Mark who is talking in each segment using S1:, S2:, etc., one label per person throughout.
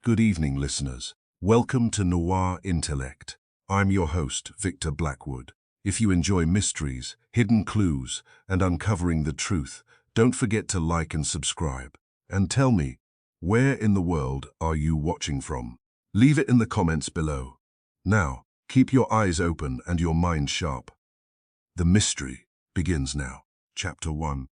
S1: Good evening, listeners. Welcome to Noir Intellect. I'm your host, Victor Blackwood. If you enjoy mysteries, hidden clues, and uncovering the truth, don't forget to like and subscribe. And tell me, where in the world are you watching from? Leave it in the comments below. Now, keep your eyes open and your mind sharp. The mystery begins now. Chapter 1.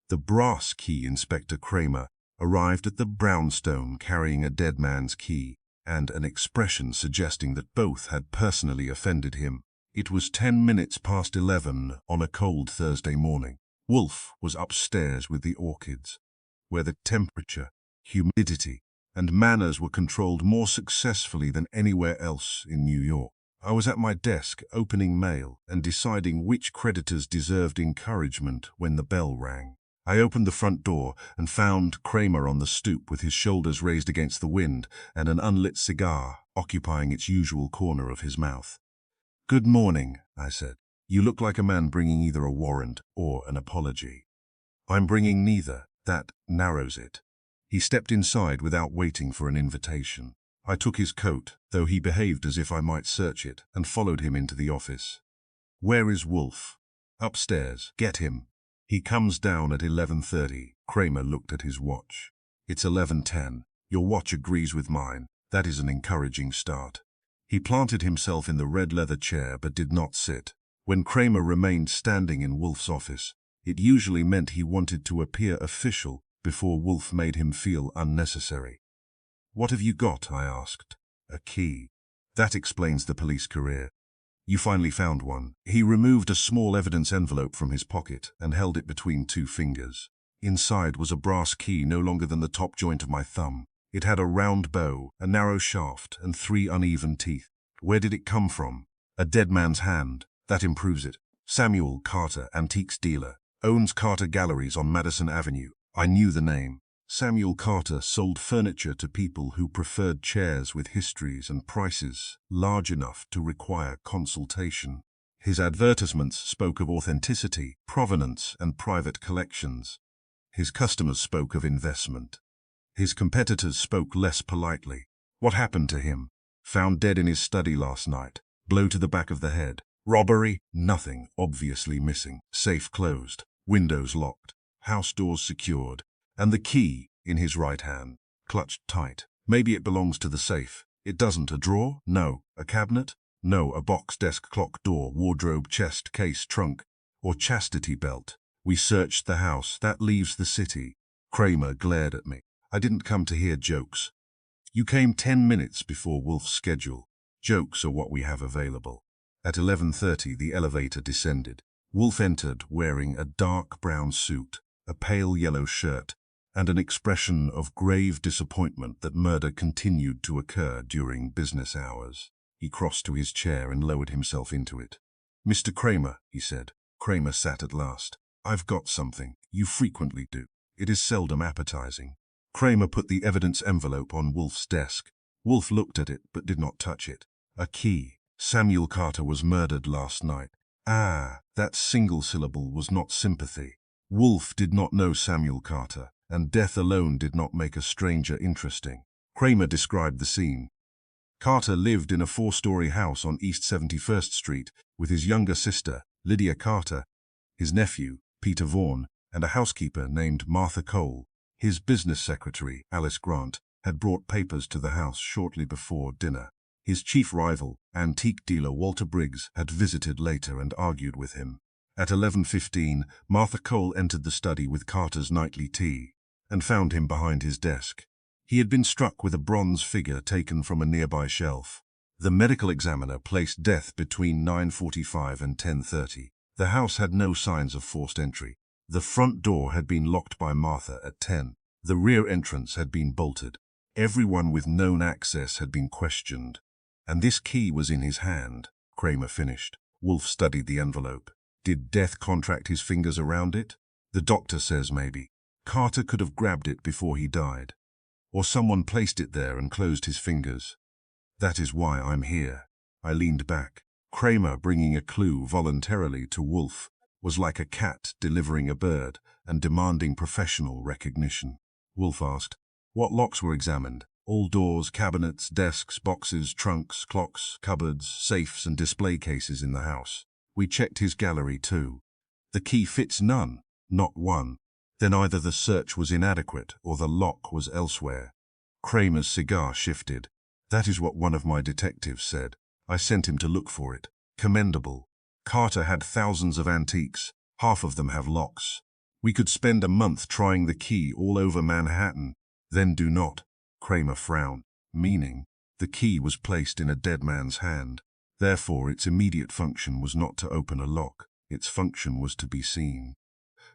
S1: The brass key Inspector Kramer arrived at the brownstone carrying a dead man's key and an expression suggesting that both had personally offended him. It was 10 minutes past 11 on a cold Thursday morning. Wolfe was upstairs with the orchids, where the temperature, humidity, and manners were controlled more successfully than anywhere else in New York. I was at my desk opening mail and deciding which creditors deserved encouragement when the bell rang. I opened the front door and found Kramer on the stoop with his shoulders raised against the wind and an unlit cigar occupying its usual corner of his mouth. "Good morning," I said. "You look like a man bringing either a warrant or an apology." "I'm bringing neither. That narrows it." He stepped inside without waiting for an invitation. I took his coat, though he behaved as if I might search it, and followed him into the office. "Where is Wolfe?" "Upstairs. Get him." "He comes down at 11:30. Kramer looked at his watch. "It's 11:10. Your watch agrees with mine. That is an encouraging start." He planted himself in the red leather chair but did not sit. When Kramer remained standing in Wolfe's office, it usually meant he wanted to appear official before Wolfe made him feel unnecessary. "What have you got?" I asked. "A key." "That explains the police career. You finally found one." He removed a small evidence envelope from his pocket and held it between two fingers. Inside was a brass key no longer than the top joint of my thumb. It had a round bow, a narrow shaft, and 3 uneven teeth. "Where did it come from?" "A dead man's hand. That improves it. Samuel Carter, antiques dealer. Owns Carter Galleries on Madison Avenue." I knew the name. Samuel Carter sold furniture to people who preferred chairs with histories and prices large enough to require consultation. His advertisements spoke of authenticity, provenance, and private collections. His customers spoke of investment. His competitors spoke less politely. "What happened to him?" "Found dead in his study last night. Blow to the back of the head." "Robbery?" "Nothing obviously missing. Safe closed. Windows locked. House doors secured. And the key, in his right hand, clutched tight. Maybe it belongs to the safe." "It doesn't." "A drawer?" "No." "A cabinet?" "No." "A box, desk, clock, door, wardrobe, chest, case, trunk, or chastity belt?" "We searched the house. That leaves the city." Kramer glared at me. "I didn't come to hear jokes." "You came 10 minutes before Wolfe's schedule. Jokes are what we have available." At 11:30, the elevator descended. Wolfe entered wearing a dark brown suit, a pale yellow shirt, and an expression of grave disappointment that murder continued to occur during business hours. He crossed to his chair and lowered himself into it. "Mr. Kramer," he said. Kramer sat at last. "I've got something. You frequently do. It is seldom appetizing." Kramer put the evidence envelope on Wolfe's desk. Wolfe looked at it but did not touch it. "A key. Samuel Carter was murdered last night." Ah, that single syllable was not sympathy. Wolfe did not know Samuel Carter, and death alone did not make a stranger interesting. Kramer described the scene. Carter lived in a 4-story house on East 71st Street with his younger sister, Lydia Carter, his nephew, Peter Vaughan, and a housekeeper named Martha Cole. His business secretary, Alice Grant, had brought papers to the house shortly before dinner. His chief rival, antique dealer Walter Briggs, had visited later and argued with him. At 11:15, Martha Cole entered the study with Carter's nightly tea and found him behind his desk. He had been struck with a bronze figure taken from a nearby shelf. The medical examiner placed death between 9:45 and 10:30. The house had no signs of forced entry. The front door had been locked by Martha at 10. The rear entrance had been bolted. Everyone with known access had been questioned. "And this key was in his hand," Kramer finished. Wolfe studied the envelope. "Did death contract his fingers around it?" "The doctor says maybe. Carter could have grabbed it before he died. Or someone placed it there and closed his fingers. That is why I'm here." I leaned back. Kramer bringing a clue voluntarily to Wolfe was like a cat delivering a bird and demanding professional recognition. Wolfe asked, "What locks were examined?" All doors, cabinets, desks, boxes, trunks, clocks, cupboards, safes and display cases in the house. We checked his gallery too. The key fits none, not one. Then either the search was inadequate or the lock was elsewhere. Kramer's cigar shifted. That is what one of my detectives said. I sent him to look for it. Commendable. Carter had thousands of antiques. Half of them have locks. We could spend a month trying the key all over Manhattan. Then do not. Kramer frowned, meaning the key was placed in a dead man's hand. Therefore, its immediate function was not to open a lock. Its function was to be seen.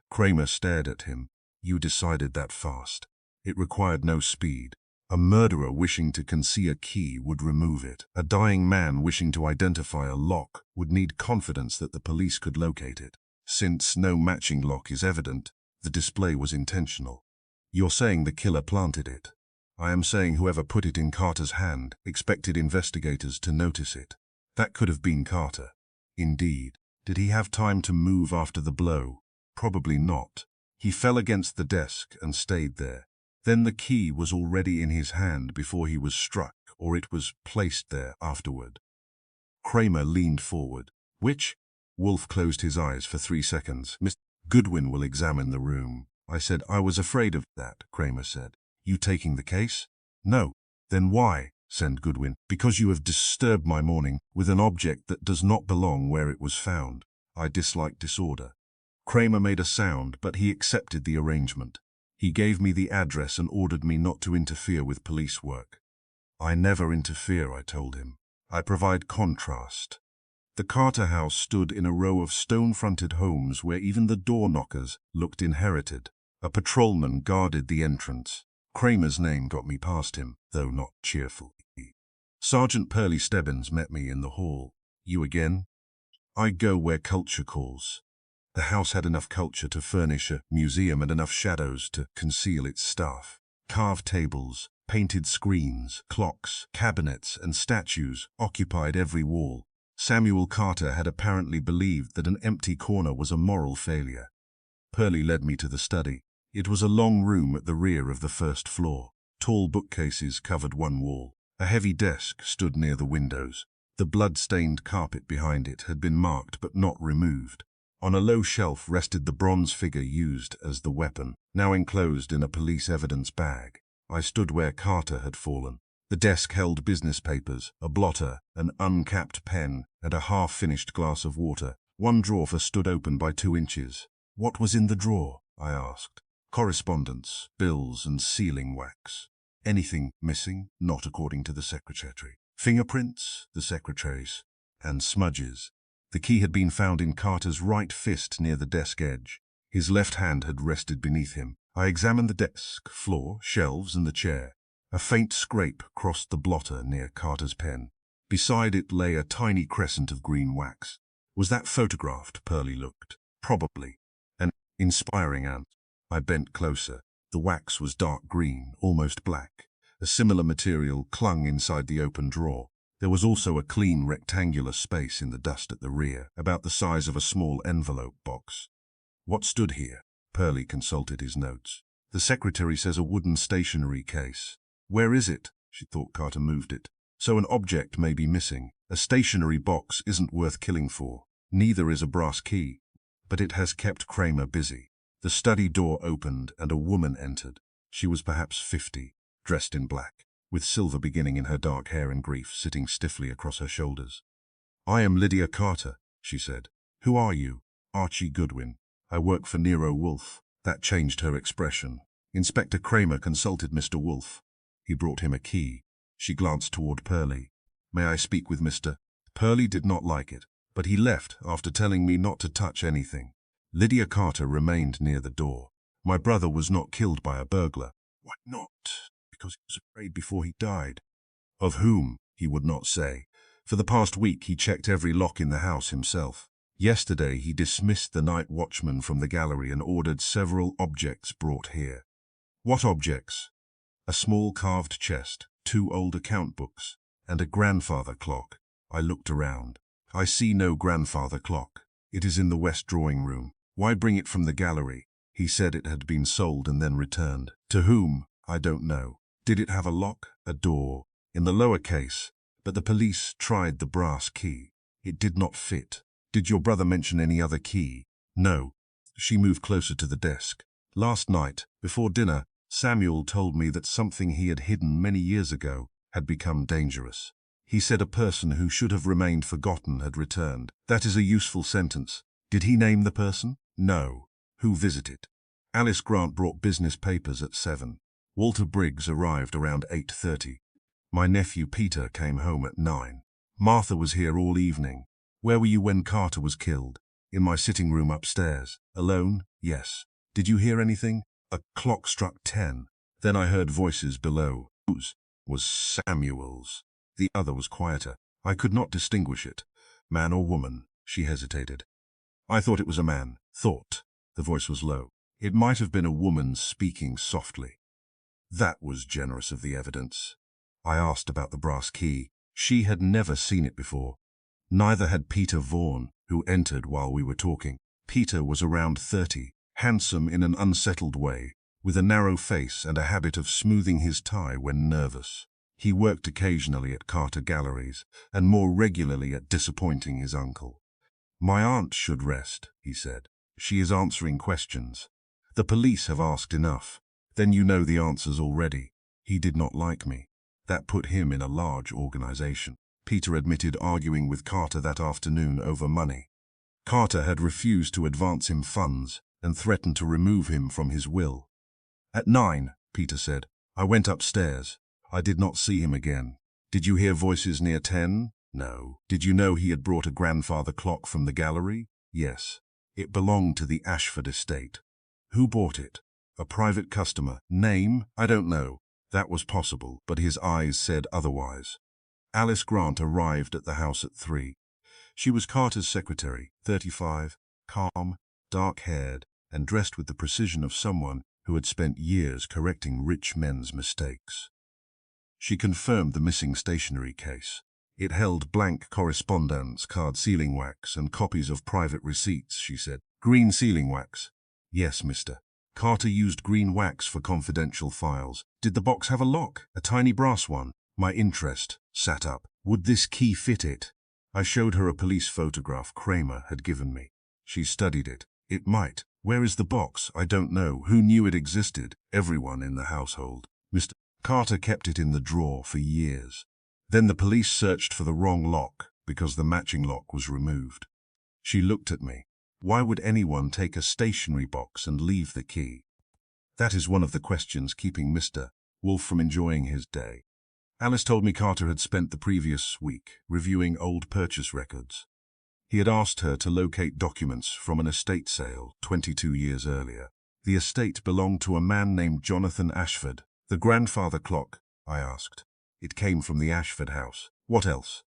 S1: Kramer stared at him. You decided that fast. It required no speed. A murderer wishing to conceal a key would remove it. A dying man wishing to identify a lock would need confidence that the police could locate it. Since no matching lock is evident, the display was intentional. You're saying the killer planted it. I am saying whoever put it in Carter's hand expected investigators to notice it. That could have been Carter. Indeed. Did he have time to move after the blow? Probably not. He fell against the desk and stayed there. Then the key was already in his hand before he was struck, or it was placed there afterward. Kramer leaned forward. Which? Wolfe closed his eyes for 3 seconds. Mr. Goodwin will examine the room. I said, I was afraid of that, Kramer said. You taking the case? No. Then why? Said Goodwin. Because you have disturbed my morning with an object that does not belong where it was found. I dislike disorder. Kramer made a sound, but he accepted the arrangement. He gave me the address and ordered me not to interfere with police work. I never interfere, I told him. I provide contrast. The Carter house stood in a row of stone-fronted homes where even the door-knockers looked inherited. A patrolman guarded the entrance. Kramer's name got me past him, though not cheerfully. Sergeant Pearlie Stebbins met me in the hall. You again? I go where culture calls. The house had enough culture to furnish a museum and enough shadows to conceal its stuff. Carved tables, painted screens, clocks, cabinets, and statues occupied every wall. Samuel Carter had apparently believed that an empty corner was a moral failure. Pearlie led me to the study. It was a long room at the rear of the first floor. Tall bookcases covered one wall. A heavy desk stood near the windows. The blood-stained carpet behind it had been marked but not removed. On a low shelf rested the bronze figure used as the weapon, now enclosed in a police evidence bag. I stood where Carter had fallen. The desk held business papers, a blotter, an uncapped pen, and a half-finished glass of water. One drawer stood open by 2 inches. What was in the drawer? I asked. Correspondence, bills, and sealing wax. Anything missing? Not according to the secretary. Fingerprints? The secretary's. And smudges. The key had been found in Carter's right fist near the desk edge. His left hand had rested beneath him. I examined the desk, floor, shelves, and the chair. A faint scrape crossed the blotter near Carter's pen. Beside it lay a tiny crescent of green wax. Was that photographed? Pearlie looked. Probably. An inspiring answer. I bent closer. The wax was dark green, almost black. A similar material clung inside the open drawer. There was also a clean rectangular space in the dust at the rear, about the size of a small envelope box. What stood here? Pearlie consulted his notes. The secretary says a wooden stationery case. Where is it? She thought Carter moved it. So an object may be missing. A stationery box isn't worth killing for. Neither is a brass key. But it has kept Kramer busy. The study door opened and a woman entered. She was perhaps 50, dressed in black, with silver beginning in her dark hair and grief sitting stiffly across her shoulders. I am Lydia Carter, she said. Who are you? Archie Goodwin. I work for Nero Wolfe. That changed her expression. Inspector Kramer consulted Mr. Wolfe. He brought him a key. She glanced toward Pearlie. May I speak with Mr. Pearlie did not like it, but he left after telling me not to touch anything. Lydia Carter remained near the door. My brother was not killed by a burglar. Why not? Because he was afraid before he died. Of whom, he would not say. For the past week he checked every lock in the house himself. Yesterday he dismissed the night watchman from the gallery and ordered several objects brought here. What objects? A small carved chest, 2 old account books, and a grandfather clock. I looked around. I see no grandfather clock. It is in the west drawing room. Why bring it from the gallery? He said it had been sold and then returned. To whom? I don't know. Did it have a lock, a door? In the lower case, but the police tried the brass key. It did not fit. Did your brother mention any other key? No. She moved closer to the desk. Last night, before dinner, Samuel told me that something he had hidden many years ago had become dangerous. He said a person who should have remained forgotten had returned. That is a useful sentence. Did he name the person? No. Who visited? Alice Grant brought business papers at 7. Walter Briggs arrived around 8:30. My nephew Peter came home at 9. Martha was here all evening. Where were you when Carter was killed? In my sitting room upstairs. Alone? Yes. Did you hear anything? A clock struck 10. Then I heard voices below. Whose was Samuel's. The other was quieter. I could not distinguish it. Man or woman? She hesitated. I thought it was a man. Thought. The voice was low. It might have been a woman speaking softly. That was generous of the evidence. I asked about the brass key. She had never seen it before. Neither had Peter Vaughan, who entered while we were talking. Peter was around 30, handsome in an unsettled way, with a narrow face and a habit of smoothing his tie when nervous. He worked occasionally at Carter Galleries, and more regularly at disappointing his uncle. My aunt should rest, he said. She is answering questions. The police have asked enough. Then you know the answers already. He did not like me. That put him in a large organization. Peter admitted arguing with Carter that afternoon over money. Carter had refused to advance him funds and threatened to remove him from his will. At 9, Peter said, I went upstairs. I did not see him again. Did you hear voices near 10? No. Did you know he had brought a grandfather clock from the gallery? Yes. It belonged to the Ashford estate. Who bought it? A private customer. Name? I don't know. That was possible, but his eyes said otherwise. Alice Grant arrived at the house at 3. She was Carter's secretary, 35, calm, dark-haired, and dressed with the precision of someone who had spent years correcting rich men's mistakes. She confirmed the missing stationery case. It held blank correspondence card sealing wax and copies of private receipts, she said. Green sealing wax? Yes, mister. Carter used green wax for confidential files. Did the box have a lock? A tiny brass one? My interest sat up. Would this key fit it? I showed her a police photograph Kramer had given me. She studied it. It might. Where is the box? I don't know. Who knew it existed? Everyone in the household. Mr. Carter kept it in the drawer for years. Then the police searched for the wrong lock because the matching lock was removed. She looked at me. Why would anyone take a stationery box and leave the key? That is one of the questions keeping Mr. Wolfe from enjoying his day. Alice told me Carter had spent the previous week reviewing old purchase records. He had asked her to locate documents from an estate sale 22 years earlier. The estate belonged to a man named Jonathan Ashford. The grandfather clock, I asked. It came from the Ashford house. What else?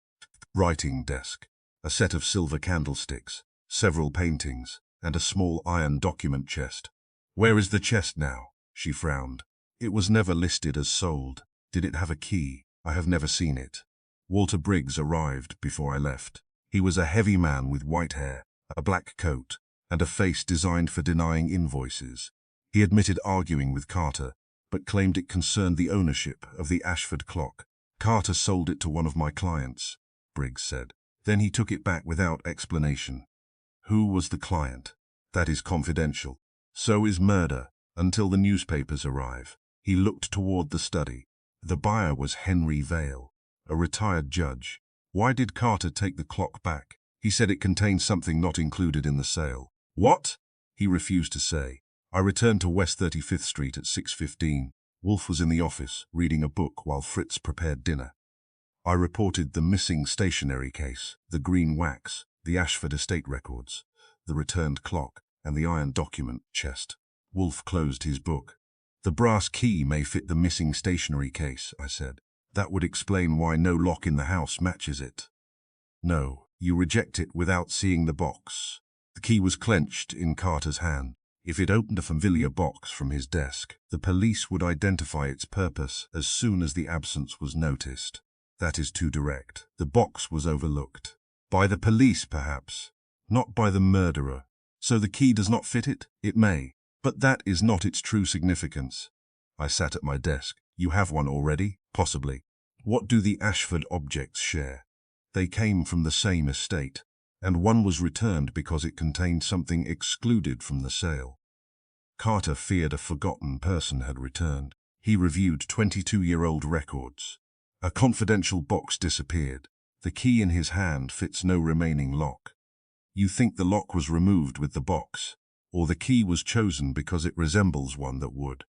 S1: Writing desk, a set of silver candlesticks, several paintings, and a small iron document chest. Where is the chest now? She frowned. It was never listed as sold. Did it have a key? I have never seen it. Walter Briggs arrived before I left. He was a heavy man with white hair, a black coat, and a face designed for denying invoices. He admitted arguing with Carter, but claimed it concerned the ownership of the Ashford clock. Carter sold it to one of my clients, Briggs said. Then he took it back without explanation. Who was the client? That is confidential. So is murder, until the newspapers arrive. He looked toward the study. The buyer was Henry Vale, a retired judge. Why did Carter take the clock back? He said it contained something not included in the sale. What? He refused to say. I returned to West 35th Street at 6:15. Wolfe was in the office, reading a book while Fritz prepared dinner. I reported the missing stationery case, the green wax, the Ashford estate records, the returned clock, and the iron document chest. Wolfe closed his book. The brass key may fit the missing stationery case, I said. That would explain why no lock in the house matches it. No, you reject it without seeing the box. The key was clenched in Carter's hand. If it opened a familiar box from his desk, the police would identify its purpose as soon as the absence was noticed. That is too direct. The box was overlooked. By the police, perhaps, not by the murderer. So the key does not fit it? It may. But that is not its true significance. I sat at my desk. You have one already? Possibly. What do the Ashford objects share? They came from the same estate, and one was returned because it contained something excluded from the sale. Carter feared a forgotten person had returned. He reviewed 22-year-old records. A confidential box disappeared. The key in his hand fits no remaining lock. You think the lock was removed with the box, or the key was chosen because it resembles one that would.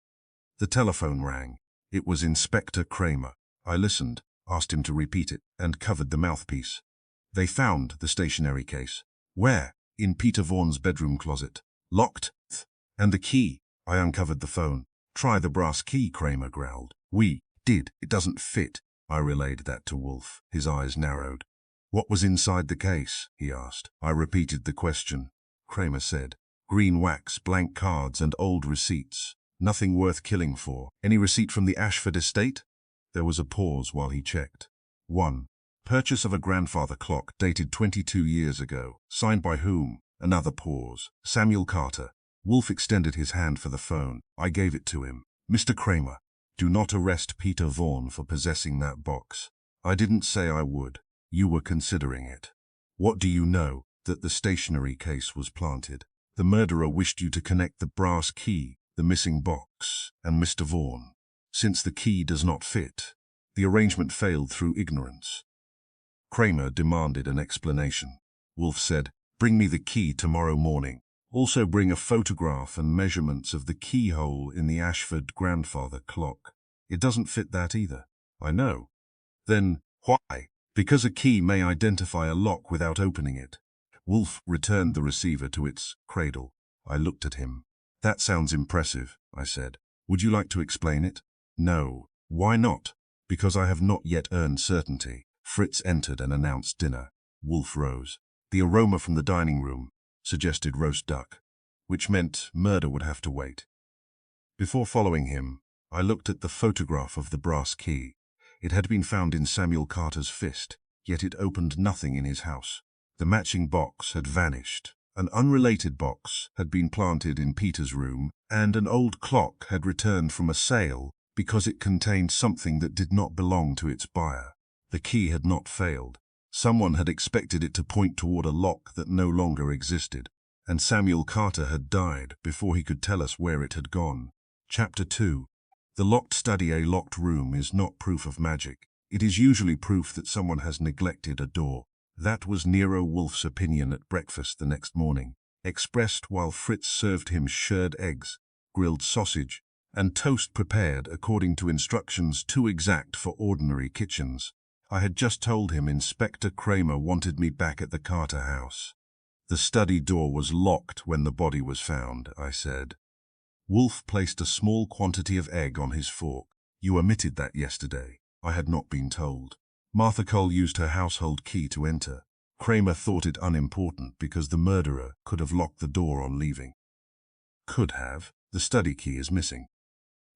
S1: The telephone rang. It was Inspector Kramer. I listened, asked him to repeat it, and covered the mouthpiece. They found the stationery case. Where? In Peter Vaughan's bedroom closet. Locked? And the key? I uncovered the phone. Try the brass key, Kramer growled. We did. It doesn't fit. I relayed that to Wolfe. His eyes narrowed. What was inside the case? He asked. I repeated the question. Kramer said, green wax, blank cards, and old receipts. Nothing worth killing for. Any receipt from the Ashford estate? There was a pause while he checked. 1. Purchase of a grandfather clock dated 22 years ago. Signed by whom? Another pause. Samuel Carter. Wolfe extended his hand for the phone. I gave it to him. Mr. Kramer, do not arrest Peter Vaughan for possessing that box. I didn't say I would. You were considering it. What do you know? That the stationery case was planted. The murderer wished you to connect the brass key, the missing box, and Mr. Vaughan. Since the key does not fit, the arrangement failed through ignorance. Kramer demanded an explanation. Wolfe said, bring me the key tomorrow morning. Also bring a photograph and measurements of the keyhole in the Ashford grandfather clock. It doesn't fit that either. I know. Then, why? Because a key may identify a lock without opening it. Wolfe returned the receiver to its cradle. I looked at him. That sounds impressive, I said. Would you like to explain it? No. Why not? Because I have not yet earned certainty. Fritz entered and announced dinner. Wolfe rose. The aroma from the dining room suggested roast duck, which meant murder would have to wait. Before following him, I looked at the photograph of the brass key. It had been found in Samuel Carter's fist, yet it opened nothing in his house. The matching box had vanished. An unrelated box had been planted in Peter's room, and an old clock had returned from a sale because it contained something that did not belong to its buyer. The key had not failed. Someone had expected it to point toward a lock that no longer existed, and Samuel Carter had died before he could tell us where it had gone. Chapter 2. The locked study. A locked room is not proof of magic. It is usually proof that someone has neglected a door. That was Nero Wolfe's opinion at breakfast the next morning, expressed while Fritz served him shirred eggs, grilled sausage, and toast prepared according to instructions too exact for ordinary kitchens. I had just told him Inspector Kramer wanted me back at the Carter house. The study door was locked when the body was found, I said. Wolfe placed a small quantity of egg on his fork. You omitted that yesterday. I had not been told. Martha Cole used her household key to enter. Kramer thought it unimportant because the murderer could have locked the door on leaving. Could have. The study key is missing.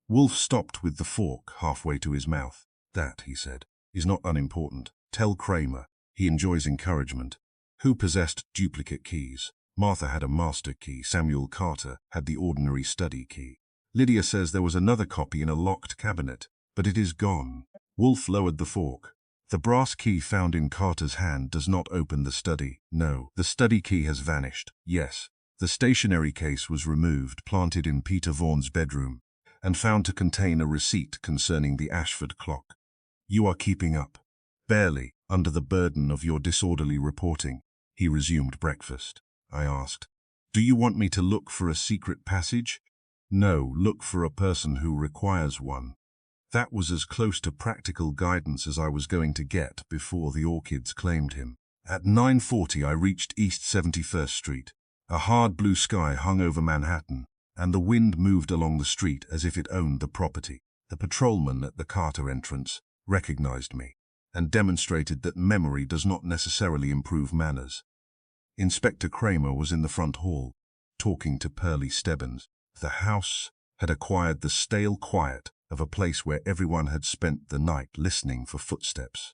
S1: Wolfe stopped with the fork halfway to his mouth. That, he said, is not unimportant. Tell Kramer. He enjoys encouragement. Who possessed duplicate keys? Martha had a master key. Samuel Carter had the ordinary study key. Lydia says there was another copy in a locked cabinet, but it is gone. Wolfe lowered the fork. The brass key found in Carter's hand does not open the study. No, the study key has vanished. Yes. The stationery case was removed, planted in Peter Vaughan's bedroom, and found to contain a receipt concerning the Ashford clock. You are keeping up. Barely, under the burden of your disorderly reporting. He resumed breakfast. I asked, do you want me to look for a secret passage? No, look for a person who requires one. That was as close to practical guidance as I was going to get before the orchids claimed him. At 9:40 I reached East 71st Street. A hard blue sky hung over Manhattan, and the wind moved along the street as if it owned the property. The patrolman at the Carter entrance recognized me and demonstrated that memory does not necessarily improve manners. Inspector Kramer was in the front hall, talking to Pearlie Stebbins. The house had acquired the stale quiet of a place where everyone had spent the night listening for footsteps.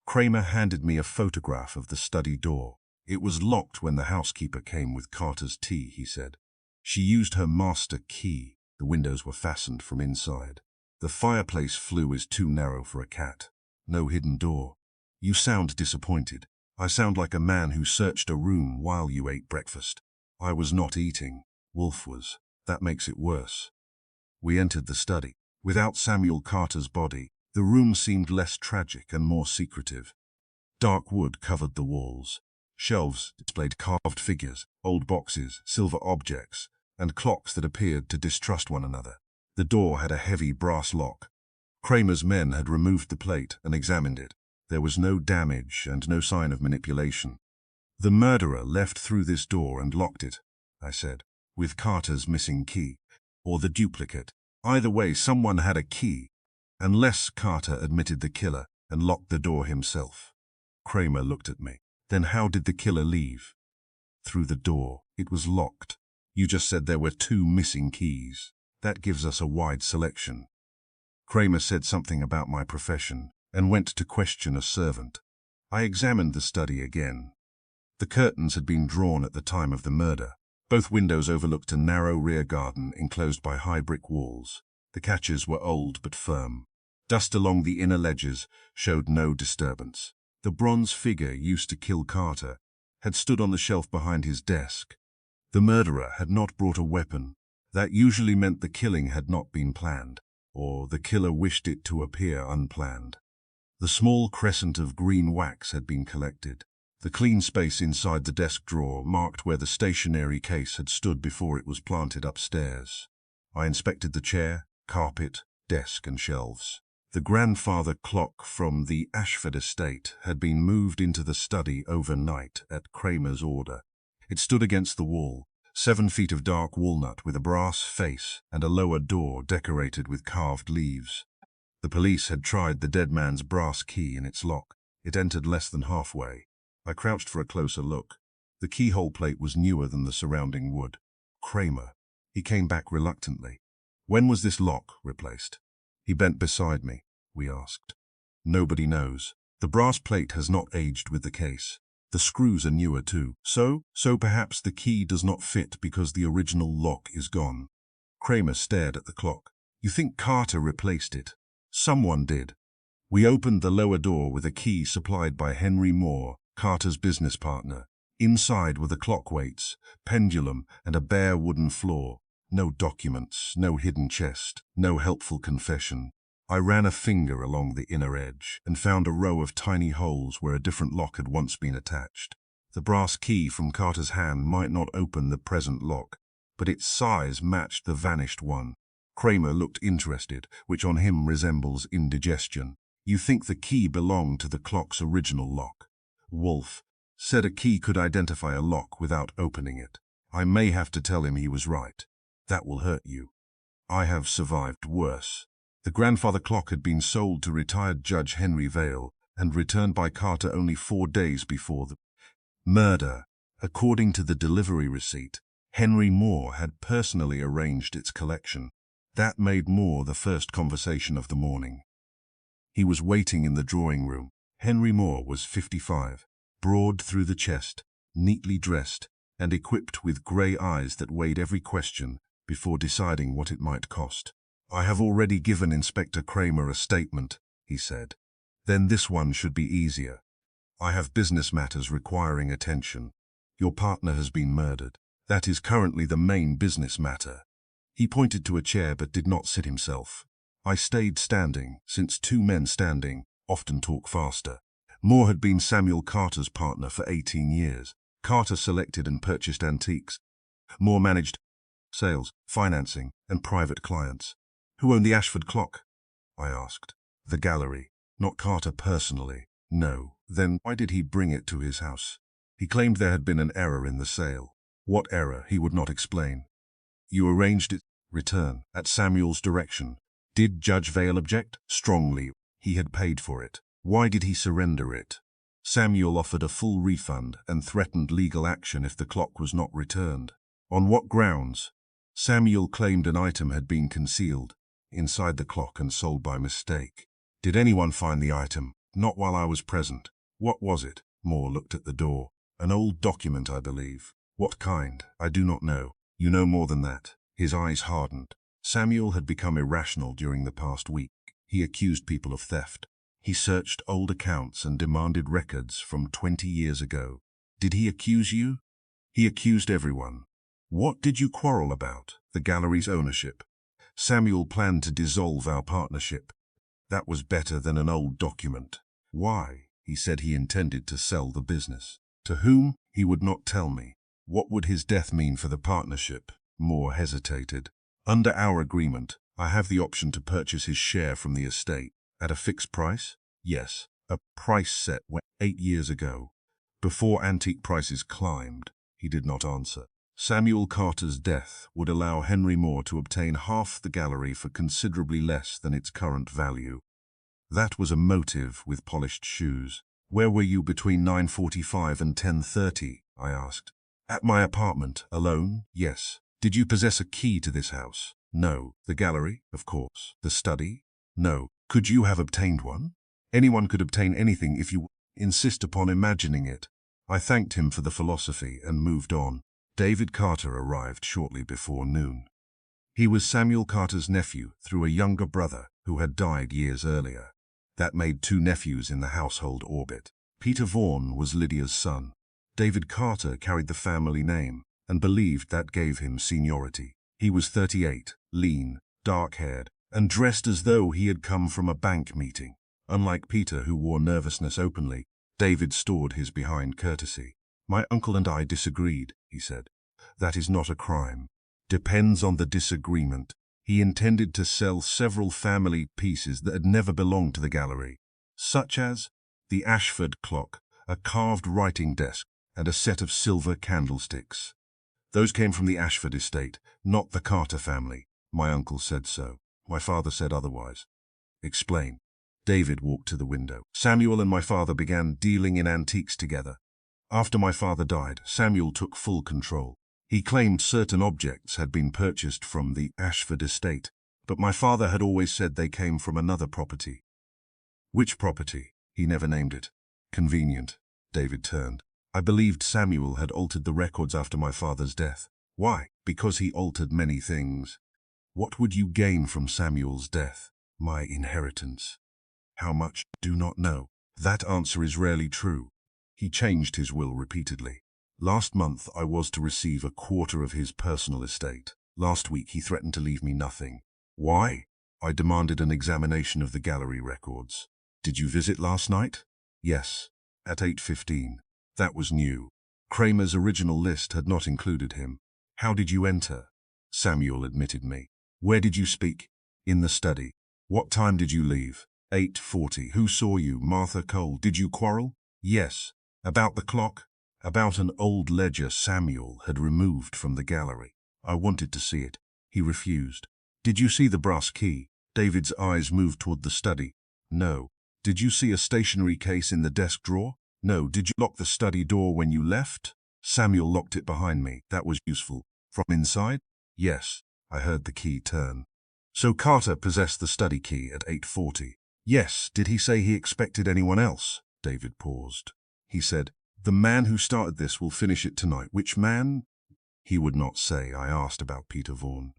S1: Kramer handed me a photograph of the study door. It was locked when the housekeeper came with Carter's tea, he said. She used her master key. The windows were fastened from inside. The fireplace flue is too narrow for a cat. No hidden door. You sound disappointed. I sound like a man who searched a room while you ate breakfast. I was not eating. Wolfe was. That makes it worse. We entered the study. Without Samuel Carter's body, the room seemed less tragic and more secretive. Dark wood covered the walls. Shelves displayed carved figures, old boxes, silver objects, and clocks that appeared to distrust one another. The door had a heavy brass lock. Kramer's men had removed the plate and examined it. There was no damage and no sign of manipulation. The murderer left through this door and locked it, I said, with Carter's missing key, or the duplicate. Either way, someone had a key, unless Carter admitted the killer and locked the door himself. Kramer looked at me. Then how did the killer leave? Through the door. It was locked. You just said there were 2 missing keys. That gives us a wide selection. Kramer said something about my profession and went to question a servant. I examined the study again. The curtains had been drawn at the time of the murder. Both windows overlooked a narrow rear garden enclosed by high brick walls. The catches were old but firm. Dust along the inner ledges showed no disturbance. The bronze figure used to kill Carter had stood on the shelf behind his desk. The murderer had not brought a weapon. That usually meant the killing had not been planned, or the killer wished it to appear unplanned. The small crescent of green wax had been collected. The clean space inside the desk drawer marked where the stationery case had stood before it was planted upstairs. I inspected the chair, carpet, desk, and shelves. The grandfather clock from the Ashford estate had been moved into the study overnight at Kramer's order. It stood against the wall, 7 feet of dark walnut with a brass face and a lower door decorated with carved leaves. The police had tried the dead man's brass key in its lock. It entered less than halfway. I crouched for a closer look. The keyhole plate was newer than the surrounding wood. Kramer. He came back reluctantly. When was this lock replaced? He bent beside me. We asked. Nobody knows. The brass plate has not aged with the case. The screws are newer too. So perhaps the key does not fit because the original lock is gone. Kramer stared at the clock. You think Carter replaced it? Someone did. We opened the lower door with a key supplied by Henry Moore, Carter's business partner. Inside were the clock weights, pendulum, and a bare wooden floor. No documents, no hidden chest, no helpful confession. I ran a finger along the inner edge and found a row of tiny holes where a different lock had once been attached. The brass key from Carter's hand might not open the present lock, but its size matched the vanished one. Kramer looked interested, which on him resembles indigestion. You think the key belonged to the clock's original lock? Wolfe said a key could identify a lock without opening it. I may have to tell him he was right. That will hurt you. I have survived worse. The grandfather clock had been sold to retired Judge Henry Vale and returned by Carter only 4 days before the murder. According to the delivery receipt, Henry Moore had personally arranged its collection. That made Moore the first conversation of the morning. He was waiting in the drawing room. Henry Moore was 55, broad through the chest, neatly dressed, and equipped with grey eyes that weighed every question before deciding what it might cost. I have already given Inspector Kramer a statement, he said. Then this one should be easier. I have business matters requiring attention. Your partner has been murdered. That is currently the main business matter. He pointed to a chair but did not sit himself. I stayed standing, since 2 men standing often talk faster. Moore had been Samuel Carter's partner for 18 years. Carter selected and purchased antiques. Moore managed sales, financing, and private clients. Who owned the Ashford clock? I asked. The gallery. Not Carter personally. No. Then why did he bring it to his house? He claimed there had been an error in the sale. What error, he would not explain. You arranged its return at Samuel's direction. Did Judge Vale object? Strongly. He had paid for it. Why did he surrender it? Samuel offered a full refund and threatened legal action if the clock was not returned. On what grounds? Samuel claimed an item had been concealed inside the clock and sold by mistake. Did anyone find the item? Not while I was present. What was it? Moore looked at the door. An old document, I believe. What kind? I do not know. You know more than that. His eyes hardened. Samuel had become irrational during the past week. He accused people of theft. He searched old accounts and demanded records from 20 years ago. Did he accuse you? He accused everyone. What did you quarrel about? The gallery's ownership. Samuel planned to dissolve our partnership. That was better than an old document. Why? He said he intended to sell the business. To whom? He would not tell me. What would his death mean for the partnership? Moore hesitated. Under our agreement, I have the option to purchase his share from the estate. At a fixed price? Yes. A price set 8 years ago. Before antique prices climbed. He did not answer. Samuel Carter's death would allow Henry Moore to obtain half the gallery for considerably less than its current value. That was a motive with polished shoes. Where were you between 9:45 and 10:30? I asked. At my apartment, alone? Yes. Did you possess a key to this house? No. The gallery? Of course. The study? No. Could you have obtained one? Anyone could obtain anything if you insist upon imagining it. I thanked him for the philosophy and moved on. David Carter arrived shortly before noon. He was Samuel Carter's nephew through a younger brother who had died years earlier. That made 2 nephews in the household orbit. Peter Vaughan was Lydia's son. David Carter carried the family name and believed that gave him seniority. He was 38, lean, dark-haired, and dressed as though he had come from a bank meeting. Unlike Peter, who wore nervousness openly, David stored his behind courtesy. My uncle and I disagreed, he said. That is not a crime. Depends on the disagreement. He intended to sell several family pieces that had never belonged to the gallery, such as the Ashford clock, a carved writing desk, and a set of silver candlesticks. Those came from the Ashford estate, not the Carter family. My uncle said so. My father said otherwise. Explain. David walked to the window. Samuel and my father began dealing in antiques together. After my father died, Samuel took full control. He claimed certain objects had been purchased from the Ashford estate, but my father had always said they came from another property. Which property? He never named it. Convenient. David turned. I believed Samuel had altered the records after my father's death. Why? Because he altered many things. What would you gain from Samuel's death? My inheritance. How much? Do not know. That answer is rarely true. He changed his will repeatedly. Last month I was to receive a quarter of his personal estate. Last week he threatened to leave me nothing. Why? I demanded an examination of the gallery records. Did you visit last night? Yes, at 8:15. That was new. Kramer's original list had not included him. How did you enter? Samuel admitted me. Where did you speak? In the study. What time did you leave? 8:40. Who saw you? Martha Cole. Did you quarrel? Yes. About the clock? About an old ledger Samuel had removed from the gallery. I wanted to see it. He refused. Did you see the brass key? David's eyes moved toward the study. No. Did you see a stationery case in the desk drawer? No. Did you lock the study door when you left? Samuel locked it behind me. That was useful. From inside? Yes. I heard the key turn. So Carter possessed the study key at 8:40. Yes. Did he say he expected anyone else? David paused. He said, the man who started this will finish it tonight. Which man? He would not say. I asked about Peter Vaughan.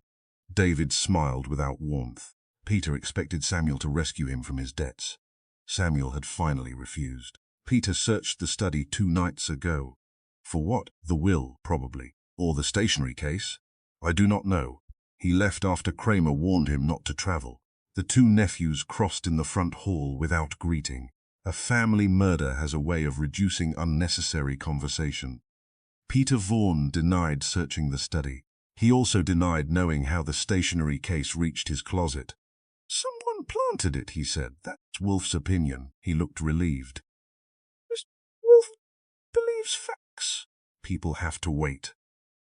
S1: David smiled without warmth. Peter expected Samuel to rescue him from his debts. Samuel had finally refused. Peter searched the study 2 nights ago. For what? The will, probably. Or the stationery case? I do not know. He left after Kramer warned him not to travel. The 2 nephews crossed in the front hall without greeting. A family murder has a way of reducing unnecessary conversation. Peter Vaughan denied searching the study. He also denied knowing how the stationery case reached his closet. Someone planted it, he said. That's Wolfe's opinion. He looked relieved. Mr. Wolfe believes facts. People have to wait.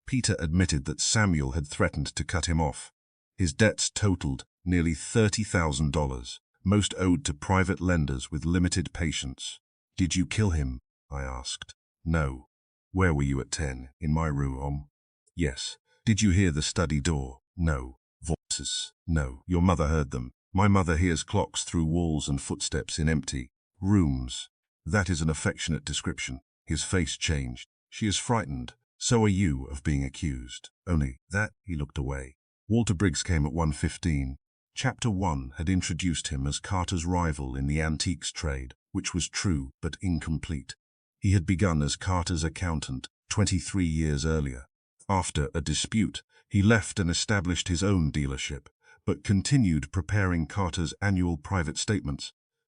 S1: Peter admitted that Samuel had threatened to cut him off. His debts totaled nearly $30,000. Most owed to private lenders with limited patience. Did you kill him? I asked. No. Where were you at 10? In my room. Yes. Did you hear the study door? No. Voices? No. Your mother heard them. My mother hears clocks through walls and footsteps in empty rooms. That is an affectionate description. His face changed. She is frightened. So are you of being accused. Only that he looked away. Walter Briggs came at 1:15. Chapter 1 had introduced him as Carter's rival in the antiques trade, which was true but incomplete. He had begun as Carter's accountant 23 years earlier. After a dispute, he left and established his own dealership, but continued preparing Carter's annual private statements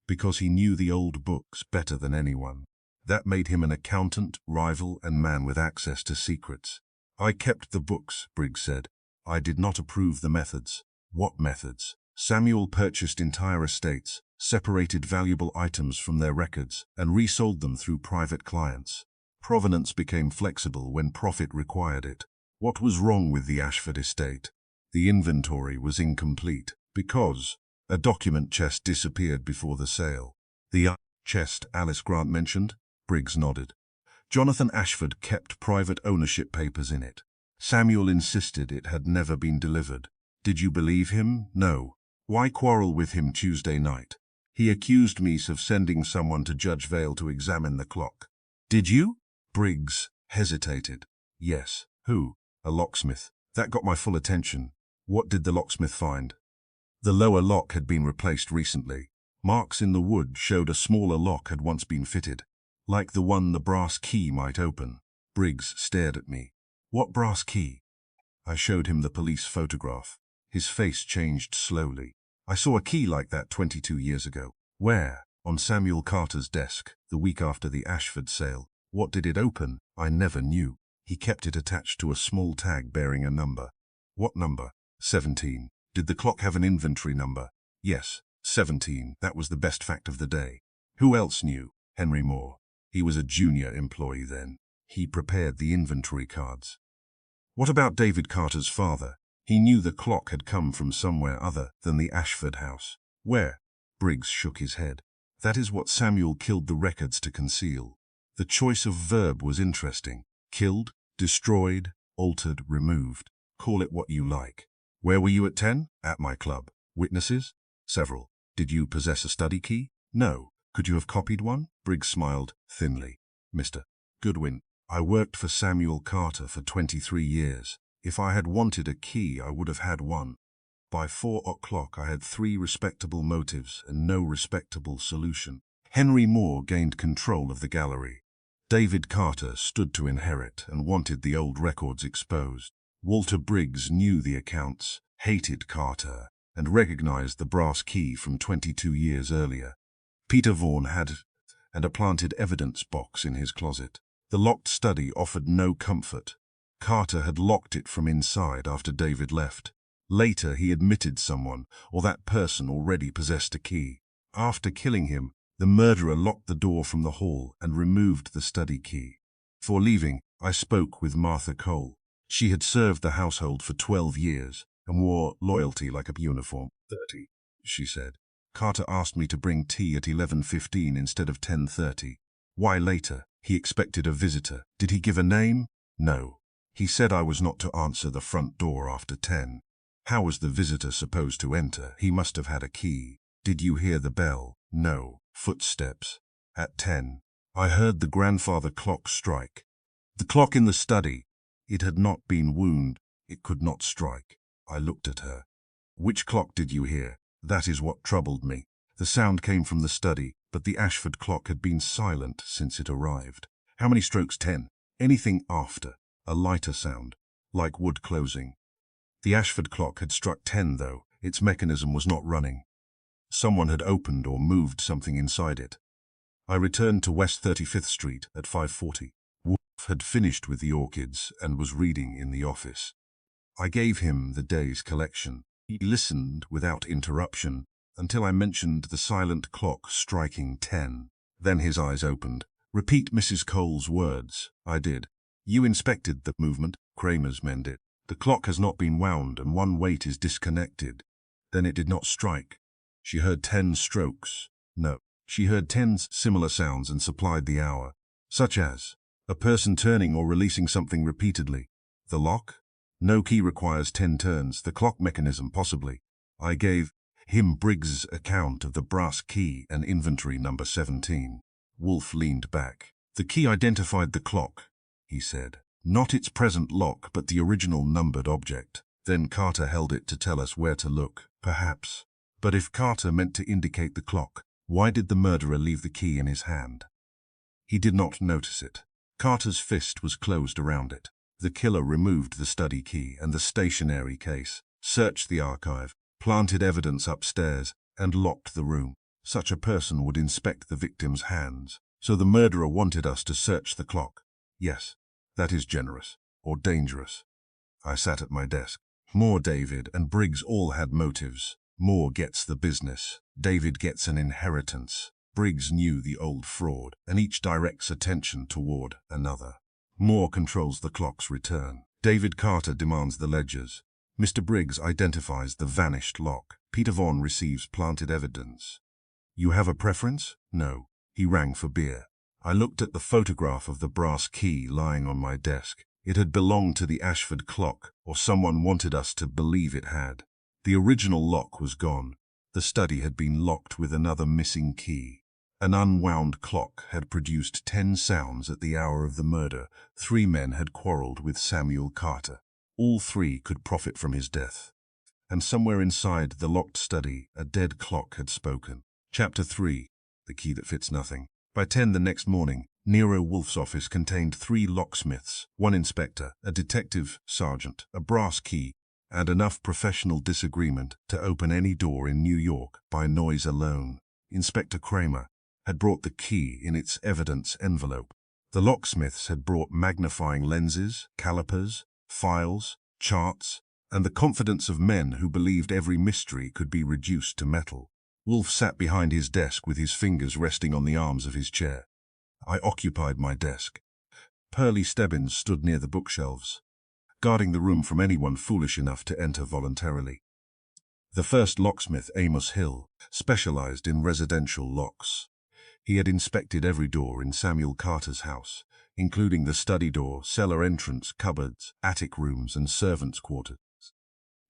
S1: because he knew the old books better than anyone. That made him an accountant, rival, and man with access to secrets. "I kept the books," Briggs said. "I did not approve the methods." "What methods?" "Samuel purchased entire estates, separated valuable items from their records, and resold them through private clients. Provenance became flexible when profit required it." "What was wrong with the Ashford estate?" "The inventory was incomplete because a document chest disappeared before the sale." "The chest Alice Grant mentioned?" Briggs nodded. "Jonathan Ashford kept private ownership papers in it. Samuel insisted it had never been delivered." "Did you believe him?" "No." "Why quarrel with him Tuesday night?" "He accused me of sending someone to Judge Vale to examine the clock." "Did you?" Briggs hesitated. "Yes." "Who?" "A locksmith." That got my full attention. "What did the locksmith find?" "The lower lock had been replaced recently. Marks in the wood showed a smaller lock had once been fitted, like the one the brass key might open." Briggs stared at me. "What brass key?" I showed him the police photograph. His face changed slowly. "I saw a key like that 22 years ago." "Where?" "On Samuel Carter's desk, the week after the Ashford sale." "What did it open?" "I never knew. He kept it attached to a small tag bearing a number." "What number?" 17. "Did the clock have an inventory number?" "Yes, 17. That was the best fact of the day." "Who else knew?" "Henry Moore. He was a junior employee then. He prepared the inventory cards." "What about David Carter's father?" "He knew the clock had come from somewhere other than the Ashford house." "Where?" Briggs shook his head. "That is what Samuel killed the records to conceal." The choice of verb was interesting. Killed, destroyed, altered, removed. Call it what you like. "Where were you at 10? "At my club." "Witnesses?" "Several." "Did you possess a study key?" "No." "Could you have copied one?" Briggs smiled thinly. "Mr. Goodwin, I worked for Samuel Carter for 23 years. If I had wanted a key, I would have had one. By 4 o'clock I had 3 respectable motives and no respectable solution." Henry Moore gained control of the gallery. David Carter stood to inherit and wanted the old records exposed. Walter Briggs knew the accounts, hated Carter, and recognized the brass key from 22 years earlier. Peter Vaughan had a planted evidence box in his closet. The locked study offered no comfort. Carter had locked it from inside after David left. Later he admitted someone, or that person, already possessed a key. After killing him, the murderer locked the door from the hall and removed the study key. Before leaving, I spoke with Martha Cole. She had served the household for 12 years and wore loyalty like a uniform. 30, she said. Carter asked me to bring tea at 11:15 instead of 10:30. Why later? He expected a visitor. Did he give a name? No. He said I was not to answer the front door after 10. How was the visitor supposed to enter? He must have had a key. Did you hear the bell? No. Footsteps. At 10. I heard the grandfather clock strike. The clock in the study. It had not been wound. It could not strike. I looked at her. Which clock did you hear? That is what troubled me. The sound came from the study, but the Ashford clock had been silent since it arrived. How many strokes? 10. Anything after. A lighter sound, like wood closing. The Ashford clock had struck 10, though. Its mechanism was not running. Someone had opened or moved something inside it. I returned to West 35th Street at 5:40. Wolfe had finished with the orchids and was reading in the office. I gave him the day's collection. He listened without interruption until I mentioned the silent clock striking 10. Then his eyes opened. Repeat Mrs. Cole's words. I did. You inspected the movement. Kramer's men did. The clock has not been wound and one weight is disconnected. Then it did not strike. She heard 10 strokes. No. She heard 10 similar sounds and supplied the hour, such as a person turning or releasing something repeatedly. The lock? No key requires 10 turns. The clock mechanism, possibly. I gave him Briggs' account of the brass key and inventory number 17. Wolfe leaned back. The key identified the clock, he said. Not its present lock, but the original numbered object. Then Carter held it to tell us where to look, perhaps. But if Carter meant to indicate the clock, why did the murderer leave the key in his hand? He did not notice it. Carter's fist was closed around it. The killer removed the study key and the stationery case, searched the archive, planted evidence upstairs, and locked the room. Such a person would inspect the victim's hands. So the murderer wanted us to search the clock. Yes, that is generous, or dangerous. I sat at my desk. Moore, David, and Briggs all had motives. Moore gets the business. David gets an inheritance. Briggs knew the old fraud, and each directs attention toward another. Moore controls the clock's return. David Carter demands the ledgers. Mr. Briggs identifies the vanished lock. Peter Vaughan receives planted evidence. You have a preference? No. He rang for beer. I looked at the photograph of the brass key lying on my desk. It had belonged to the Ashford clock, or someone wanted us to believe it had. The original lock was gone. The study had been locked with another missing key. An unwound clock had produced 10 sounds at the hour of the murder. 3 men had quarreled with Samuel Carter. All 3 could profit from his death. And somewhere inside the locked study, a dead clock had spoken. Chapter 3. The Key That Fits Nothing. By 10 the next morning, Nero Wolfe's office contained 3 locksmiths, 1 inspector, a detective sergeant, a brass key, and enough professional disagreement to open any door in New York by noise alone. Inspector Kramer had brought the key in its evidence envelope. The locksmiths had brought magnifying lenses, calipers, files, charts, and the confidence of men who believed every mystery could be reduced to metal. Wolfe sat behind his desk with his fingers resting on the arms of his chair. I occupied my desk. Pearlie Stebbins stood near the bookshelves, guarding the room from anyone foolish enough to enter voluntarily. The first locksmith, Amos Hill, specialized in residential locks. He had inspected every door in Samuel Carter's house, including the study door, cellar entrance, cupboards, attic rooms, and servants' quarters.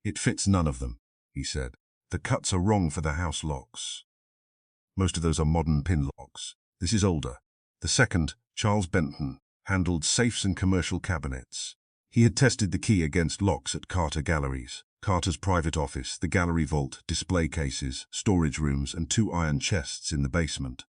S1: It fits none of them, he said. The cuts are wrong for the house locks. Most of those are modern pin locks. This is older. The second, Charles Benton, handled safes and commercial cabinets. He had tested the key against locks at Carter Galleries, Carter's private office, the gallery vault, display cases, storage rooms, and 2 iron chests in the basement.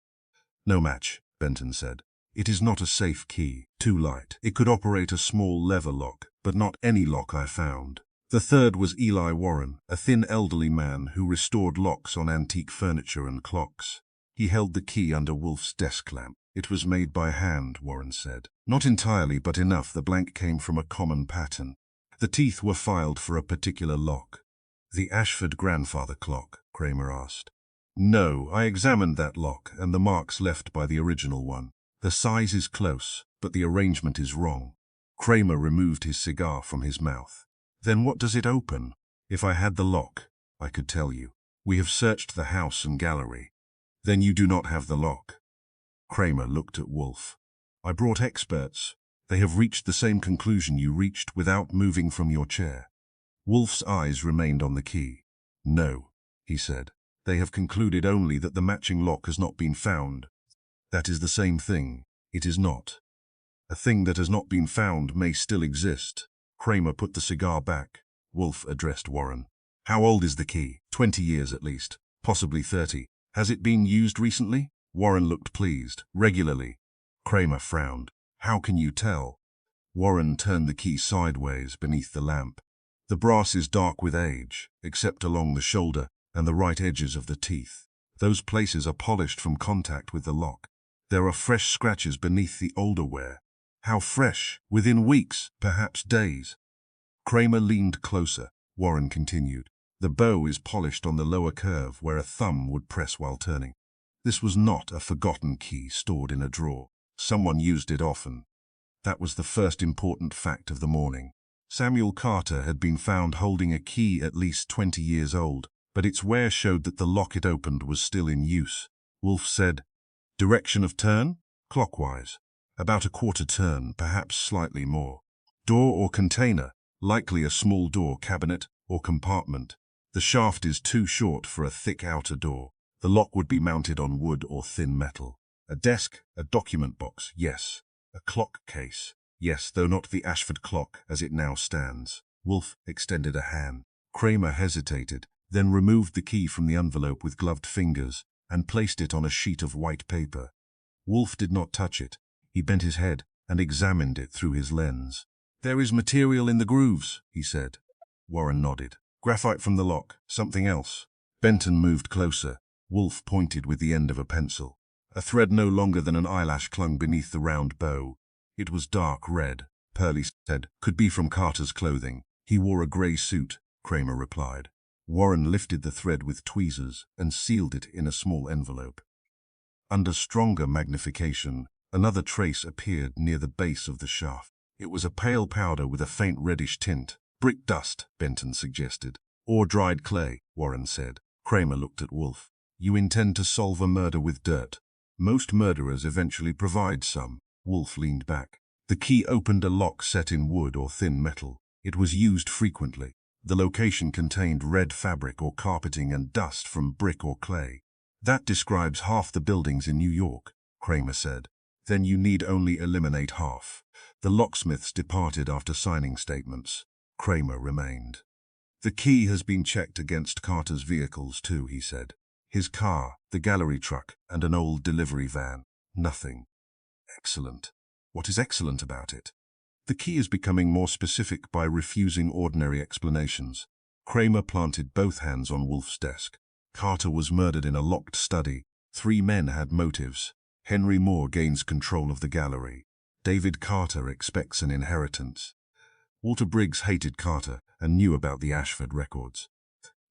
S1: No match, Benton said. It is not a safe key, too light. It could operate a small lever lock, but not any lock I found. The third was Eli Warren, a thin elderly man who restored locks on antique furniture and clocks. He held the key under Wolfe's desk lamp. It was made by hand, Warren said. Not entirely, but enough. The blank came from a common pattern. The teeth were filed for a particular lock. The Ashford grandfather clock, Kramer asked. No, I examined that lock and the marks left by the original one. The size is close, but the arrangement is wrong. Kramer removed his cigar from his mouth. Then what does it open? If I had the lock, I could tell you. We have searched the house and gallery. Then you do not have the lock. Kramer looked at Wolfe. I brought experts. They have reached the same conclusion you reached without moving from your chair. Wolfe's eyes remained on the key. No, he said. They have concluded only that the matching lock has not been found. That is the same thing. It is not. A thing that has not been found may still exist. Kramer put the cigar back. Wolfe addressed Warren. How old is the key? 20 years at least, possibly 30. Has it been used recently? Warren looked pleased. Regularly. Kramer frowned. How can you tell? Warren turned the key sideways beneath the lamp. The brass is dark with age, except along the shoulder and the right edges of the teeth. Those places are polished from contact with the lock. There are fresh scratches beneath the older wear. How fresh? Within weeks, perhaps days. Kramer leaned closer. Warren continued. The bow is polished on the lower curve where a thumb would press while turning. This was not a forgotten key stored in a drawer. Someone used it often. That was the first important fact of the morning. Samuel Carter had been found holding a key at least 20 years old, but its wear showed that the lock it opened was still in use. Wolfe said, Direction of turn? Clockwise. About a quarter turn, perhaps slightly more. Door or container? Likely a small door, cabinet, or compartment. The shaft is too short for a thick outer door. The lock would be mounted on wood or thin metal. A desk, a document box, yes. A clock case, yes, though not the Ashford clock as it now stands. Wolfe extended a hand. Kramer hesitated, then removed the key from the envelope with gloved fingers and placed it on a sheet of white paper. Wolfe did not touch it. He bent his head and examined it through his lens. "There is material in the grooves," he said. Warren nodded. "Graphite from the lock. Something else." Benton moved closer. Wolfe pointed with the end of a pencil. A thread no longer than an eyelash clung beneath the round bow. It was dark red. Pearlie said, "Could be from Carter's clothing. He wore a grey suit," Kramer replied. Warren lifted the thread with tweezers and sealed it in a small envelope. Under stronger magnification, another trace appeared near the base of the shaft. It was a pale powder with a faint reddish tint. "Brick dust," Benton suggested. "Or dried clay," Warren said. Kramer looked at Wolfe. "You intend to solve a murder with dirt. Most murderers eventually provide some." Wolfe leaned back. The key opened a lock set in wood or thin metal. It was used frequently. The location contained red fabric or carpeting and dust from brick or clay. "That describes half the buildings in New York," Kramer said. "Then you need only eliminate half." The locksmiths departed after signing statements. Kramer remained. "The key has been checked against Carter's vehicles too," he said. "His car, the gallery truck, and an old delivery van. Nothing." "Excellent. What is excellent about it?" "The key is becoming more specific by refusing ordinary explanations." Kramer planted both hands on Wolfe's desk. "Carter was murdered in a locked study. 3 men had motives. Henry Moore gains control of the gallery. David Carter expects an inheritance. Walter Briggs hated Carter and knew about the Ashford records.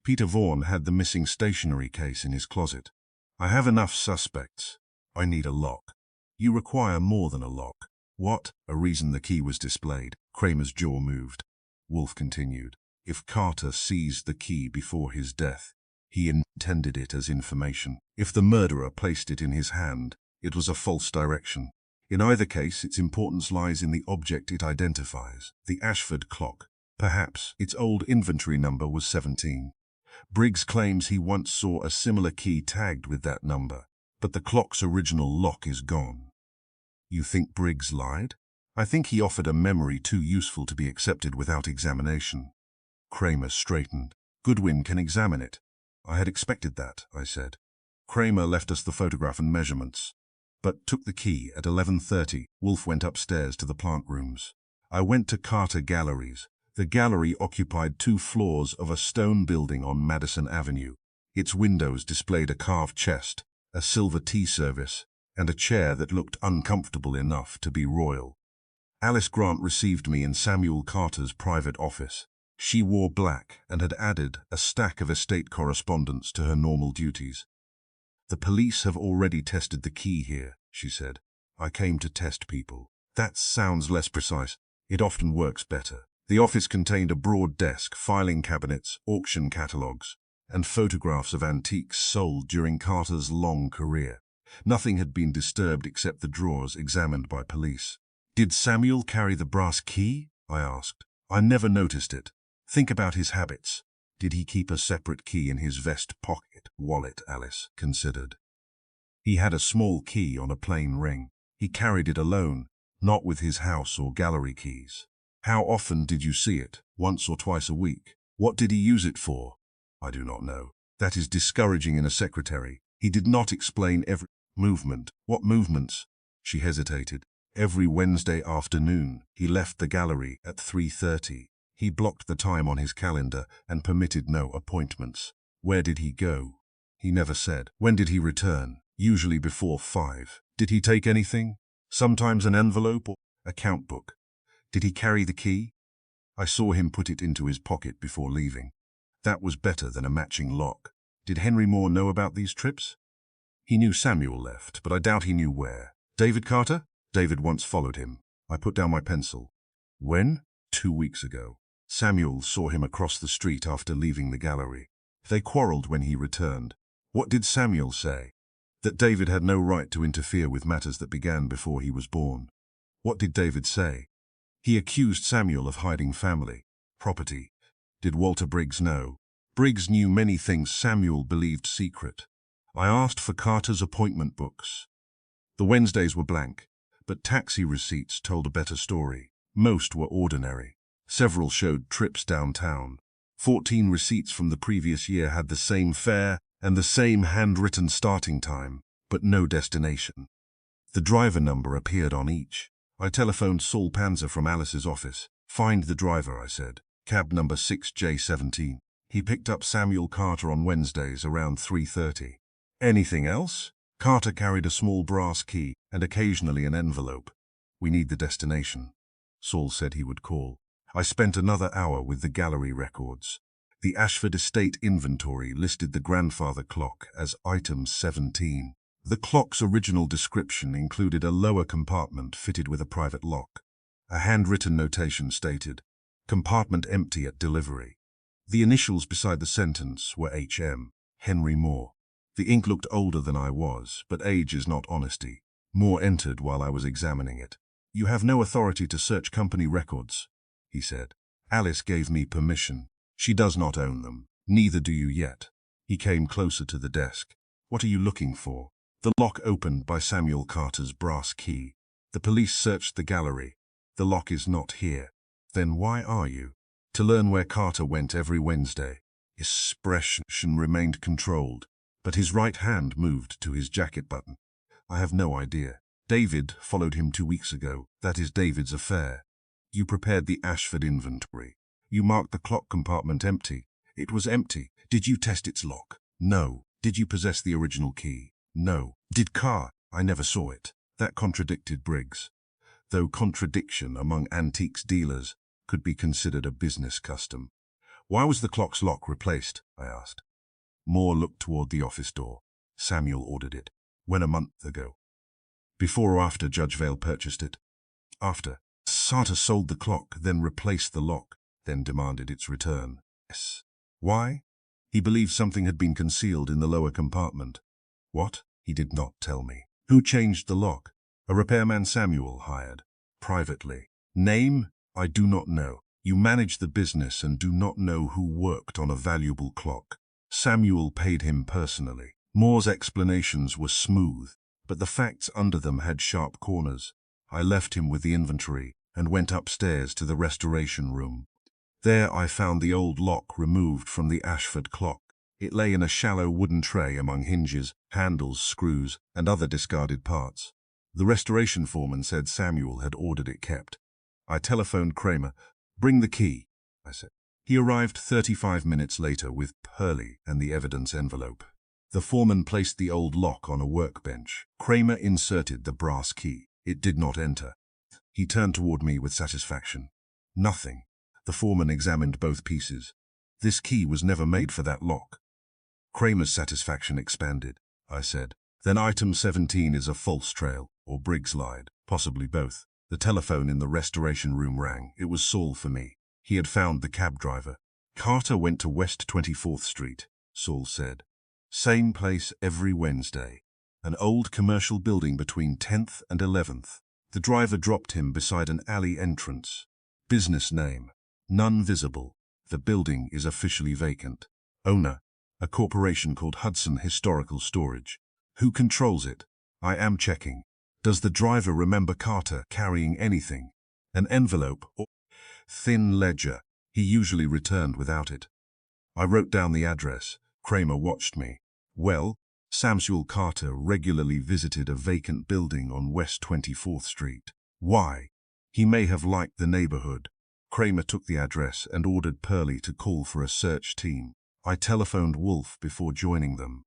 S1: Peter Vaughan had the missing stationery case in his closet. I have enough suspects. I need a lock." "You require more than a lock." "What?" A reason the key was displayed. Kramer's jaw moved. Wolfe continued. "If Carter seized the key before his death, he intended it as information. If the murderer placed it in his hand, it was a false direction. In either case, its importance lies in the object it identifies, the Ashford clock. Perhaps its old inventory number was 17. Briggs claims he once saw a similar key tagged with that number, but the clock's original lock is gone." "You think Briggs lied?" "I think he offered a memory too useful to be accepted without examination." Kramer straightened. "Goodwin can examine it." "I had expected that," I said. Kramer left us the photograph and measurements, but took the key at 11:30. Wolfe went upstairs to the plant rooms. I went to Carter Galleries. The gallery occupied 2 floors of a stone building on Madison Avenue. Its windows displayed a carved chest, a silver tea service, and a chair that looked uncomfortable enough to be royal. Alice Grant received me in Samuel Carter's private office. She wore black and had added a stack of estate correspondence to her normal duties. "The police have already tested the key here," she said. "I came to test people." "That sounds less precise." "It often works better." The office contained a broad desk, filing cabinets, auction catalogues, and photographs of antiques sold during Carter's long career. Nothing had been disturbed except the drawers examined by police. "Did Samuel carry the brass key?" I asked. "I never noticed it." "Think about his habits." "Did he keep a separate key in his vest pocket?" "Wallet," Alice considered. "He had a small key on a plain ring. He carried it alone, not with his house or gallery keys." "How often did you see it?" "Once or twice a week." "What did he use it for?" "I do not know." "That is discouraging in a secretary. He did not explain every movement." "What movements?" She hesitated. "Every Wednesday afternoon, he left the gallery at 3:30. He blocked the time on his calendar and permitted no appointments." "Where did he go?" "He never said." "When did he return?" "Usually before 5. "Did he take anything?" "Sometimes an envelope or account book." "Did he carry the key?" "I saw him put it into his pocket before leaving." That was better than a matching lock. "Did Henry Moore know about these trips?" "He knew Samuel left, but I doubt he knew where." "David Carter?" "David once followed him." I put down my pencil. "When?" 2 weeks ago. Samuel saw him across the street after leaving the gallery. They quarreled when he returned. "What did Samuel say?" "That David had no right to interfere with matters that began before he was born." "What did David say?" "He accused Samuel of hiding family property." "Did Walter Briggs know?" "Briggs knew many things Samuel believed secret." I asked for Carter's appointment books. The Wednesdays were blank, but taxi receipts told a better story. Most were ordinary. Several showed trips downtown. 14 receipts from the previous year had the same fare and the same handwritten starting time, but no destination. The driver number appeared on each. I telephoned Saul Panzer from Alice's office. "Find the driver," I said. "Cab number 6J17. He picked up Samuel Carter on Wednesdays around 3:30. "Anything else?" Carter carried a small brass key and occasionally an envelope. "We need the destination." Saul said he would call. I spent another hour with the gallery records. The Ashford estate inventory listed the grandfather clock as item 17. The clock's original description included a lower compartment fitted with a private lock. A handwritten notation stated, "Compartment empty at delivery." The initials beside the sentence were HM, Henry Moore. The ink looked older than I was, but age is not honesty. Moore entered while I was examining it. "You have no authority to search company records," he said. "Alice gave me permission. She does not own them. Neither do you yet." He came closer to the desk. "What are you looking for?" The lock opened by Samuel Carter's brass key. "The police searched the gallery. The lock is not here." "Then why are you?" "To learn where Carter went every Wednesday." His expression remained controlled, but his right hand moved to his jacket button. "I have no idea. David followed him 2 weeks ago. That is David's affair." "You prepared the Ashford inventory. You marked the clock compartment empty." "It was empty." "Did you test its lock?" "No." "Did you possess the original key?" "No." "Did Carr?" "I never saw it." That contradicted Briggs, though contradiction among antiques dealers could be considered a business custom. "Why was the clock's lock replaced?" I asked. Moore looked toward the office door. "Samuel ordered it." "When? A month ago." "Before or after Judge Vale purchased it?" "After." "Carter sold the clock, then replaced the lock, then demanded its return." "Yes." "Why?" "He believed something had been concealed in the lower compartment." "What?" "He did not tell me." "Who changed the lock?" "A repairman Samuel hired." "Privately." "Name?" "I do not know." "You manage the business and do not know who worked on a valuable clock." "Samuel paid him personally." Moore's explanations were smooth, but the facts under them had sharp corners. I left him with the inventory and went upstairs to the restoration room. There I found the old lock removed from the Ashford clock. It lay in a shallow wooden tray among hinges, handles, screws, and other discarded parts. The restoration foreman said Samuel had ordered it kept. I telephoned Kramer. "Bring the key," I said. He arrived 35 minutes later with Pearlie and the evidence envelope. The foreman placed the old lock on a workbench. Kramer inserted the brass key. It did not enter. He turned toward me with satisfaction. "Nothing." The foreman examined both pieces. "This key was never made for that lock." Kramer's satisfaction expanded. I said, "Then item 17 is a false trail, or Briggs lied, possibly both." The telephone in the restoration room rang. It was Saul for me. He had found the cab driver. "Carter went to West 24th Street, Saul said. "Same place every Wednesday. An old commercial building between 10th and 11th. The driver dropped him beside an alley entrance. Business name, none visible. The building is officially vacant. Owner, a corporation called Hudson Historical Storage. Who controls it? I am checking. Does the driver remember Carter carrying anything? An envelope or thin ledger? He usually returned without it." I wrote down the address. Kramer watched me. "Well, Samuel Carter regularly visited a vacant building on West 24th Street. Why? He may have liked the neighborhood." Kramer took the address and ordered Pearlie to call for a search team. I telephoned Wolfe before joining them.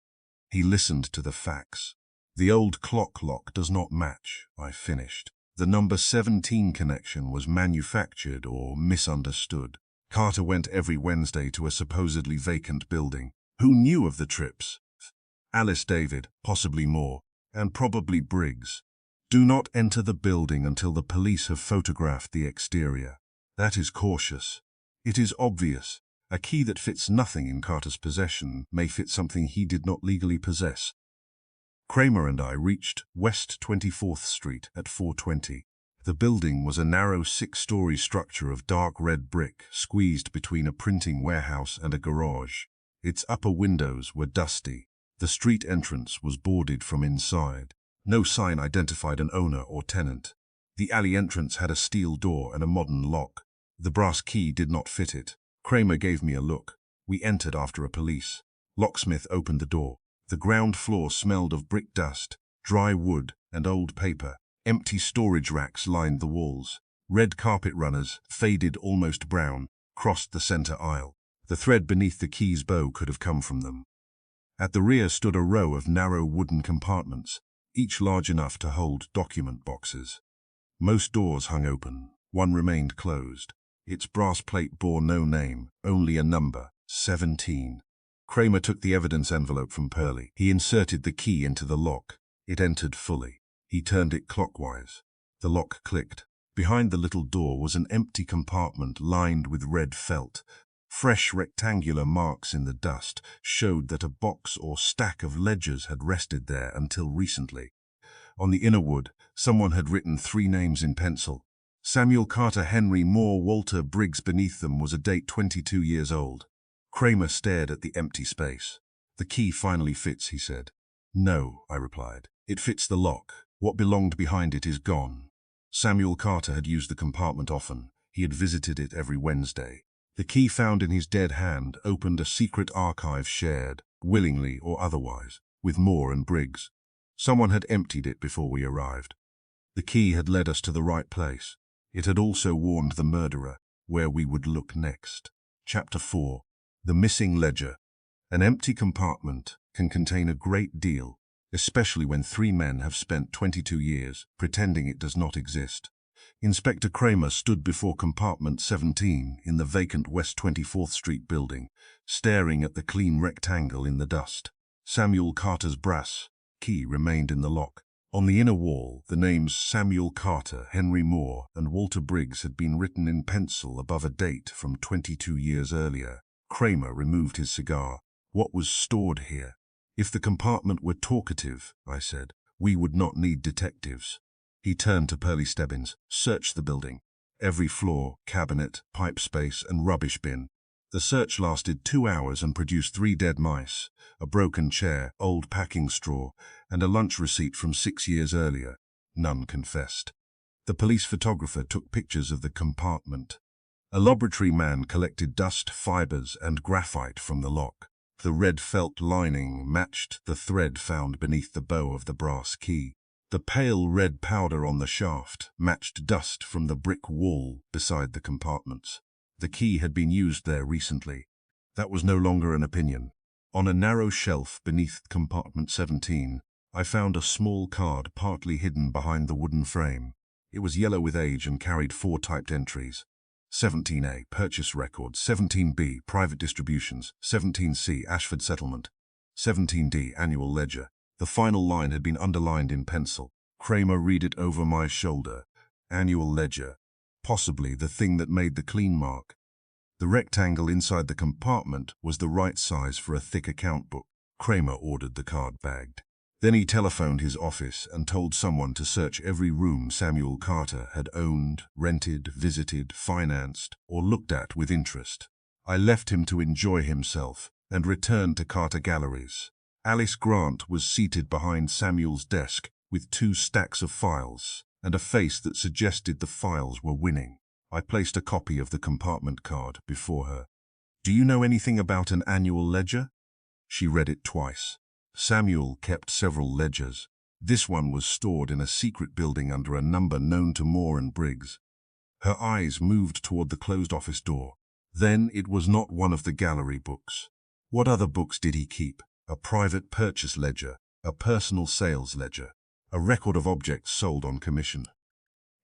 S1: He listened to the facts. "The old clock lock does not match," I finished. "The number 17 connection was manufactured or misunderstood. Carter went every Wednesday to a supposedly vacant building. Who knew of the trips? Alice, David, possibly Moore, and probably Briggs. Do not enter the building until the police have photographed the exterior. That is cautious. It is obvious. A key that fits nothing in Carter's possession may fit something he did not legally possess." Kramer and I reached West 24th Street at 4:20. The building was a narrow 6-story structure of dark red brick squeezed between a printing warehouse and a garage. Its upper windows were dusty. The street entrance was boarded from inside. No sign identified an owner or tenant. The alley entrance had a steel door and a modern lock. The brass key did not fit it. Kramer gave me a look. We entered after a police. Locksmith opened the door. The ground floor smelled of brick dust, dry wood, and old paper. Empty storage racks lined the walls. Red carpet runners, faded almost brown, crossed the center aisle. The thread beneath the key's bow could have come from them. At the rear stood a row of narrow wooden compartments, each large enough to hold document boxes. Most doors hung open. One remained closed. Its brass plate bore no name, only a number, 17. Kramer took the evidence envelope from Pearlie. He inserted the key into the lock. It entered fully. He turned it clockwise. The lock clicked. Behind the little door was an empty compartment lined with red felt. Fresh rectangular marks in the dust showed that a box or stack of ledgers had rested there until recently. On the inner wood, someone had written 3 names in pencil. Samuel Carter, Henry Moore, Walter Briggs. Beneath them was a date 22 years old. Kramer stared at the empty space. "The key finally fits," he said. "No," I replied. "It fits the lock. What belonged behind it is gone." Samuel Carter had used the compartment often. He had visited it every Wednesday. The key found in his dead hand opened a secret archive shared, willingly or otherwise, with Moore and Briggs. Someone had emptied it before we arrived. The key had led us to the right place. It had also warned the murderer where we would look next. Chapter 4. The Missing Ledger. An empty compartment can contain a great deal, especially when 3 men have spent 22 years pretending it does not exist. Inspector Kramer stood before compartment 17 in the vacant West 24th Street building, staring at the clean rectangle in the dust. Samuel Carter's brass key remained in the lock. On the inner wall, the names Samuel Carter, Henry Moore, and Walter Briggs had been written in pencil above a date from 22 years earlier. Kramer removed his cigar. "What was stored here?" "If the compartment were talkative," I said, "we would not need detectives." He turned to Pearlie Stebbins. "Search the building. Every floor, cabinet, pipe space, and rubbish bin." The search lasted 2 hours and produced 3 dead mice, a broken chair, old packing straw, and a lunch receipt from 6 years earlier. None confessed. The police photographer took pictures of the compartment. A laboratory man collected dust, fibers, and graphite from the lock. The red felt lining matched the thread found beneath the bow of the brass key. The pale red powder on the shaft matched dust from the brick wall beside the compartments. The key had been used there recently. That was no longer an opinion. On a narrow shelf beneath compartment 17, I found a small card partly hidden behind the wooden frame. It was yellow with age and carried 4 typed entries. 17A, Purchase Record. 17B, Private Distributions. 17C, Ashford Settlement. 17D, Annual Ledger. The final line had been underlined in pencil. Kramer read it over my shoulder. Annual Ledger. Possibly the thing that made the clean mark. The rectangle inside the compartment was the right size for a thick account book. Kramer ordered the card bagged. Then he telephoned his office and told someone to search every room Samuel Carter had owned, rented, visited, financed, or looked at with interest. I left him to enjoy himself and returned to Carter Galleries. Alice Grant was seated behind Samuel's desk with 2 stacks of files and a face that suggested the files were winning. I placed a copy of the compartment card before her. "Do you know anything about an annual ledger?" She read it twice. Samuel kept several ledgers. This one was stored in a secret building under a number known to Moore and Briggs. Her eyes moved toward the closed office door. Then it was not one of the gallery books. What other books did he keep? A private purchase ledger, a personal sales ledger, a record of objects sold on commission.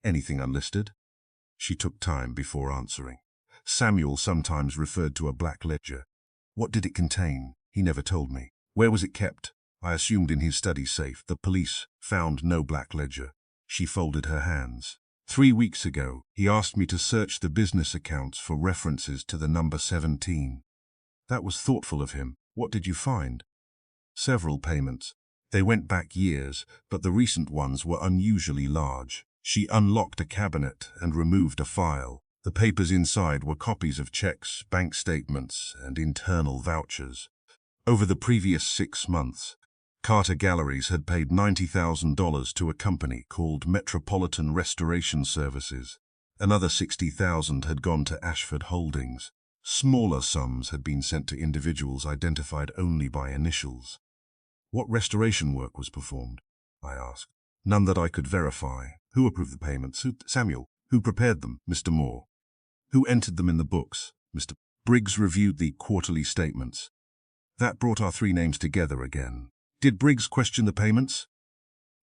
S1: Anything unlisted? She took time before answering. Samuel sometimes referred to a black ledger. What did it contain? He never told me. Where was it kept? I assumed in his study safe. The police found no black ledger. She folded her hands. 3 weeks ago, he asked me to search the business accounts for references to the number 17. That was thoughtful of him. What did you find? Several payments. They went back years, but the recent ones were unusually large. She unlocked a cabinet and removed a file. The papers inside were copies of checks, bank statements, and internal vouchers. Over the previous 6 months, Carter Galleries had paid $90,000 to a company called Metropolitan Restoration Services. Another 60,000 had gone to Ashford Holdings. Smaller sums had been sent to individuals identified only by initials. What restoration work was performed? I asked. None that I could verify. Who approved the payments? Samuel. Who prepared them? Mr. Moore. Who entered them in the books? Mr. Briggs reviewed the quarterly statements. That brought our three names together again. Did Briggs question the payments?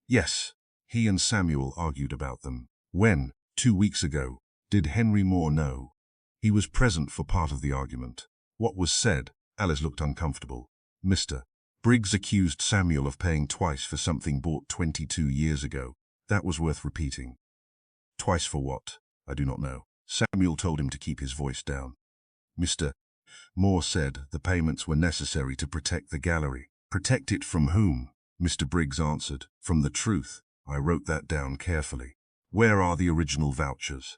S1: Yes. He and Samuel argued about them. When, 2 weeks ago, did Henry Moore know? He was present for part of the argument. What was said? Alice looked uncomfortable. Mr. Briggs accused Samuel of paying twice for something bought 22 years ago. That was worth repeating. Twice for what? I do not know. Samuel told him to keep his voice down. Mr. Moore said the payments were necessary to protect the gallery. Protect it from whom? Mr. Briggs answered. From the truth. I wrote that down carefully. Where are the original vouchers?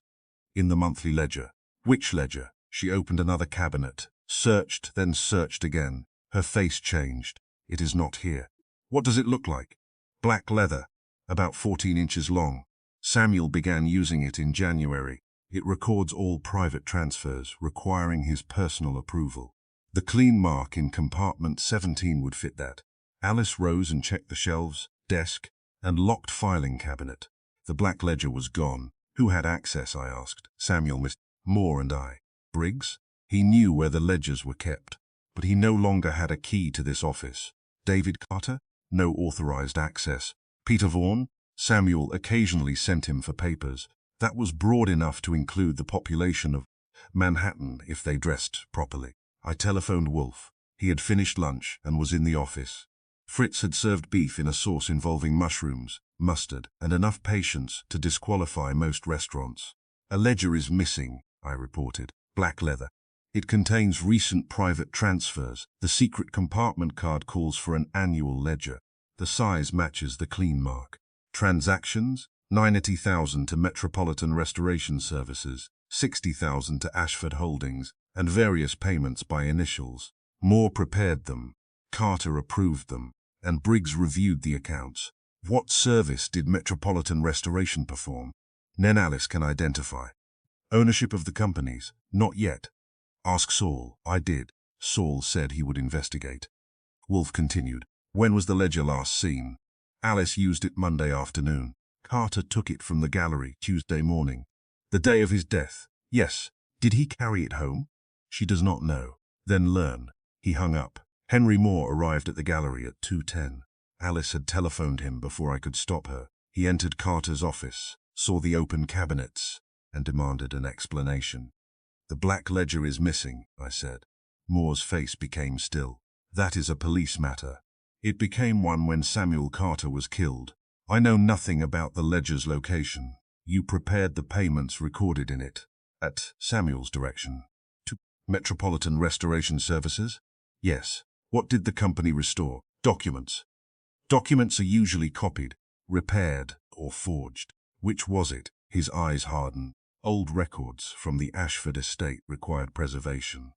S1: In the monthly ledger. Which ledger? She opened another cabinet, searched, then searched again. Her face changed. It is not here. What does it look like? Black leather, about 14 inches long. Samuel began using it in January. It records all private transfers, requiring his personal approval. The clean mark in compartment 17 would fit that. Alice rose and checked the shelves, desk, and locked filing cabinet. The black ledger was gone. Who had access, I asked. Samuel, Mr. Moore and I. Briggs? He knew where the ledgers were kept, but he no longer had a key to this office. David Carter? No authorized access. Peter Vaughan? Samuel occasionally sent him for papers. That was broad enough to include the population of Manhattan if they dressed properly. I telephoned Wolfe. He had finished lunch and was in the office. Fritz had served beef in a sauce involving mushrooms, mustard, and enough patience to disqualify most restaurants. A ledger is missing, I reported. Black leather. It contains recent private transfers. The secret compartment card calls for an annual ledger. The size matches the clean mark. Transactions? 90,000 to Metropolitan Restoration Services, 60,000 to Ashford Holdings, and various payments by initials. Moore prepared them. Carter approved them, and Briggs reviewed the accounts. What service did Metropolitan Restoration perform? Nen Alice can identify. Ownership of the companies? Not yet. Ask Saul. I did. Saul said he would investigate. Wolfe continued. When was the ledger last seen? Alice used it Monday afternoon. Carter took it from the gallery Tuesday morning. The day of his death? Yes. Did he carry it home? She does not know. Then learn. He hung up. Henry Moore arrived at the gallery at 2:10. Alice had telephoned him before I could stop her. He entered Carter's office, saw the open cabinets, and demanded an explanation. The black ledger is missing, I said. Moore's face became still. That is a police matter. It became one when Samuel Carter was killed. I know nothing about the ledger's location. You prepared the payments recorded in it. At Samuel's direction. To Metropolitan Restoration Services? Yes. What did the company restore? Documents. Documents are usually copied, repaired, or forged. Which was it? His eyes hardened. Old records from the Ashford estate required preservation.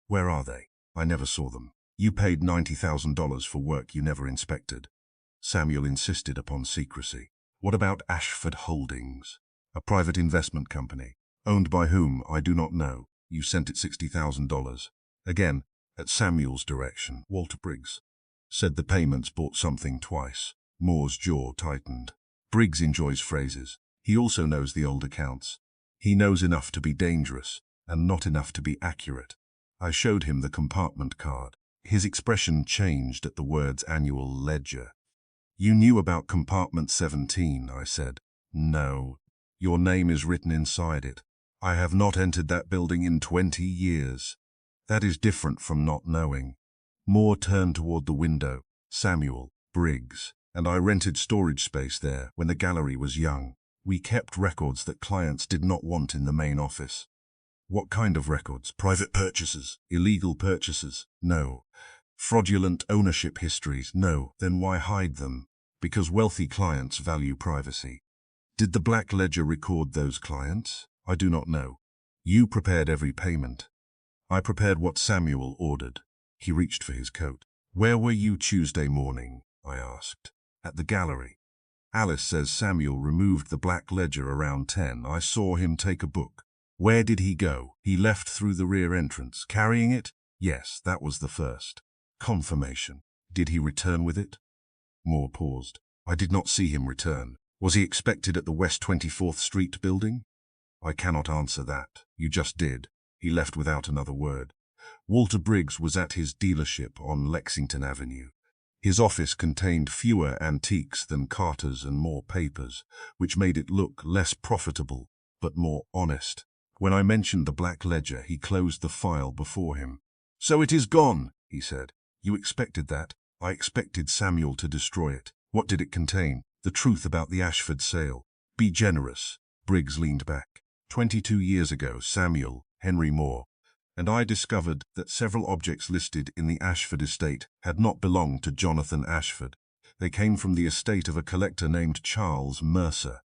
S1: Where are they? I never saw them. You paid $90,000 for work you never inspected. Samuel insisted upon secrecy. What about Ashford Holdings? A private investment company. Owned by whom, I do not know. You sent it $60,000. Again, at Samuel's direction. Walter Briggs said the payments bought something twice. Moore's jaw tightened. Briggs enjoys phrases. He also knows the old accounts. He knows enough to be dangerous, and not enough to be accurate. I showed him the compartment card. His expression changed at the words annual ledger. You knew about compartment 17, I said. No. Your name is written inside it. I have not entered that building in 20 years. That is different from not knowing. Moore turned toward the window. Samuel, Briggs, and I rented storage space there when the gallery was young. We kept records that clients did not want in the main office. What kind of records? Private purchases? Illegal purchases? No. Fraudulent ownership histories? No. Then why hide them? Because wealthy clients value privacy. Did the black ledger record those clients? I do not know. You prepared every payment. I prepared what Samuel ordered. He reached for his coat. Where were you Tuesday morning? I asked. At the gallery. Alice says Samuel removed the black ledger around 10. I saw him take a book. Where did he go? He left through the rear entrance. Carrying it? Yes, that was the first. Confirmation. Did he return with it? Moore paused. I did not see him return. Was he expected at the West 24th Street building? I cannot answer that. You just did. He left without another word. Walter Briggs was at his dealership on Lexington Avenue. His office contained fewer antiques than Carter's and more papers, which made it look less profitable, but more honest. When I mentioned the black ledger, he closed the file before him. So it is gone, he said. You expected that? I expected Samuel to destroy it. What did it contain? The truth about the Ashford sale. Be generous. Briggs leaned back. 22 years ago, Samuel, Henry Moore, and I discovered that several objects listed in the Ashford estate had not belonged to Jonathan Ashford. They came from the estate of a collector named Charles Mercer.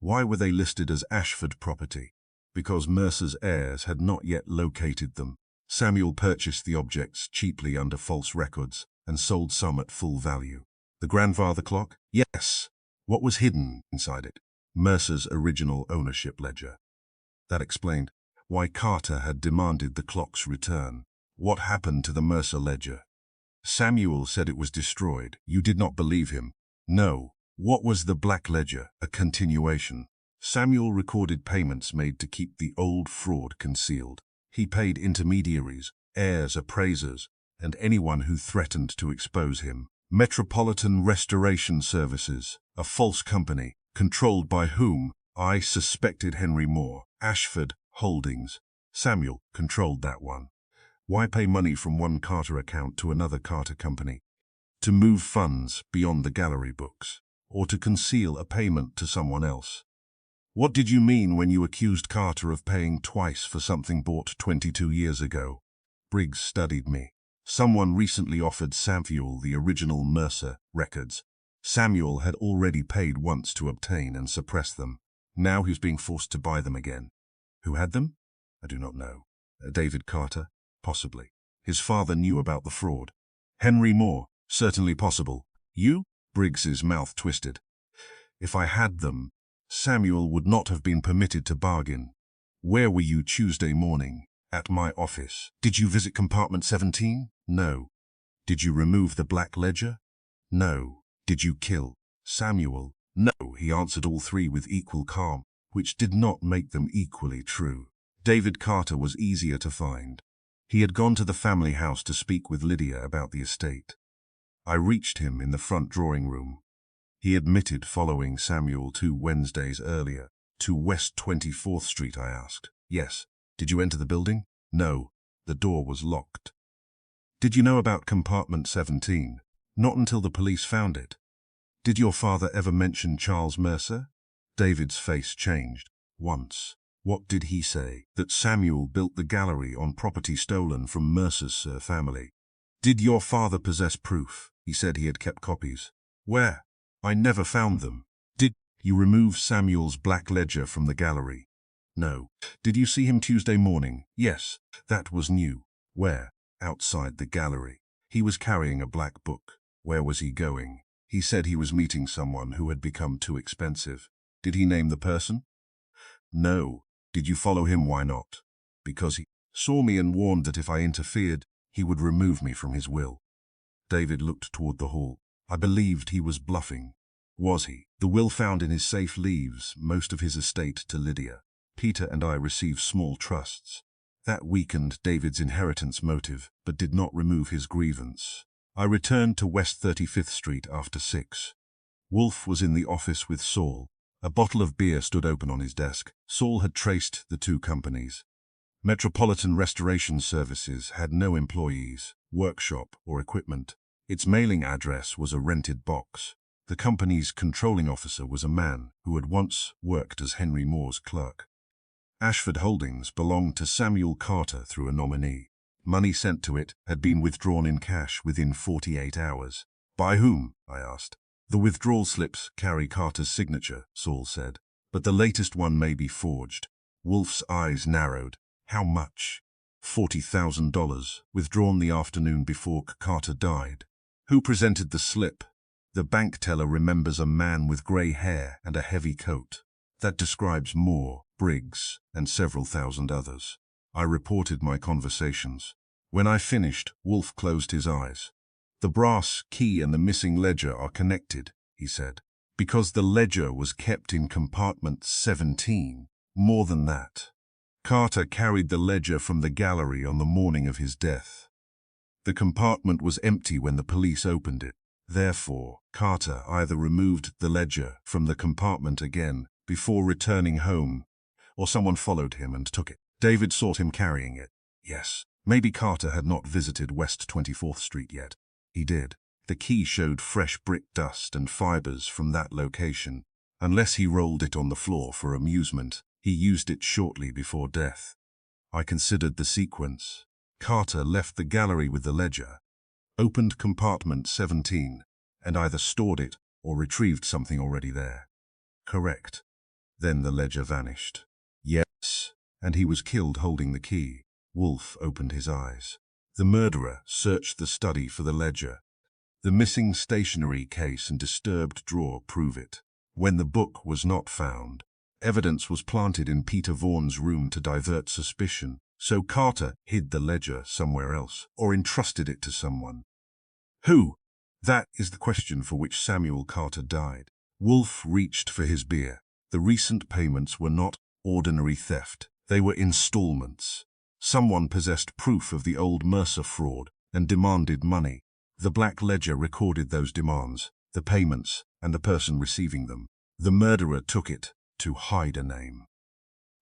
S1: Why were they listed as Ashford property? Because Mercer's heirs had not yet located them. Samuel purchased the objects cheaply under false records and sold some at full value. The grandfather clock? Yes. What was hidden inside it? Mercer's original ownership ledger. That explained why Carter had demanded the clock's return. What happened to the Mercer ledger? Samuel said it was destroyed. You did not believe him. No. What was the black ledger? A continuation. Samuel recorded payments made to keep the old fraud concealed. He paid intermediaries, heirs, appraisers, and anyone who threatened to expose him. Metropolitan Restoration Services, a false company, controlled by whom? I suspected Henry Moore. Ashford Holdings. Samuel controlled that one. Why pay money from one Carter account to another Carter company? To move funds beyond the gallery books, or to conceal a payment to someone else. What did you mean when you accused Carter of paying twice for something bought 22 years ago? Briggs studied me. Someone recently offered Samuel the original Mercer records. Samuel had already paid once to obtain and suppress them. Now he was being forced to buy them again. Who had them? I do not know. David Carter? Possibly. His father knew about the fraud. Henry Moore? Certainly possible. You? Briggs's mouth twisted. If I had them, Samuel would not have been permitted to bargain. Where were you Tuesday morning? At my office. Did you visit compartment 17? No. Did you remove the black ledger? No. Did you kill Samuel? No. He answered all three with equal calm, which did not make them equally true. David Carter was easier to find. He had gone to the family house to speak with Lydia about the estate. I reached him in the front drawing room. He admitted following Samuel 2 Wednesdays earlier. To West 24th Street, I asked. Yes. Did you enter the building? No. The door was locked. Did you know about compartment 17? Not until the police found it. Did your father ever mention Charles Mercer? David's face changed. Once. What did he say? That Samuel built the gallery on property stolen from Mercer's family. Did your father possess proof? He said he had kept copies. Where? I never found them. Did you remove Samuel's black ledger from the gallery? No. Did you see him Tuesday morning? Yes. That was new. Where? Outside the gallery. He was carrying a black book. Where was he going? He said he was meeting someone who had become too expensive. Did he name the person? No. Did you follow him? Why not? Because he saw me and warned that if I interfered, he would remove me from his will. David looked toward the hall. I believed he was bluffing. Was he? The will found in his safe leaves most of his estate to Lydia. Peter and I received small trusts. That weakened David's inheritance motive, but did not remove his grievance. I returned to West 35th Street after 6. Wolfe was in the office with Saul. A bottle of beer stood open on his desk. Saul had traced the two companies. Metropolitan Restoration Services had no employees, workshop, or equipment. Its mailing address was a rented box. The company's controlling officer was a man who had once worked as Henry Moore's clerk. Ashford Holdings belonged to Samuel Carter through a nominee. Money sent to it had been withdrawn in cash within 48 hours. By whom? I asked. The withdrawal slips carry Carter's signature, Saul said, but the latest one may be forged. Wolfe's eyes narrowed. How much? $40,000, withdrawn the afternoon before Carter died. Who presented the slip? The bank teller remembers a man with grey hair and a heavy coat. That describes Moore, Briggs, and several thousand others. I reported my conversations. When I finished, Wolfe closed his eyes. The brass key and the missing ledger are connected, he said, because the ledger was kept in compartment 17. More than that, Carter carried the ledger from the gallery on the morning of his death. The compartment was empty when the police opened it. Therefore, Carter either removed the ledger from the compartment again before returning home, or someone followed him and took it. David sought him carrying it. Yes, maybe Carter had not visited West 24th Street yet. He did. The key showed fresh brick dust and fibers from that location. Unless he rolled it on the floor for amusement, he used it shortly before death. I considered the sequence. Carter left the gallery with the ledger, opened compartment 17, and either stored it or retrieved something already there. Correct. Then the ledger vanished. Yes, and he was killed holding the key. Wolfe opened his eyes. The murderer searched the study for the ledger. The missing stationery case and disturbed drawer prove it. When the book was not found, evidence was planted in Peter Vaughan's room to divert suspicion, so Carter hid the ledger somewhere else or entrusted it to someone. Who? That is the question for which Samuel Carter died. Wolfe reached for his beer. The recent payments were not ordinary theft. They were installments. Someone possessed proof of the old Mercer fraud and demanded money. The black ledger recorded those demands, the payments, and the person receiving them. The murderer took it to hide a name.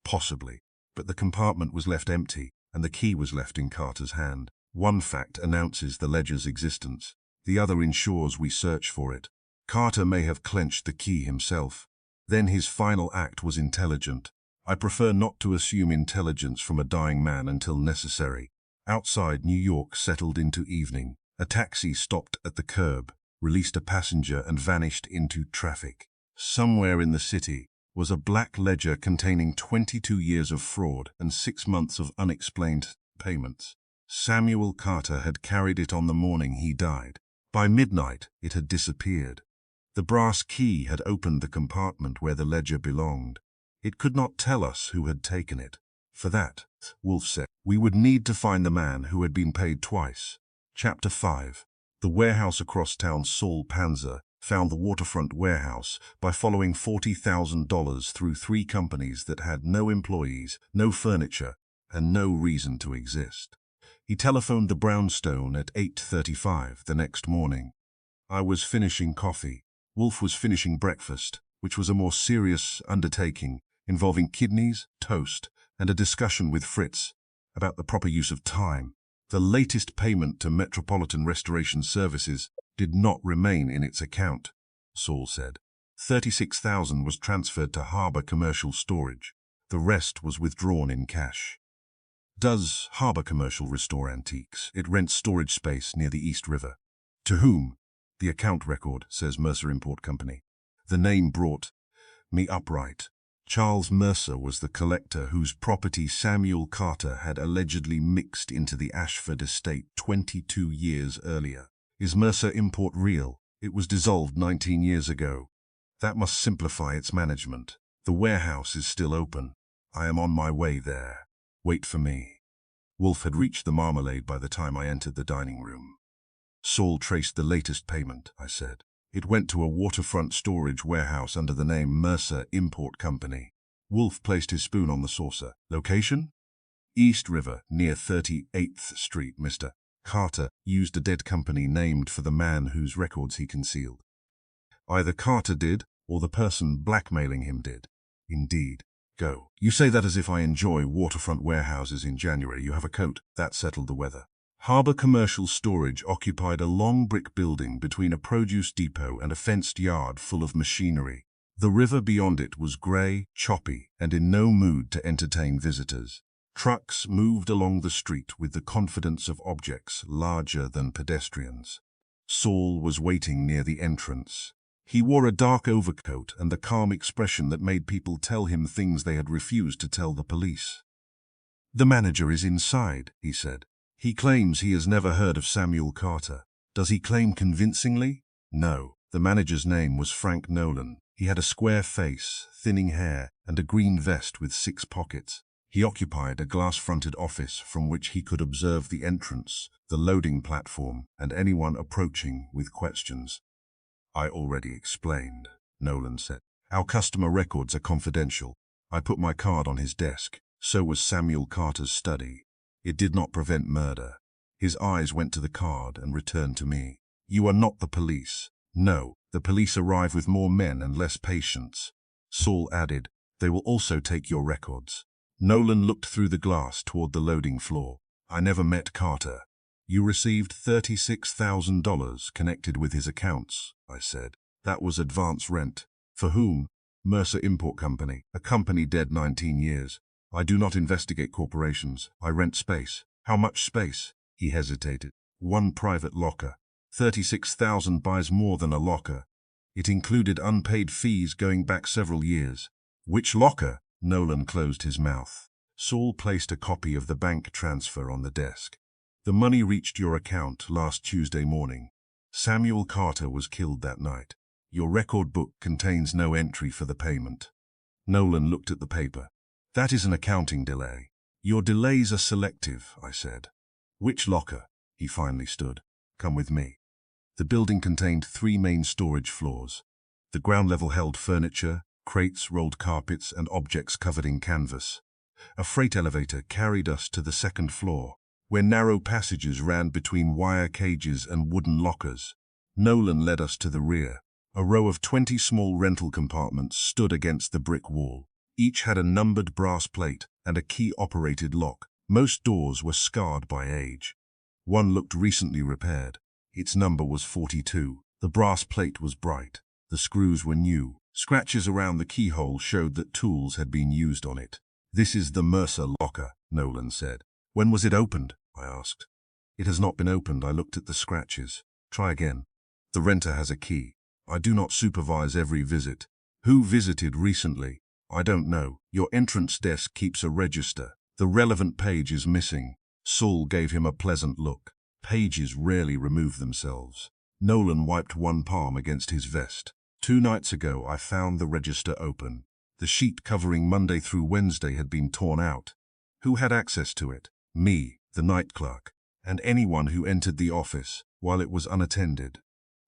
S1: Possibly, but the compartment was left empty and the key was left in Carter's hand. One fact announces the ledger's existence. The other ensures we search for it. Carter may have clenched the key himself. Then his final act was intelligent. I prefer not to assume intelligence from a dying man until necessary. Outside, New York settled into evening. A taxi stopped at the curb, released a passenger and vanished into traffic. Somewhere in the city was a black ledger containing 22 years of fraud and 6 months of unexplained payments. Samuel Carter had carried it on the morning he died. By midnight, it had disappeared. The brass key had opened the compartment where the ledger belonged. It could not tell us who had taken it. For that, Wolfe said, we would need to find the man who had been paid twice. Chapter 5. The warehouse across town. Saul Panzer found the waterfront warehouse by following $40,000 through 3 companies that had no employees, no furniture, and no reason to exist. He telephoned the brownstone at 8:35 the next morning. I was finishing coffee. Wolfe was finishing breakfast, which was a more serious undertaking involving kidneys, toast, and a discussion with Fritz about the proper use of time. The latest payment to Metropolitan Restoration Services did not remain in its account, Saul said. $36,000 was transferred to Harbor Commercial Storage. The rest was withdrawn in cash. Does Harbor Commercial restore antiques? It rents storage space near the East River. To whom? The account record says Mercer Import Company. The name brought me upright. Charles Mercer was the collector whose property Samuel Carter had allegedly mixed into the Ashford estate 22 years earlier. Is Mercer Import real? It was dissolved 19 years ago. That must simplify its management. The warehouse is still open. I am on my way there. Wait for me. Wolfe had reached the Marmalade by the time I entered the dining room. Saul traced the latest payment, I said. It went to a waterfront storage warehouse under the name Mercer Import Company. Wolfe placed his spoon on the saucer. Location? East River, near 38th Street, Mr. Carter used a dead company named for the man whose records he concealed. Either Carter did, or the person blackmailing him did. Indeed. Go. You say that as if I enjoy waterfront warehouses in January. You have a coat. That settled the weather. Harbor Commercial Storage occupied a long brick building between a produce depot and a fenced yard full of machinery. The river beyond it was grey, choppy, and in no mood to entertain visitors. Trucks moved along the street with the confidence of objects larger than pedestrians. Saul was waiting near the entrance. He wore a dark overcoat and the calm expression that made people tell him things they had refused to tell the police. The manager is inside, he said. He claims he has never heard of Samuel Carter. Does he claim convincingly? No. The manager's name was Frank Nolan. He had a square face, thinning hair, and a green vest with 6 pockets. He occupied a glass-fronted office from which he could observe the entrance, the loading platform, and anyone approaching with questions. "I already explained," Nolan said. "Our customer records are confidential." I put my card on his desk. So was Samuel Carter's study. It did not prevent murder. His eyes went to the card and returned to me. "You are not the police." "No, the police arrive with more men and less patience." Saul added, "They will also take your records." Nolan looked through the glass toward the loading floor. "I never met Carter." "You received $36,000 connected with his accounts," I said. "That was advance rent." "For whom?" "Mercer Import Company, a company dead 19 years. I do not investigate corporations. I rent space." "How much space?" He hesitated. "1 private locker." $36,000 buys more than a locker. It included unpaid fees going back several years. "Which locker?" Nolan closed his mouth. Saul placed a copy of the bank transfer on the desk. "The money reached your account last Tuesday morning. Samuel Carter was killed that night. Your record book contains no entry for the payment." Nolan looked at the paper. "That is an accounting delay." "Your delays are selective," I said. "Which locker?" He finally stood. "Come with me." The building contained 3 main storage floors. The ground level held furniture, crates, rolled carpets, and objects covered in canvas. A freight elevator carried us to the 2nd floor, where narrow passages ran between wire cages and wooden lockers. Nolan led us to the rear. A row of 20 small rental compartments stood against the brick wall. Each had a numbered brass plate and a key-operated lock. Most doors were scarred by age. One looked recently repaired. Its number was 42. The brass plate was bright. The screws were new. Scratches around the keyhole showed that tools had been used on it. "This is the Mercer locker," Nolan said. "When was it opened?" I asked. "It has not been opened." I looked at the scratches. "Try again." "The renter has a key." "I do not supervise every visit." "Who visited recently?" "I don't know. Your entrance desk keeps a register. The relevant page is missing." Saul gave him a pleasant look. Pages rarely remove themselves. Nolan wiped one palm against his vest. "2 nights ago, I found the register open. The sheet covering Monday through Wednesday had been torn out. Who had access to it?" "Me, the night clerk, and anyone who entered the office while it was unattended."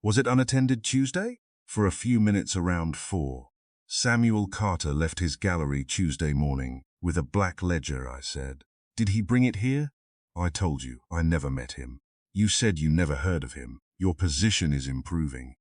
S1: "Was it unattended Tuesday?" "For a few minutes around 4. Samuel Carter left his gallery Tuesday morning with a black ledger," I said. "Did he bring it here?" "I told you, I never met him." "You said you never heard of him. Your position is improving."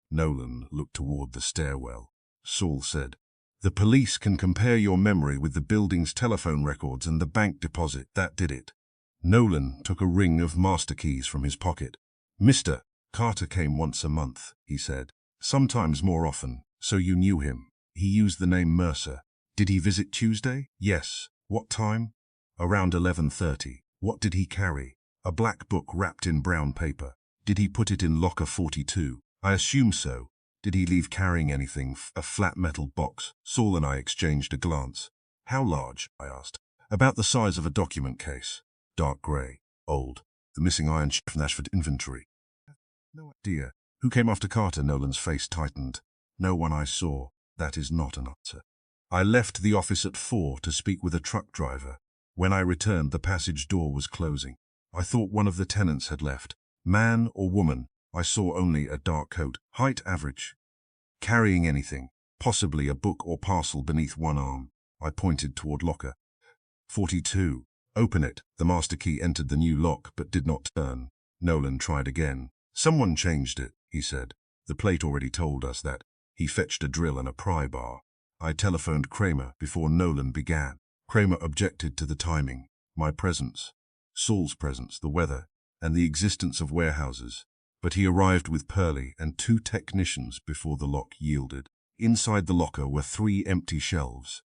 S1: Nolan looked toward the stairwell. Saul said, "The police can compare your memory with the building's telephone records and the bank deposit. That did it." Nolan took a ring of master keys from his pocket. "Mr. Carter came once a month," he said. "Sometimes more often, so you knew him. He used the name Mercer. Did he visit Tuesday?" "Yes." "What time?" "Around 11:30. What did he carry?" "A black book wrapped in brown paper." "Did he put it in locker 42? "I assume so." "Did he leave carrying anything?" "A flat metal box." Saul and I exchanged a glance. "How large?" I asked. "About the size of a document case. Dark gray. Old. The missing iron chip from Ashford inventory." "No idea." "Who came after Carter?" Nolan's face tightened. "No one I saw." "That is not an answer." "I left the office at 4 to speak with a truck driver. When I returned, the passage door was closing. I thought one of the tenants had left. Man or woman? I saw only a dark coat. Height average. Carrying anything? Possibly a book or parcel beneath one arm." I pointed toward locker 42. "Open it." The master key entered the new lock but did not turn. Nolan tried again. "Someone changed it," he said. The plate already told us that. He fetched a drill and a pry bar. I telephoned Kramer before Nolan began. Kramer objected to the timing, my presence, Saul's presence, the weather, and the existence of warehouses. But he arrived with Pearlie and 2 technicians before the lock yielded. Inside the locker were 3 empty shelves.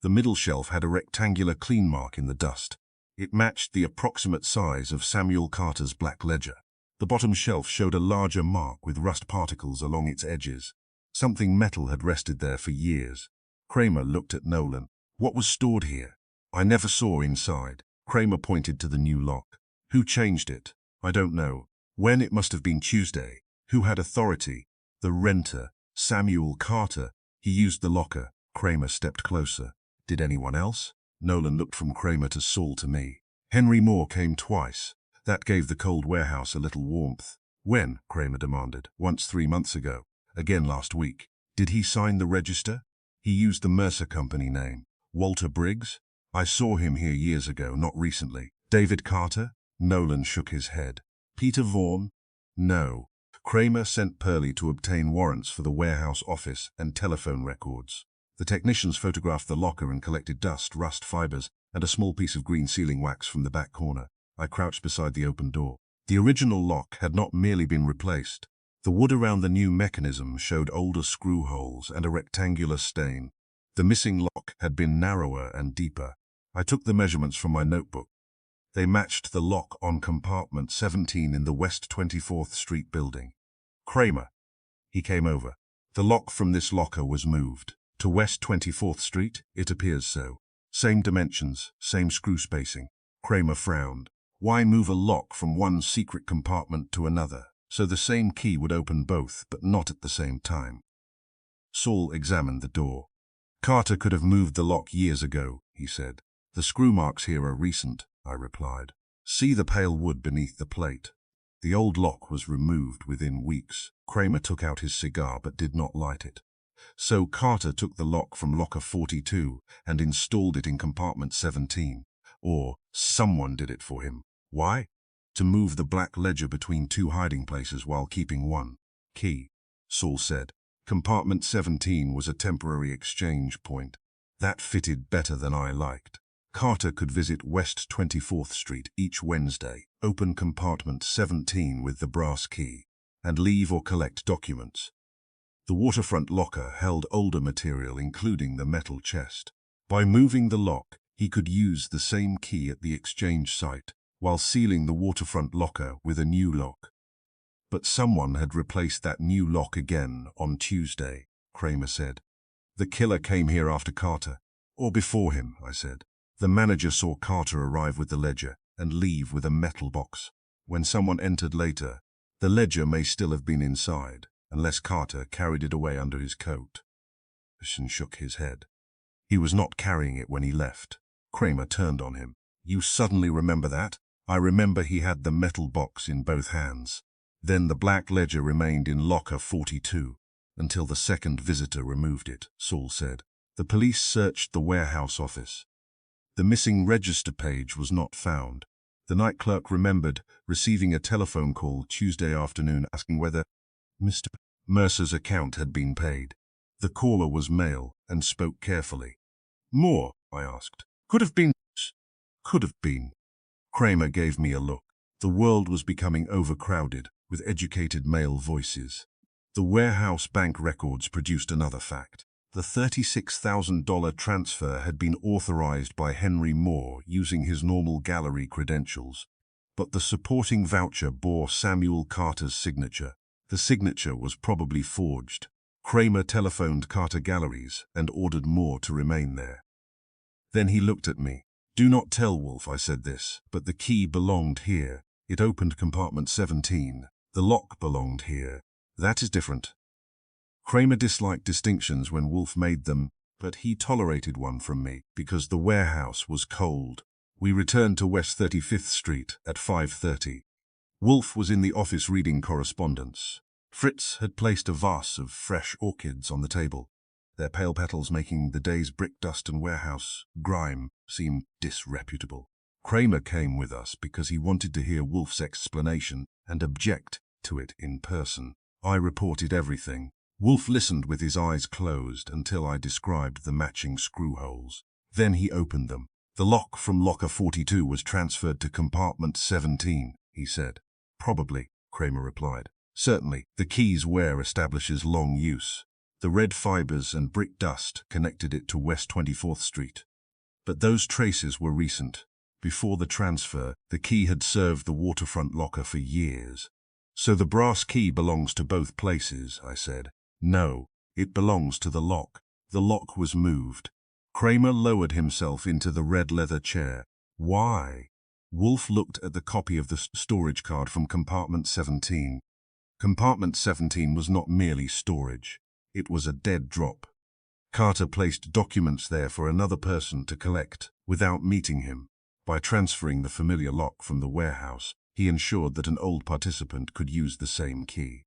S1: The middle shelf had a rectangular clean mark in the dust. It matched the approximate size of Samuel Carter's black ledger. The bottom shelf showed a larger mark with rust particles along its edges. Something metal had rested there for years. Kramer looked at Nolan. "What was stored here?" "I never saw inside." Kramer pointed to the new lock. "Who changed it?" "I don't know. When? It must have been Tuesday." "Who had authority?" The renter, Samuel Carter, he used the locker. Kramer stepped closer. Did anyone else? Nolan looked from Kramer to Saul to me. Henry Moore came twice. That gave the cold warehouse a little warmth. When? Kramer demanded. Once 3 months ago. Again last week. Did he sign the register? He used the Mercer Company name. Walter Briggs? I saw him here years ago, not recently. David Carter? Nolan shook his head. Peter Vaughan? No. Kramer sent Pearlie to obtain warrants for the warehouse office and telephone records. The technicians photographed the locker and collected dust, rust fibers, and a small piece of green sealing wax from the back corner. I crouched beside the open door. The original lock had not merely been replaced. The wood around the new mechanism showed older screw holes and a rectangular stain. The missing lock had been narrower and deeper. I took the measurements from my notebook. They matched the lock on compartment 17 in the West 24th Street building. Kramer. He came over. The lock from this locker was moved. To West 24th Street? It appears so. Same dimensions, same screw spacing. Kramer frowned. Why move a lock from one secret compartment to another? So the same key would open both, but not at the same time. Saul examined the door. Carter could have moved the lock years ago, he said. The screw marks here are recent, I replied. See the pale wood beneath the plate. The old lock was removed within weeks. Kramer took out his cigar but did not light it. So Carter took the lock from locker 42 and installed it in compartment 17. Or someone did it for him. Why? To move the black ledger between two hiding places while keeping one key, Saul said. Compartment 17 was a temporary exchange point. That fitted better than I liked. Carter could visit West 24th Street each Wednesday, open compartment 17 with the brass key, and leave or collect documents. The waterfront locker held older material, including the metal chest. By moving the lock, he could use the same key at the exchange site, while sealing the waterfront locker with a new lock. But someone had replaced that new lock again on Tuesday, Kramer said. The killer came here after Carter. Or before him, I said. The manager saw Carter arrive with the ledger and leave with a metal box. When someone entered later, the ledger may still have been inside, unless Carter carried it away under his coat. Anderson shook his head. He was not carrying it when he left. Kramer turned on him. You suddenly remember that? I remember he had the metal box in both hands. Then the black ledger remained in locker 42, until the second visitor removed it, Saul said. The police searched the warehouse office. The missing register page was not found. The night clerk remembered receiving a telephone call Tuesday afternoon asking whether Mr. Mercer's account had been paid. The caller was male and spoke carefully. More, I asked. Could have been. Could have been. Kramer gave me a look. The world was becoming overcrowded with educated male voices. The warehouse bank records produced another fact. The $36,000 transfer had been authorized by Henry Moore using his normal gallery credentials, but the supporting voucher bore Samuel Carter's signature. The signature was probably forged. Kramer telephoned Carter Galleries and ordered Moore to remain there. Then he looked at me. Do not tell Wolfe I said this, but the key belonged here. It opened compartment 17. The lock belonged here. That is different. Kramer disliked distinctions when Wolfe made them, but he tolerated one from me because the warehouse was cold. We returned to West 35th Street at 5:30. Wolfe was in the office reading correspondence. Fritz had placed a vase of fresh orchids on the table. Their pale petals making the day's brick dust and warehouse grime seem disreputable. Kramer came with us because he wanted to hear Wolfe's explanation and object to it in person. I reported everything. Wolfe listened with his eyes closed until I described the matching screw holes. Then he opened them. The lock from locker 42 was transferred to compartment 17, he said. Probably, Kramer replied. Certainly, the key's wear establishes long use. The red fibers and brick dust connected it to West 24th Street. But those traces were recent. Before the transfer, the key had served the waterfront locker for years. So the brass key belongs to both places, I said. No, it belongs to the lock. The lock was moved. Kramer lowered himself into the red leather chair. Why? Wolfe looked at the copy of the storage card from compartment 17. Compartment 17 was not merely storage. It was a dead drop. Carter placed documents there for another person to collect without meeting him. By transferring the familiar lock from the warehouse, he ensured that an old participant could use the same key.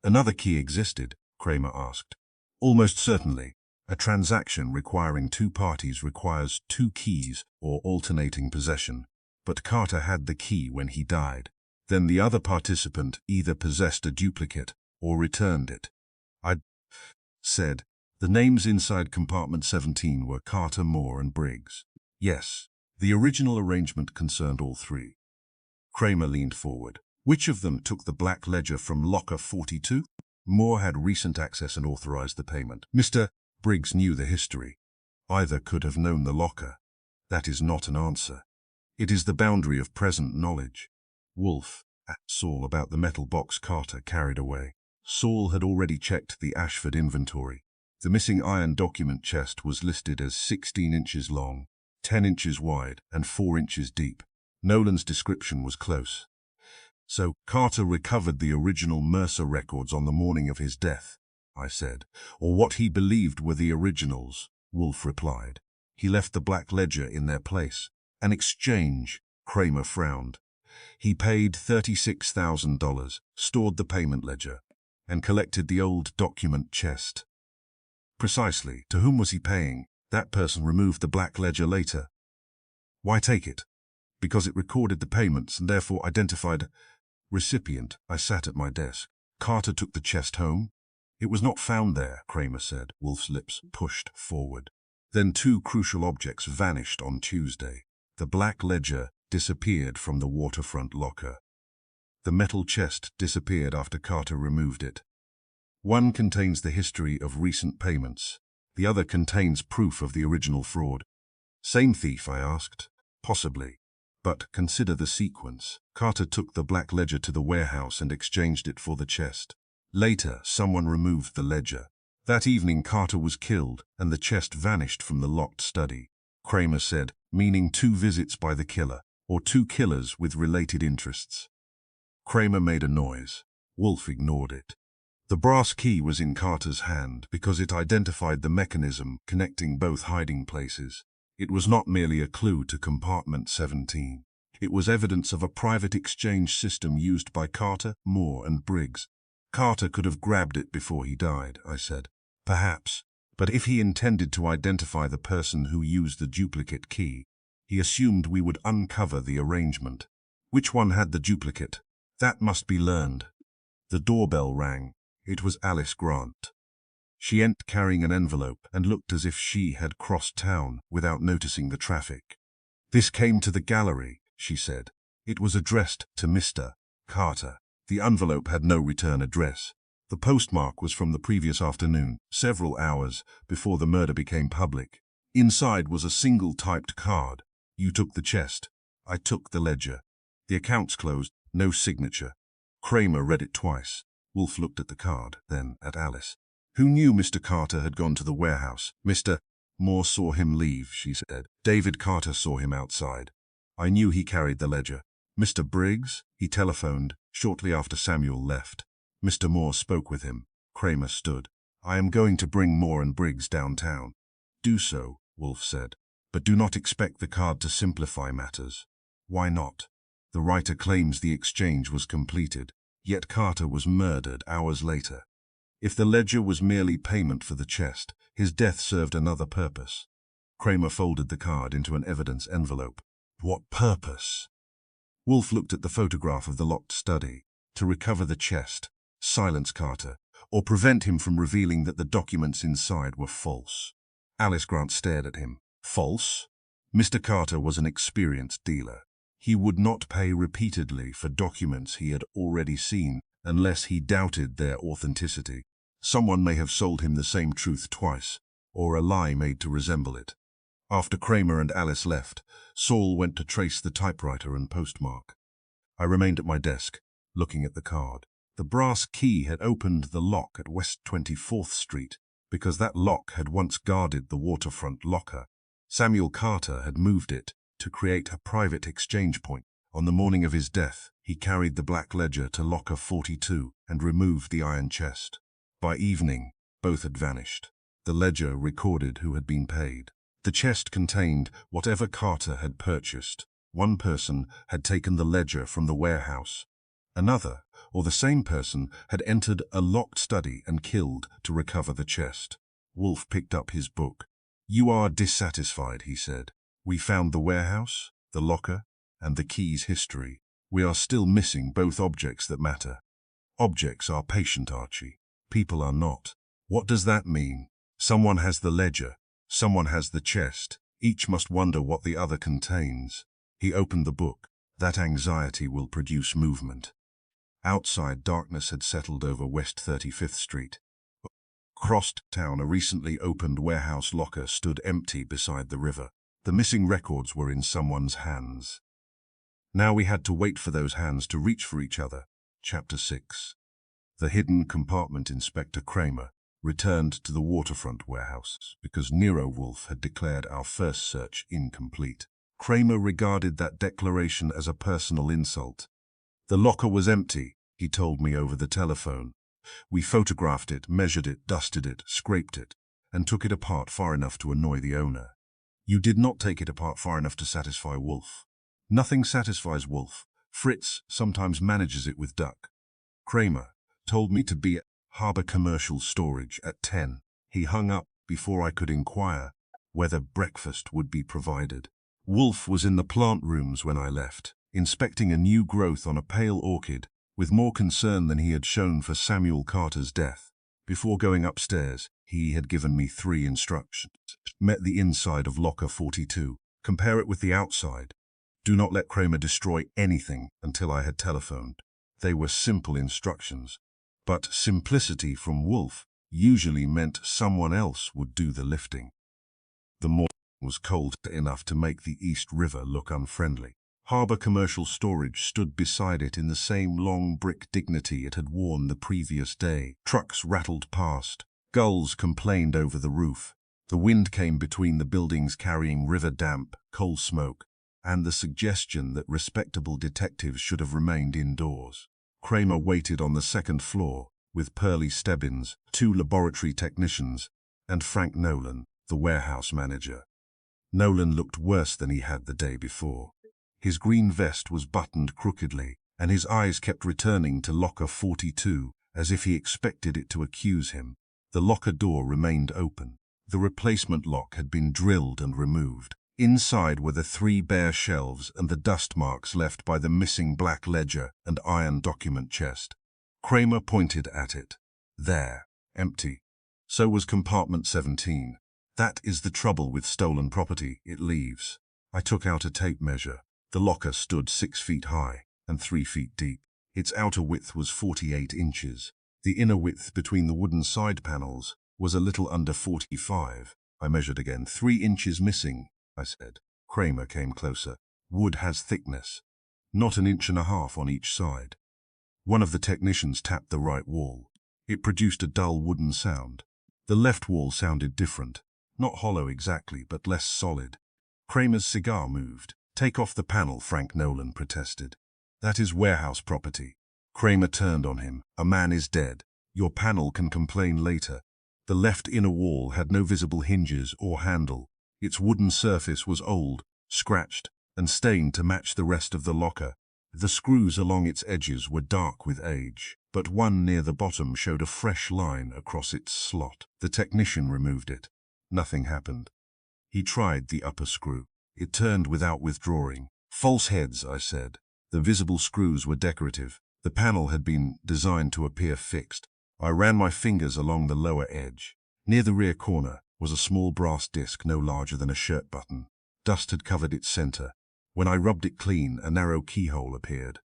S1: Another key existed, Kramer asked. Almost certainly. A transaction requiring two parties requires two keys or alternating possession, but Carter had the key when he died. Then the other participant either possessed a duplicate or returned it. I said. The names inside compartment 17 were Carter, Moore, and Briggs. Yes, the original arrangement concerned all three. Kramer leaned forward. Which of them took the black ledger from locker 42? Moore had recent access and authorized the payment. Mr. Briggs knew the history. Either could have known the locker. That is not an answer. It is the boundary of present knowledge. Wolfe asked Saul about the metal box Carter carried away. Saul had already checked the Ashford inventory. The missing iron document chest was listed as 16 inches long, 10 inches wide, and 4 inches deep. Nolan's description was close. So Carter recovered the original Mercer records on the morning of his death, I said. Or what he believed were the originals, Wolfe replied. He left the black ledger in their place. An exchange, Kramer frowned. He paid $36,000, stored the payment ledger, and collected the old document chest. Precisely. To whom was he paying? That person removed the black ledger later. Why take it? Because it recorded the payments and therefore identified recipient. I sat at my desk. Carter took the chest home. It was not found there, Kramer said. Wolfe's lips pushed forward. Then two crucial objects vanished on Tuesday. The black ledger disappeared from the waterfront locker. The metal chest disappeared after Carter removed it. One contains the history of recent payments. The other contains proof of the original fraud. Same thief, I asked. Possibly. But consider the sequence. Carter took the black ledger to the warehouse and exchanged it for the chest. Later, someone removed the ledger. That evening, Carter was killed, and the chest vanished from the locked study. Kramer said, meaning two visits by the killer, or two killers with related interests. Kramer made a noise. Wolfe ignored it. The brass key was in Carter's hand because it identified the mechanism connecting both hiding places. It was not merely a clue to compartment 17. It was evidence of a private exchange system used by Carter, Moore, and Briggs. Carter could have grabbed it before he died, I said. Perhaps. But if he intended to identify the person who used the duplicate key, he assumed we would uncover the arrangement. Which one had the duplicate? That must be learned. The doorbell rang. It was Alice Grant. She entered carrying an envelope and looked as if she had crossed town without noticing the traffic. This came to the gallery, she said. It was addressed to Mr. Carter. The envelope had no return address. The postmark was from the previous afternoon, several hours before the murder became public. Inside was a single typed card. You took the chest. I took the ledger. The accounts closed, no signature. Kramer read it twice. Wolfe looked at the card, then at Alice. Who knew Mr. Carter had gone to the warehouse? Mr. Moore saw him leave, she said. David Carter saw him outside. I knew he carried the ledger. Mr. Briggs? He telephoned shortly after Samuel left. Mr. Moore spoke with him. Kramer stood. I am going to bring Moore and Briggs downtown. Do so, Wolfe said. But do not expect the card to simplify matters. Why not? The writer claims the exchange was completed, yet Carter was murdered hours later. If the ledger was merely payment for the chest, his death served another purpose. Kramer folded the card into an evidence envelope. What purpose? Wolfe looked at the photograph of the locked study. To recover the chest, silence Carter, or prevent him from revealing that the documents inside were false. Alice Grant stared at him. False? Mr. Carter was an experienced dealer. He would not pay repeatedly for documents he had already seen unless he doubted their authenticity. Someone may have sold him the same truth twice, or a lie made to resemble it. After Kramer and Alice left, Saul went to trace the typewriter and postmark. I remained at my desk, looking at the card. The brass key had opened the lock at West 24th Street because that lock had once guarded the waterfront locker. Samuel Carter had moved it to create a private exchange point. On the morning of his death, He carried the black ledger to locker 42 and removed the iron chest. By evening, both had vanished. The ledger recorded who had been paid. The chest contained whatever Carter had purchased. One person had taken the ledger from the warehouse. Another, or the same person, had entered a locked study and killed to recover the chest. Wolfe picked up his book. "You are dissatisfied," he said. "We found the warehouse, the locker, and the key's history. We are still missing both objects that matter. Objects are patient, Archie. People are not. What does that mean? Someone has the ledger. Someone has the chest. Each must wonder what the other contains." He opened the book. "That anxiety will produce movement." Outside, darkness had settled over West 35th Street. Across town, a recently opened warehouse locker stood empty beside the river. The missing records were in someone's hands. Now we had to wait for those hands to reach for each other. Chapter 6. The hidden compartment. Inspector Kramer returned to the waterfront warehouse because Nero Wolfe had declared our first search incomplete. Kramer regarded that declaration as a personal insult. "The locker was empty," he told me over the telephone. "We photographed it, measured it, dusted it, scraped it, and took it apart far enough to annoy the owner." "You did not take it apart far enough to satisfy Wolfe." "Nothing satisfies Wolfe. Fritz sometimes manages it with Duck." Kramer told me to be at Harbor Commercial Storage at 10. He hung up before I could inquire whether breakfast would be provided. Wolfe was in the plant rooms when I left, inspecting a new growth on a pale orchid with more concern than he had shown for Samuel Carter's death. Before going upstairs, he had given me 3 instructions. Met the inside of locker 42. Compare it with the outside. Do not let Kramer destroy anything until I had telephoned. They were simple instructions, but simplicity from Wolfe usually meant someone else would do the lifting. The morning was cold enough to make the East River look unfriendly. Harbor Commercial Storage stood beside it in the same long brick dignity it had worn the previous day. Trucks rattled past. Gulls complained over the roof. The wind came between the buildings carrying river damp, coal smoke, and the suggestion that respectable detectives should have remained indoors. Kramer waited on the second floor with Pearlie Stebbins, 2 laboratory technicians, and Frank Nolan, the warehouse manager. Nolan looked worse than he had the day before. His green vest was buttoned crookedly, and his eyes kept returning to locker 42 as if he expected it to accuse him. The locker door remained open. The replacement lock had been drilled and removed. Inside were the 3 bare shelves and the dust marks left by the missing black ledger and iron document chest. Kramer pointed at it. "There, empty. So was compartment 17. That is the trouble with stolen property, it leaves." I took out a tape measure. The locker stood 6 feet high and 3 feet deep. Its outer width was 48 inches. The inner width between the wooden side panels was a little under 45. I measured again. 3 inches missing, I said. Kramer came closer. "Wood has thickness. Not 1.5 inches on each side." One of the technicians tapped the right wall. It produced a dull wooden sound. The left wall sounded different. Not hollow exactly, but less solid. Kramer's cigar moved. "Take off the panel," Frank Nolan protested. "That is warehouse property." Kramer turned on him. "A man is dead. Your panel can complain later." The left inner wall had no visible hinges or handle. Its wooden surface was old, scratched, and stained to match the rest of the locker. The screws along its edges were dark with age, but one near the bottom showed a fresh line across its slot. The technician removed it. Nothing happened. He tried the upper screw. It turned without withdrawing. "False heads," I said. The visible screws were decorative. The panel had been designed to appear fixed. I ran my fingers along the lower edge. Near the rear corner was a small brass disc no larger than a shirt button. Dust had covered its center. When I rubbed it clean, a narrow keyhole appeared.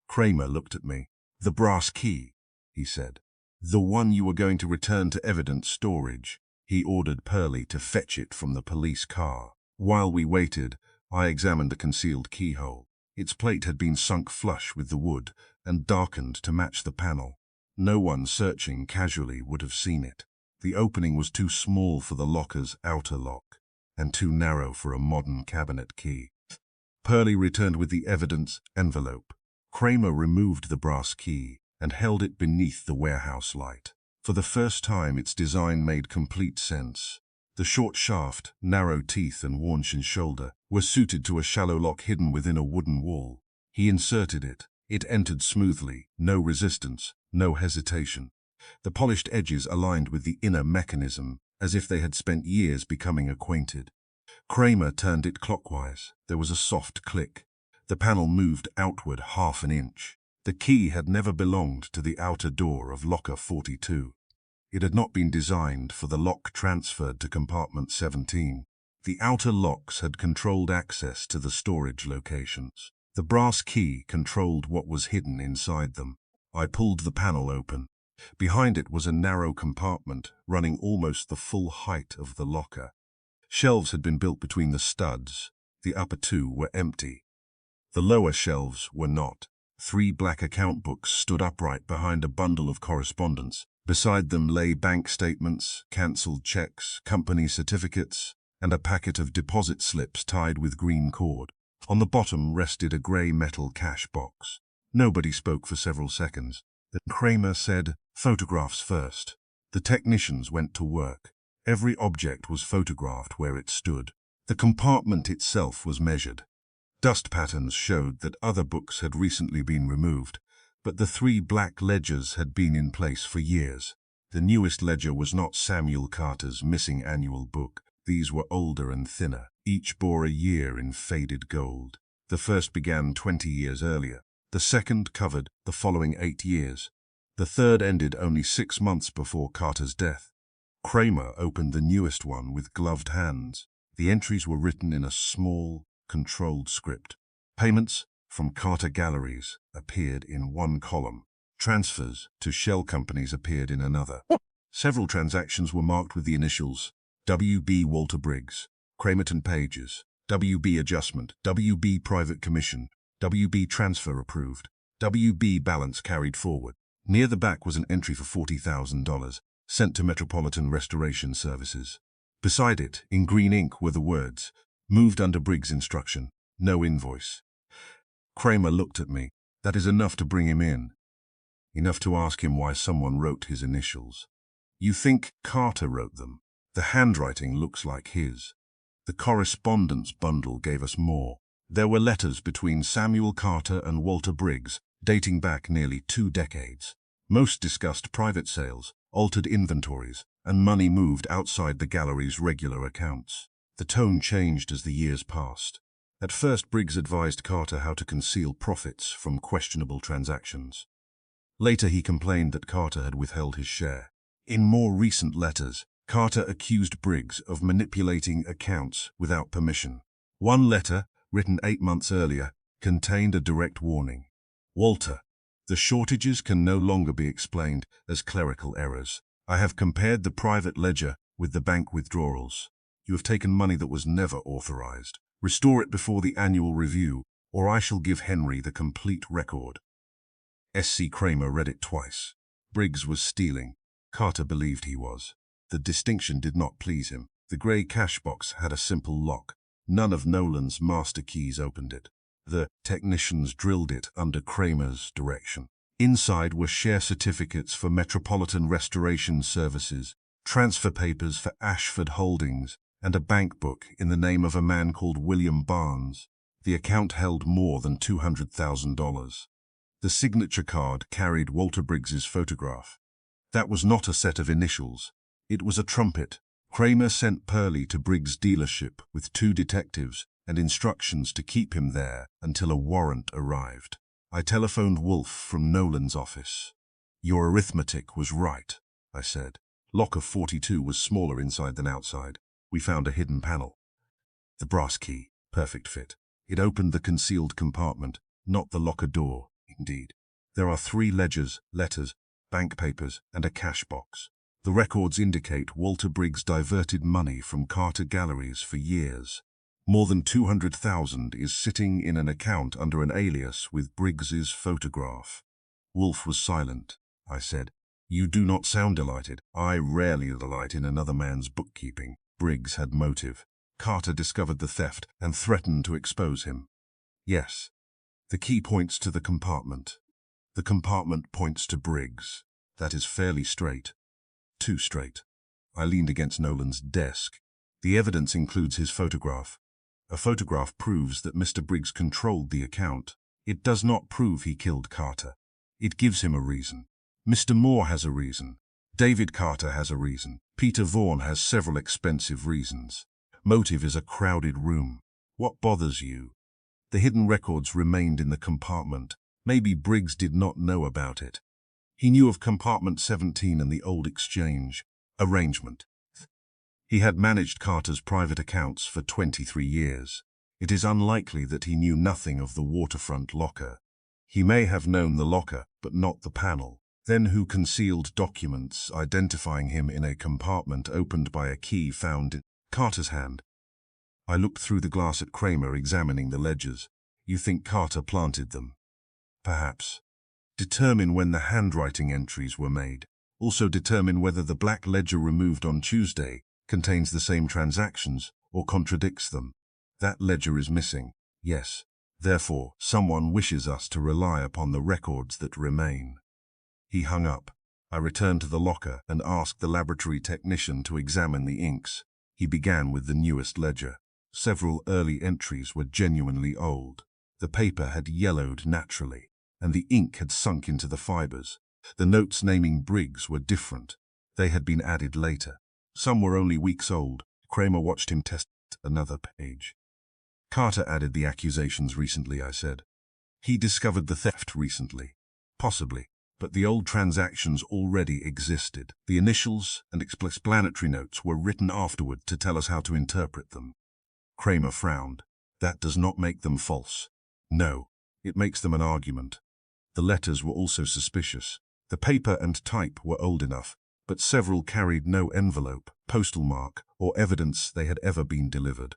S1: Kramer looked at me. "The brass key," he said. "The one you were going to return to evidence storage." He ordered Pearlie to fetch it from the police car. While we waited, I examined the concealed keyhole. Its plate had been sunk flush with the wood and darkened to match the panel. No one searching casually would have seen it. The opening was too small for the locker's outer lock, and too narrow for a modern cabinet key. Pearlie returned with the evidence envelope. Kramer removed the brass key and held it beneath the warehouse light. For the first time, its design made complete sense. The short shaft, narrow teeth, and worn shoulder were suited to a shallow lock hidden within a wooden wall. He inserted it. It entered smoothly, no resistance, no hesitation. The polished edges aligned with the inner mechanism, as if they had spent years becoming acquainted. Kramer turned it clockwise. There was a soft click. The panel moved outward half an inch. The key had never belonged to the outer door of locker 42. It had not been designed for the lock transferred to compartment 17. The outer locks had controlled access to the storage locations. The brass key controlled what was hidden inside them. I pulled the panel open. Behind it was a narrow compartment running almost the full height of the locker. Shelves had been built between the studs. The upper two were empty. The lower shelves were not. 3 black account books stood upright behind a bundle of correspondence. Beside them lay bank statements, cancelled checks, company certificates, and a packet of deposit slips tied with green cord. On the bottom rested a grey metal cash box. Nobody spoke for several seconds. Then Kramer said, "Photographs first." The technicians went to work. Every object was photographed where it stood. The compartment itself was measured. Dust patterns showed that other books had recently been removed, but the 3 black ledgers had been in place for years. The newest ledger was not Samuel Carter's missing annual book. These were older and thinner. Each bore a year in faded gold. The first began 20 years earlier. The second covered the following 8 years. The third ended only 6 months before Carter's death. Kramer opened the newest one with gloved hands. The entries were written in a small, controlled script. Payments from Carter Galleries appeared in one column. Transfers to shell companies appeared in another. Several transactions were marked with the initials W.B. Walter Briggs, Cramerton Pages, W.B. Adjustment, W.B. Private Commission, W.B. Transfer Approved, W.B. Balance Carried Forward. Near the back was an entry for $40,000, sent to Metropolitan Restoration Services. Beside it, in green ink, were the words, "Moved under Briggs' instruction, no invoice." Kramer looked at me. "That is enough to bring him in. Enough to ask him why someone wrote his initials." "You think Carter wrote them?" "The handwriting looks like his." The correspondence bundle gave us more. There were letters between Samuel Carter and Walter Briggs, dating back nearly 2 decades. Most discussed private sales, altered inventories, and money moved outside the gallery's regular accounts. The tone changed as the years passed. At first, Briggs advised Carter how to conceal profits from questionable transactions. Later, he complained that Carter had withheld his share. In more recent letters, Carter accused Briggs of manipulating accounts without permission. One letter, written 8 months earlier, contained a direct warning. "Walter, the shortages can no longer be explained as clerical errors. I have compared the private ledger with the bank withdrawals. You have taken money that was never authorized. Restore it before the annual review, or I shall give Henry the complete record." S.C. Kramer read it twice. Briggs was stealing. Carter believed he was. The distinction did not please him. The grey cash box had a simple lock. None of Nolan's master keys opened it. The technicians drilled it under Kramer's direction. Inside were share certificates for Metropolitan Restoration Services, transfer papers for Ashford Holdings, and a bank book in the name of a man called William Barnes. The account held more than $200,000. The signature card carried Walter Briggs's photograph. That was not a set of initials. It was a trumpet. Kramer sent Pearlie to Briggs' dealership with 2 detectives and instructions to keep him there until a warrant arrived. I telephoned Wolfe from Nolan's office. "Your arithmetic was right," I said. Locker 42 was smaller inside than outside. We found a hidden panel. The brass key, perfect fit. It opened the concealed compartment, not the locker door, indeed. There are 3 ledgers, letters, bank papers, and a cash box. The records indicate Walter Briggs diverted money from Carter Galleries for years. More than $200,000 is sitting in an account under an alias with Briggs's photograph. Wolfe was silent. I said, "You do not sound delighted." "I rarely delight in another man's bookkeeping." Briggs had motive. Carter discovered the theft and threatened to expose him. "Yes, The key points to the compartment. The compartment points to Briggs. That is fairly straight. Too straight. I leaned against Nolan's desk. The evidence includes his photograph. A photograph proves that Mr. Briggs controlled the account. It does not prove he killed Carter. It gives him a reason. Mr. Moore has a reason. David Carter has a reason. Peter Vaughan has several expensive reasons. Motive is a crowded room. What bothers you? The hidden records remained in the compartment. Maybe Briggs did not know about it. He knew of compartment 17 and the old exchange arrangement. He had managed Carter's private accounts for 23 years. It is unlikely that he knew nothing of the waterfront locker. He may have known the locker, but not the panel. Then who concealed documents identifying him in a compartment opened by a key found in Carter's hand? I looked through the glass at Kramer, examining the ledgers. You think Carter planted them? Perhaps. Determine when the handwriting entries were made. Also determine whether the black ledger removed on Tuesday contains the same transactions or contradicts them. That ledger is missing. Yes. Therefore, someone wishes us to rely upon the records that remain. He hung up. I returned to the locker and asked the laboratory technician to examine the inks. He began with the newest ledger. Several early entries were genuinely old. The paper had yellowed naturally, and the ink had sunk into the fibers. The notes naming Briggs were different. They had been added later. Some were only weeks old. Kramer watched him test another page. Carter added the accusations recently, I said. He discovered the theft recently. Possibly. But the old transactions already existed. The initials and explanatory notes were written afterward to tell us how to interpret them. Kramer frowned. That does not make them false. No, it makes them an argument. The letters were also suspicious. The paper and type were old enough, but several carried no envelope, postal mark, or evidence they had ever been delivered.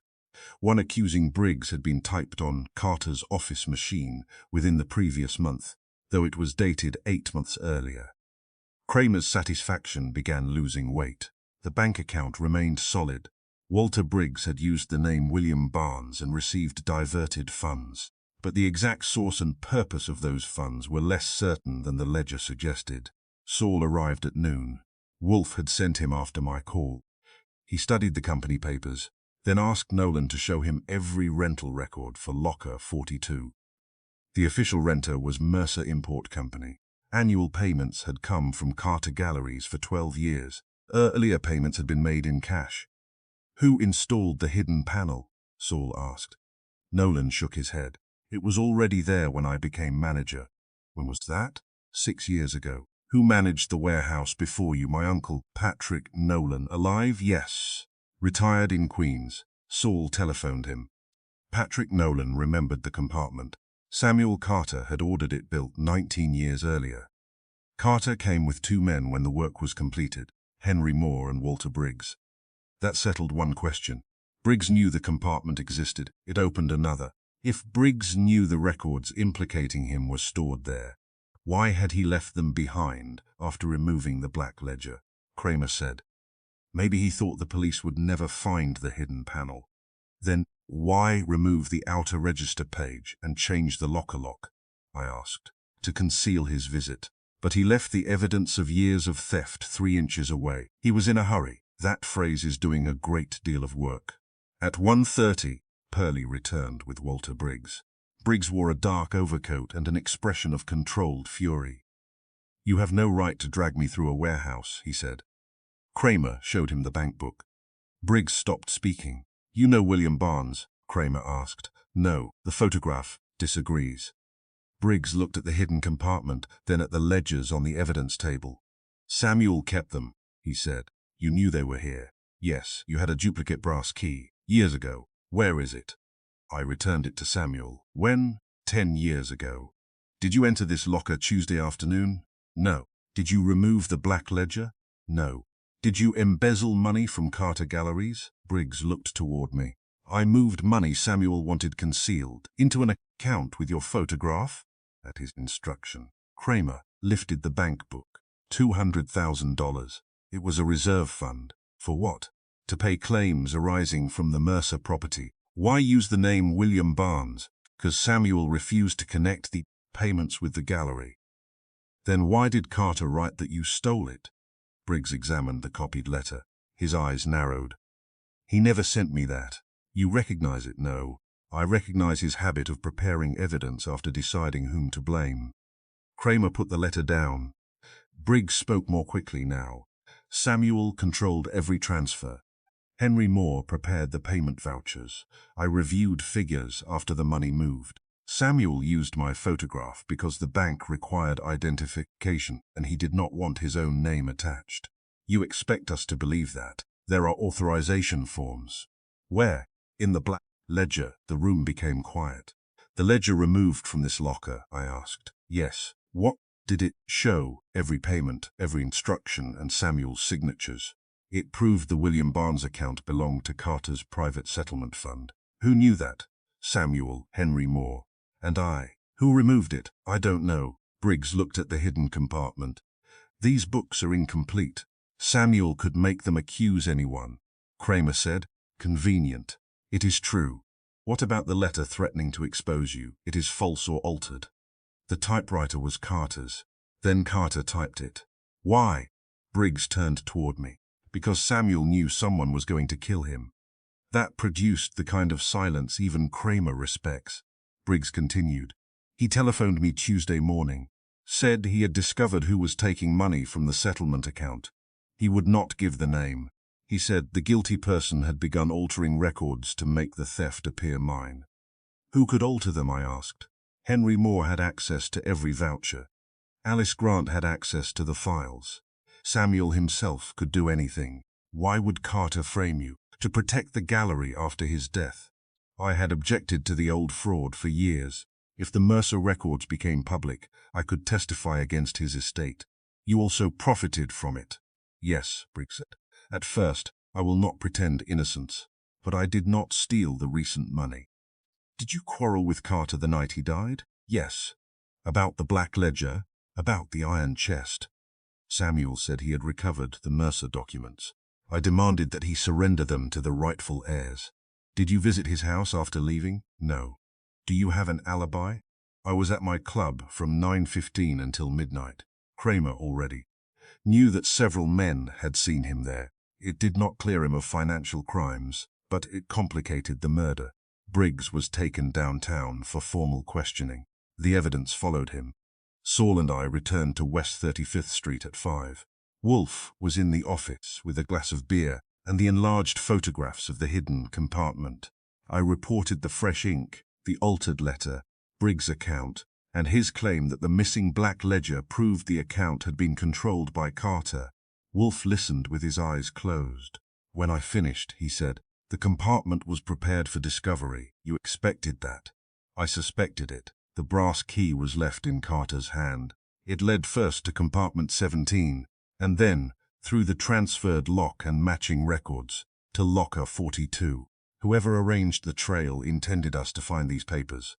S1: One accusing Briggs had been typed on Carter's office machine within the previous month, though it was dated 8 months earlier. Kramer's satisfaction began losing weight. The bank account remained solid. Walter Briggs had used the name William Barnes and received diverted funds. But the exact source and purpose of those funds were less certain than the ledger suggested. Saul arrived at noon. Wolfe had sent him after my call. He studied the company papers, then asked Nolan to show him every rental record for Locker 42. The official renter was Mercer Import Company. Annual payments had come from Carter Galleries for 12 years. Earlier payments had been made in cash. Who installed the hidden panel? Saul asked. Nolan shook his head. It was already there when I became manager. When was that? 6 years ago. Who managed the warehouse before you? My uncle, Patrick Nolan. Alive? Yes. Retired in Queens. Saul telephoned him. Patrick Nolan remembered the compartment. Samuel Carter had ordered it built 19 years earlier. Carter came with 2 men when the work was completed, Henry Moore and Walter Briggs. That settled one question. Briggs knew the compartment existed. It opened another. If Briggs knew the records implicating him were stored there, why had he left them behind after removing the black ledger? Kramer said. Maybe he thought the police would never find the hidden panel. Then why remove the outer register page and change the locker lock? I asked. To conceal his visit. But he left the evidence of years of theft 3 inches away. He was in a hurry. That phrase is doing a great deal of work. At 1:30, Pearlie returned with Walter Briggs. Briggs wore a dark overcoat and an expression of controlled fury. You have no right to drag me through a warehouse, he said. Kramer showed him the bank book. Briggs stopped speaking. You know William Barnes? Kramer asked. No, the photograph disagrees. Briggs looked at the hidden compartment, then at the ledgers on the evidence table. Samuel kept them, he said. You knew they were here. Yes, you had a duplicate brass key. Years ago. Where is it? I returned it to Samuel. When? 10 years ago. Did you enter this locker Tuesday afternoon? No. Did you remove the black ledger? No. Did you embezzle money from Carter Galleries? Briggs looked toward me. I moved money Samuel wanted concealed into an account with your photograph? At his instruction. Kramer lifted the bank book. $200,000. It was a reserve fund. For what? To pay claims arising from the Mercer property. Why use the name William Barnes? Because Samuel refused to connect the payments with the gallery. Then why did Carter write that you stole it? Briggs examined the copied letter. His eyes narrowed. He never sent me that. You recognize it, no? I recognize his habit of preparing evidence after deciding whom to blame. Kramer put the letter down. Briggs spoke more quickly now. Samuel controlled every transfer. Henry Moore prepared the payment vouchers. I reviewed figures after the money moved. Samuel used my photograph because the bank required identification and he did not want his own name attached. You expect us to believe that? There are authorization forms. Where? In the black ledger. The room became quiet. The ledger removed from this locker, I asked. Yes. What did it show? Every payment, every instruction, and Samuel's signatures. It proved the William Barnes account belonged to Carter's private settlement fund. Who knew that? Samuel, Henry Moore, and I. Who removed it? I don't know. Briggs looked at the hidden compartment. These books are incomplete. Samuel could make them accuse anyone. Kramer said. Convenient. It is true. What about the letter threatening to expose you? It is false or altered. The typewriter was Carter's. Then Carter typed it. Why? Briggs turned toward me. Because Samuel knew someone was going to kill him. That produced the kind of silence even Kramer respects. Briggs continued. He telephoned me Tuesday morning. Said he had discovered who was taking money from the settlement account. He would not give the name. He said the guilty person had begun altering records to make the theft appear mine. Who could alter them, I asked. Henry Moore had access to every voucher. Alice Grant had access to the files. Samuel himself could do anything. Why would Carter frame you? To protect the gallery after his death. I had objected to the old fraud for years. If the Mercer records became public, I could testify against his estate. You also profited from it. Yes, Briggs said. At first, I will not pretend innocence, but I did not steal the recent money. Did you quarrel with Carter the night he died? Yes. About the black ledger, about the iron chest. Samuel said he had recovered the Mercer documents. I demanded that he surrender them to the rightful heirs. Did you visit his house after leaving? No. Do you have an alibi? I was at my club from 9:15 until midnight. Kramer already knew that several men had seen him there. It did not clear him of financial crimes, but it complicated the murder. Briggs was taken downtown for formal questioning. The evidence followed him. Saul and I returned to West 35th Street at 5. Wolfe was in the office with a glass of beer and the enlarged photographs of the hidden compartment. I reported the fresh ink, the altered letter, Briggs' account, and his claim that the missing black ledger proved the account had been controlled by Carter. Wolfe listened with his eyes closed. When I finished, he said, the compartment was prepared for discovery. You expected that. I suspected it. The brass key was left in Carter's hand. It led first to compartment 17, and then, through the transferred lock and matching records, to locker 42. Whoever arranged the trail intended us to find these papers.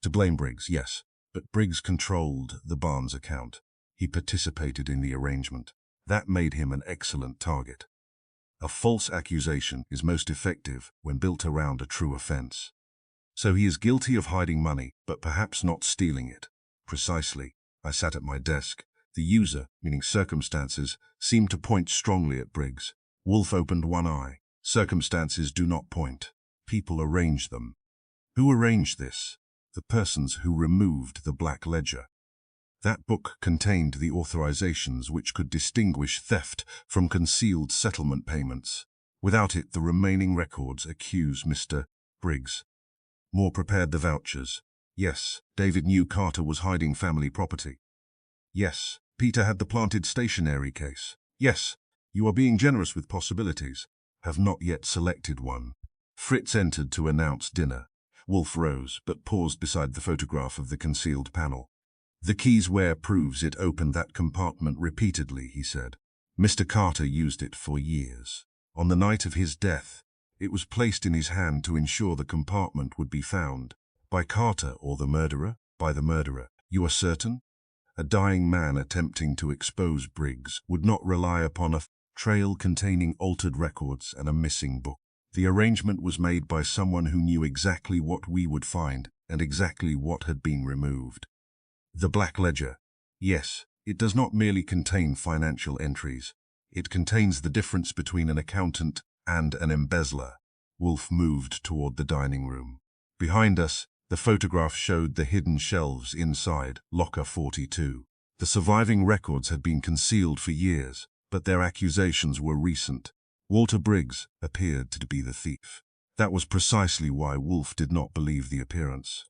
S1: To blame Briggs, yes, but Briggs controlled the Barnes account. He participated in the arrangement. That made him an excellent target. A false accusation is most effective when built around a true offense. So he is guilty of hiding money, but perhaps not stealing it. Precisely. I sat at my desk. The user, meaning circumstances, seemed to point strongly at Briggs. Wolfe opened one eye. Circumstances do not point. People arrange them. Who arranged this? The persons who removed the black ledger. That book contained the authorizations which could distinguish theft from concealed settlement payments. Without it, the remaining records accuse Mr. Briggs. Moore prepared the vouchers. Yes, David knew Carter was hiding family property. Yes, Peter had the planted stationery case. Yes, you are being generous with possibilities. Have not yet selected one. Fritz entered to announce dinner. Wolfe rose, but paused beside the photograph of the concealed panel. The key's wear proves it opened that compartment repeatedly, he said. Mr. Carter used it for years. On the night of his death, it was placed in his hand to ensure the compartment would be found. By Carter or the murderer? By the murderer. You are certain? A dying man attempting to expose Briggs would not rely upon a trail containing altered records and a missing book. The arrangement was made by someone who knew exactly what we would find, and exactly what had been removed. The Black Ledger. Yes, it does not merely contain financial entries. It contains the difference between an accountant and an embezzler. Wolfe moved toward the dining room. Behind us, the photograph showed the hidden shelves inside Locker 42. The surviving records had been concealed for years, but their accusations were recent. Walter Briggs appeared to be the thief. That was precisely why Wolfe did not believe the appearance.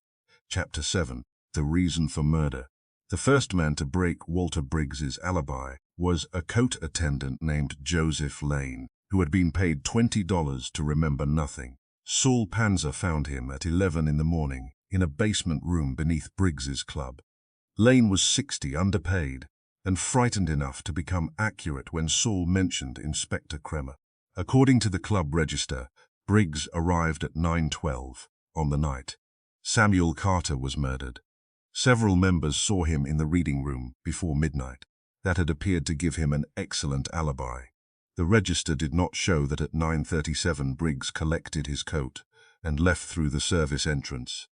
S1: Chapter 7. The Reason for Murder. The first man to break Walter Briggs's alibi was a coat attendant named Joseph Lane, who had been paid $20 to remember nothing. Saul Panzer found him at 11 in the morning in a basement room beneath Briggs's club. Lane was 60, underpaid, and frightened enough to become accurate when Saul mentioned Inspector Kremer. According to the club register, Briggs arrived at 9:12 on the night. Samuel Carter was murdered. Several members saw him in the reading room before midnight. That had appeared to give him an excellent alibi. The register did not show that at 9:37 Briggs collected his coat and left through the service entrance.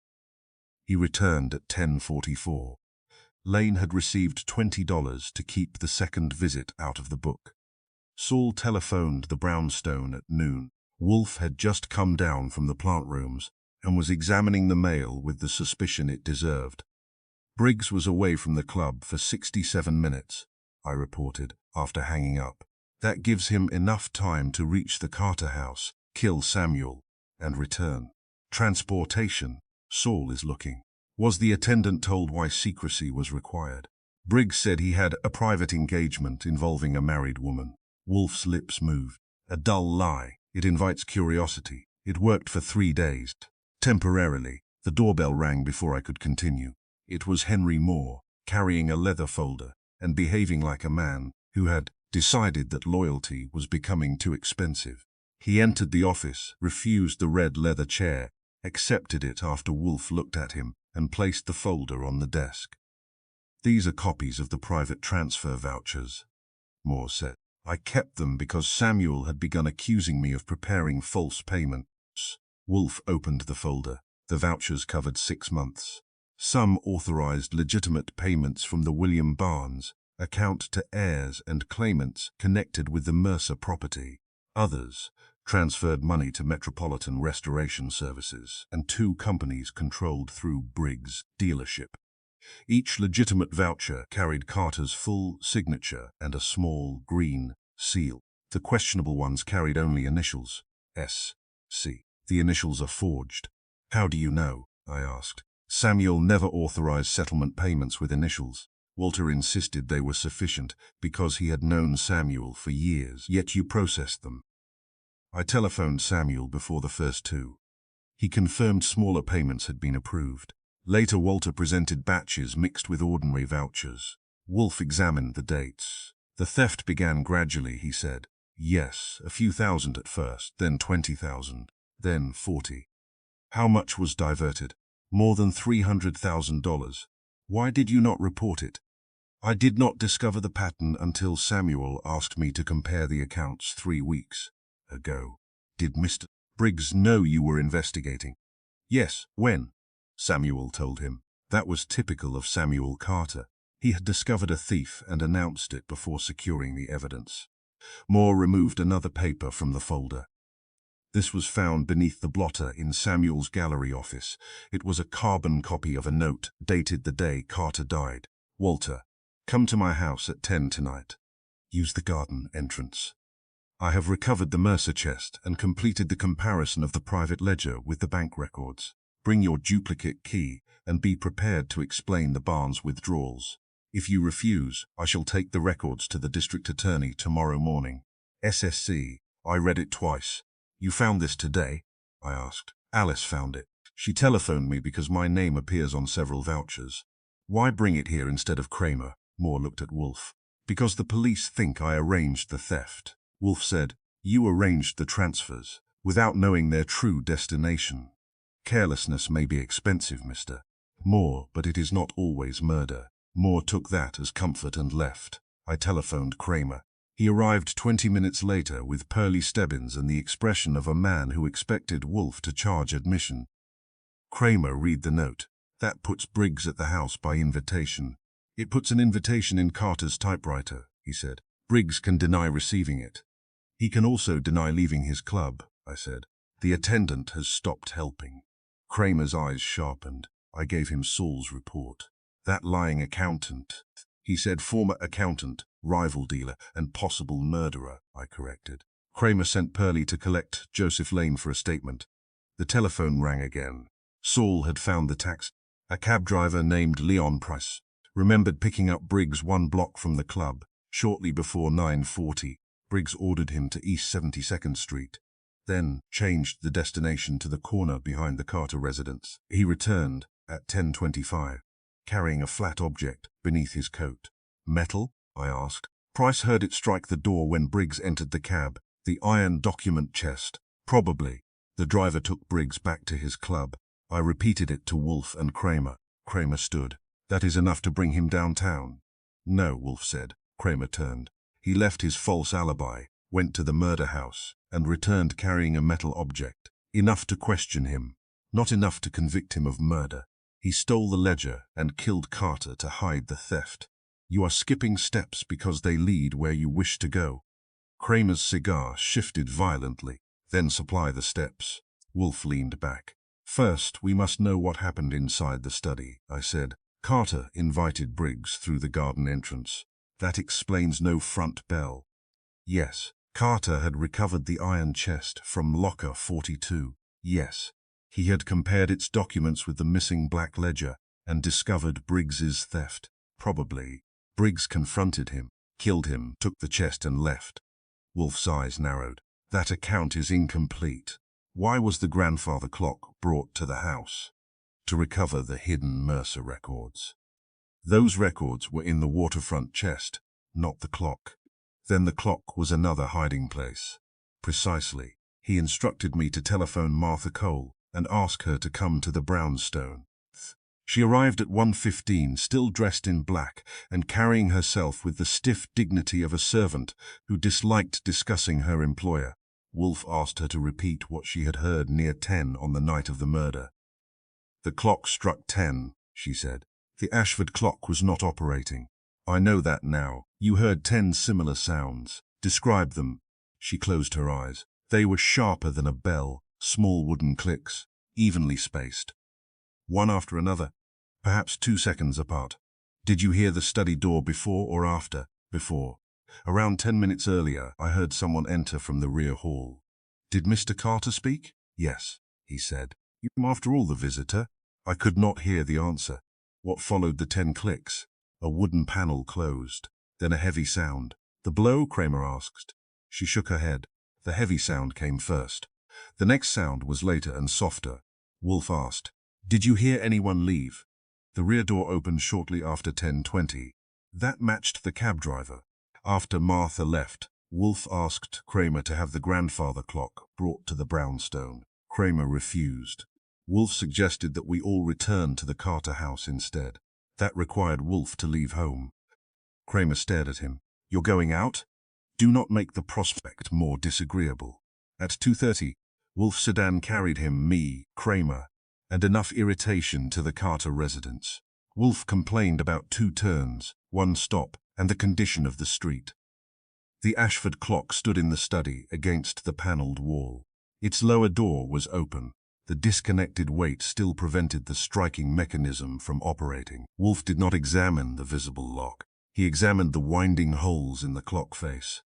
S1: He returned at 10:44. Lane had received $20 to keep the second visit out of the book. Saul telephoned the brownstone at noon. Wolfe had just come down from the plant rooms and was examining the mail with the suspicion it deserved. Briggs was away from the club for 67 minutes, I reported, after hanging up. That gives him enough time to reach the Carter house, kill Samuel, and return. Transportation. Saul is looking. Was the attendant told why secrecy was required? Briggs said he had a private engagement involving a married woman. Wolfe's lips moved. A dull lie. It invites curiosity. It worked for 3 days. Temporarily, the doorbell rang before I could continue. It was Henry Moore, carrying a leather folder and behaving like a man who had decided that loyalty was becoming too expensive. He entered the office, refused the red leather chair, accepted it after Wolfe looked at him, and placed the folder on the desk. "These are copies of the private transfer vouchers," Moore said. "I kept them because Samuel had begun accusing me of preparing false payments." Wolfe opened the folder. The vouchers covered 6 months. Some authorized legitimate payments from the William Barnes account to heirs and claimants connected with the Mercer property. Others transferred money to Metropolitan Restoration Services and 2 companies controlled through Briggs' dealership. Each legitimate voucher carried Carter's full signature and a small green seal. The questionable ones carried only initials, S.C. The initials are forged. "How do you know?" I asked. "Samuel never authorized settlement payments with initials." Walter insisted they were sufficient because he had known Samuel for years, yet you processed them. I telephoned Samuel before the first 2. He confirmed smaller payments had been approved. Later, Walter presented batches mixed with ordinary vouchers. Wolfe examined the dates. "The theft began gradually," he said. "Yes, a few thousand at first, then 20,000, then 40. How much was diverted?" "More than $300,000. Why did you not report it?" "I did not discover the pattern until Samuel asked me to compare the accounts 3 weeks ago." "Did Mr. Briggs know you were investigating?" "Yes." "When?" Samuel told him. That was typical of Samuel Carter. He had discovered a thief and announced it before securing the evidence. Moore removed another paper from the folder. This was found beneath the blotter in Samuel's gallery office. It was a carbon copy of a note dated the day Carter died. "Walter, come to my house at 10 tonight. Use the garden entrance. I have recovered the Mercer chest and completed the comparison of the private ledger with the bank records. Bring your duplicate key and be prepared to explain the Barnes withdrawals. If you refuse, I shall take the records to the district attorney tomorrow morning." SSC. I read it twice. "You found this today?" I asked. "Alice found it. She telephoned me because my name appears on several vouchers." "Why bring it here instead of Kramer?" Moore looked at Wolfe. "Because the police think I arranged the theft." Wolfe said, "You arranged the transfers without knowing their true destination. Carelessness may be expensive, Mr. Moore, but it is not always murder." Moore took that as comfort and left. I telephoned Kramer. He arrived 20 minutes later with pearly Stebbins and the expression of a man who expected Wolfe to charge admission. Kramer, read the note. That puts Briggs at the house by invitation. It puts an invitation in Carter's typewriter, he said. Briggs can deny receiving it. He can also deny leaving his club, I said. The attendant has stopped helping. Kramer's eyes sharpened. I gave him Saul's report. That lying accountant, he said, former accountant, rival dealer, and possible murderer, I corrected. Kramer sent Pearlie to collect Joseph Lane for a statement. The telephone rang again. Saul had found the taxi. A cab driver named Leon Price remembered picking up Briggs 1 block from the club. Shortly before 9:40, Briggs ordered him to East 72nd Street, then changed the destination to the corner behind the Carter residence. He returned at 10:25, carrying a flat object beneath his coat. Metal? I asked. Price heard it strike the door when Briggs entered the cab. The iron document chest. Probably. The driver took Briggs back to his club. I repeated it to Wolfe and Kramer. Kramer stood. That is enough to bring him downtown. No, Wolfe said. Kramer turned. He left his false alibi, went to the murder house, and returned carrying a metal object. Enough to question him. Not enough to convict him of murder. He stole the ledger and killed Carter to hide the theft. You are skipping steps because they lead where you wish to go. Kramer's cigar shifted violently. Then supply the steps. Wolfe leaned back. First, we must know what happened inside the study, I said. Carter invited Briggs through the garden entrance. That explains no front bell. Yes. Carter had recovered the iron chest from locker 42. Yes. He had compared its documents with the missing black ledger and discovered Briggs's theft. Probably. Briggs confronted him, killed him, took the chest and left. Wolfe's eyes narrowed. That account is incomplete. Why was the grandfather clock brought to the house? To recover the hidden Mercer records. Those records were in the waterfront chest, not the clock. Then the clock was another hiding place. Precisely. He instructed me to telephone Martha Cole and ask her to come to the brownstone. She arrived at 1:15, still dressed in black and carrying herself with the stiff dignity of a servant who disliked discussing her employer. Wolfe asked her to repeat what she had heard near 10 on the night of the murder. The clock struck 10, she said. The Ashford clock was not operating. I know that now. You heard 10 similar sounds. Describe them. She closed her eyes. They were sharper than a bell, small wooden clicks, evenly spaced. One after another, perhaps 2 seconds apart. Did you hear the study door before or after? Before. Around 10 minutes earlier, I heard someone enter from the rear hall. Did Mr. Carter speak? Yes, he said. You, after all, the visitor? I could not hear the answer. What followed the 10 clicks? A wooden panel closed. Then a heavy sound. The blow? Kramer asked. She shook her head. The heavy sound came first. The next sound was later and softer. Wolfe asked, Did you hear anyone leave? The rear door opened shortly after 10:20. That matched the cab driver. After Martha left, Wolfe asked Kramer to have the grandfather clock brought to the brownstone. Kramer refused. Wolfe suggested that we all return to the Carter house instead. That required Wolfe to leave home. Kramer stared at him. You're going out? Do not make the prospect more disagreeable. At 2:30, Wolfe's sedan carried him, me, Kramer, and enough irritation to the Carter residence. Wolfe complained about 2 turns, 1 stop, and the condition of the street. The Ashford clock stood in the study against the paneled wall. Its lower door was open. The disconnected weight still prevented the striking mechanism from operating. Wolfe did not examine the visible lock. He examined the winding holes in the clock face.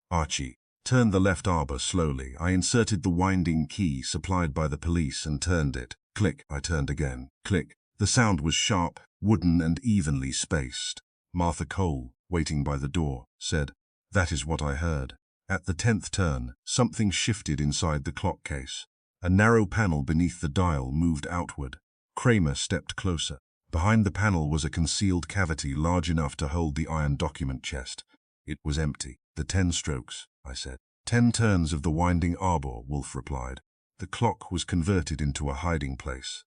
S1: Archie, turn the left arbor slowly. I inserted the winding key supplied by the police and turned it. Click. I turned again. Click. The sound was sharp, wooden, and evenly spaced. Martha Cole, waiting by the door, said, That is what I heard. At the 10th turn, something shifted inside the clock case. A narrow panel beneath the dial moved outward. Kramer stepped closer. Behind the panel was a concealed cavity large enough to hold the iron document chest. It was empty. The 10 strokes, I said. 10 turns of the winding arbor, Wolfe replied. The clock was converted into a hiding place.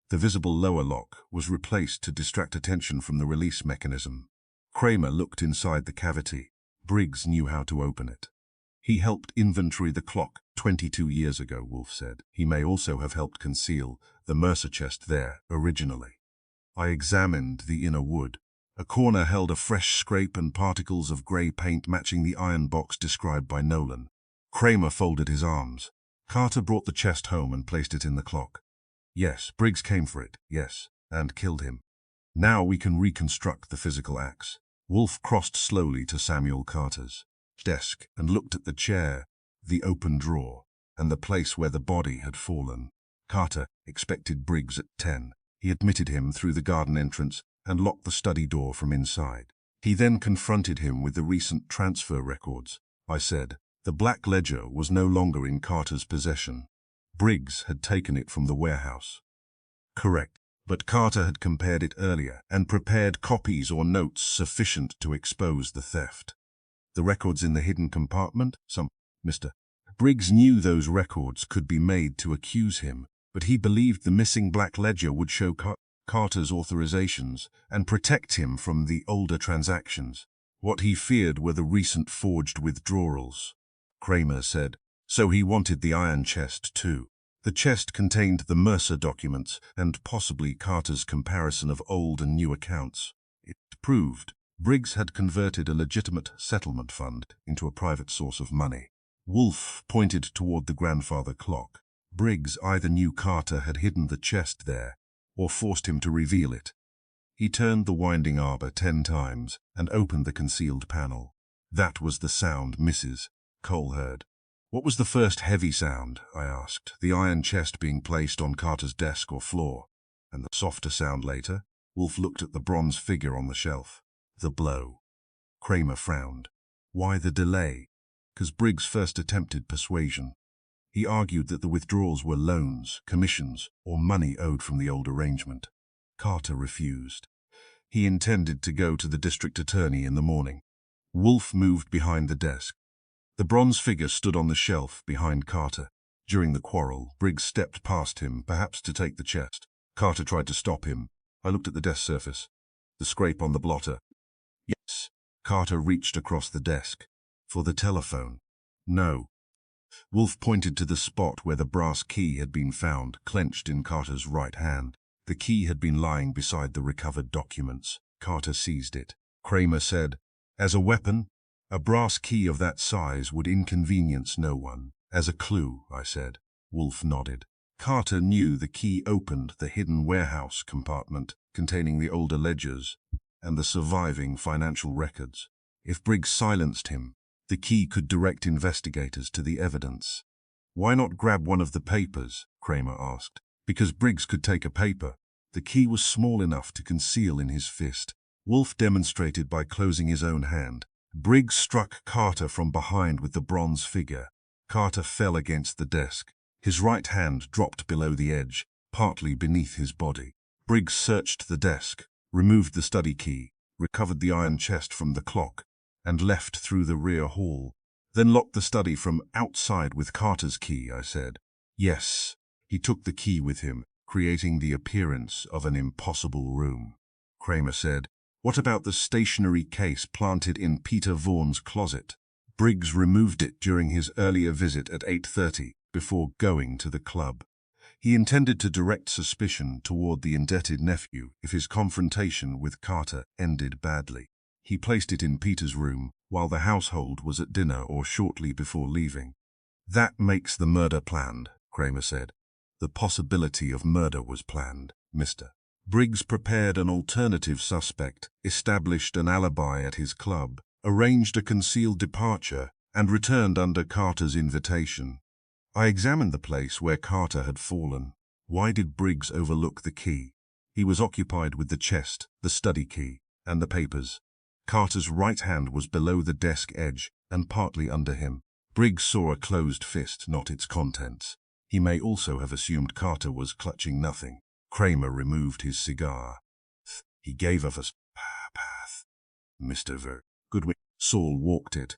S1: The visible lower lock was replaced to distract attention from the release mechanism. Kramer looked inside the cavity. Briggs knew how to open it. He helped inventory the clock 22 years ago, Wolfe said. He may also have helped conceal the Mercer chest there originally. I examined the inner wood. A corner held a fresh scrape and particles of grey paint matching the iron box described by Nolan. Kramer folded his arms. Carter brought the chest home and placed it in the clock. Yes, Briggs came for it, yes, and killed him. Now we can reconstruct the physical acts. Wolfe crossed slowly to Samuel Carter's desk and looked at the chair, the open drawer, and the place where the body had fallen. Carter expected Briggs at 10. He admitted him through the garden entrance and locked the study door from inside. He then confronted him with the recent transfer records. I said, the black ledger was no longer in Carter's possession. Briggs had taken it from the warehouse. Correct, but Carter had compared it earlier and prepared copies or notes sufficient to expose the theft. The records in the hidden compartment? Mr. Briggs knew those records could be made to accuse him, but he believed the missing black ledger would show Carter's authorizations and protect him from the older transactions. What he feared were the recent forged withdrawals. Kramer said, so he wanted the iron chest too. The chest contained the Mercer documents and possibly Carter's comparison of old and new accounts. It proved Briggs had converted a legitimate settlement fund into a private source of money. Wolfe pointed toward the grandfather clock. Briggs either knew Carter had hidden the chest there or forced him to reveal it. He turned the winding arbor 10 times and opened the concealed panel. That was the sound Mrs. Cole heard. What was the first heavy sound? I asked, the iron chest being placed on Carter's desk or floor. And the softer sound later? Wolfe looked at the bronze figure on the shelf. The blow. Kramer frowned. Why the delay? Because Briggs first attempted persuasion. He argued that the withdrawals were loans, commissions, or money owed from the old arrangement. Carter refused. He intended to go to the district attorney in the morning. Wolfe moved behind the desk. The bronze figure stood on the shelf behind Carter. During the quarrel, Briggs stepped past him, perhaps to take the chest. Carter tried to stop him. I looked at the desk surface. The scrape on the blotter. Yes. Carter reached across the desk. For the telephone. No. Wolfe pointed to the spot where the brass key had been found, clenched in Carter's right hand. The key had been lying beside the recovered documents. Carter seized it. Kramer said, as a weapon? A brass key of that size would inconvenience no one. As a clue, I said. Wolfe nodded. Carter knew the key opened the hidden warehouse compartment containing the older ledgers and the surviving financial records. If Briggs silenced him, the key could direct investigators to the evidence. Why not grab one of the papers? Kramer asked. Because Briggs could take a paper. The key was small enough to conceal in his fist. Wolfe demonstrated by closing his own hand. Briggs struck Carter from behind with the bronze figure. Carter fell against the desk. His right hand dropped below the edge, partly beneath his body. Briggs searched the desk, removed the study key, recovered the iron chest from the clock, and left through the rear hall. Then locked the study from outside with Carter's key, I said. Yes, he took the key with him, creating the appearance of an impossible room. Kramer said, what about the stationery case planted in Peter Vaughan's closet? Briggs removed it during his earlier visit at 8:30 before going to the club. He intended to direct suspicion toward the indebted nephew if his confrontation with Carter ended badly. He placed it in Peter's room while the household was at dinner or shortly before leaving. That makes the murder planned, Kramer said. The possibility of murder was planned, Mr. Briggs prepared an alternative suspect, established an alibi at his club, arranged a concealed departure, and returned under Carter's invitation. I examined the place where Carter had fallen. Why did Briggs overlook the key? He was occupied with the chest, the study key, and the papers. Carter's right hand was below the desk edge and partly under him. Briggs saw a closed fist, not its contents. He may also have assumed Carter was clutching nothing. Kramer removed his cigar. He gave us a path. Mr. Goodwin. Saul walked it.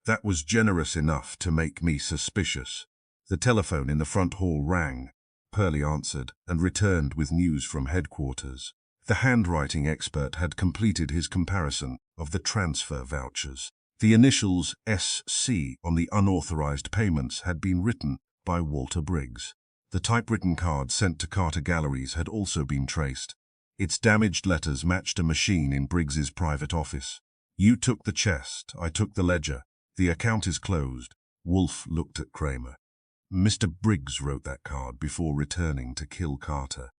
S1: That was generous enough to make me suspicious. The telephone in the front hall rang. Pearlie answered and returned with news from headquarters. The handwriting expert had completed his comparison of the transfer vouchers. The initials SC on the unauthorized payments had been written by Walter Briggs. The typewritten card sent to Carter Galleries had also been traced. Its damaged letters matched a machine in Briggs's private office. "You took the chest, I took the ledger. The account is closed." Wolfe looked at Kramer. "Mr. Briggs wrote that card before returning to kill Carter.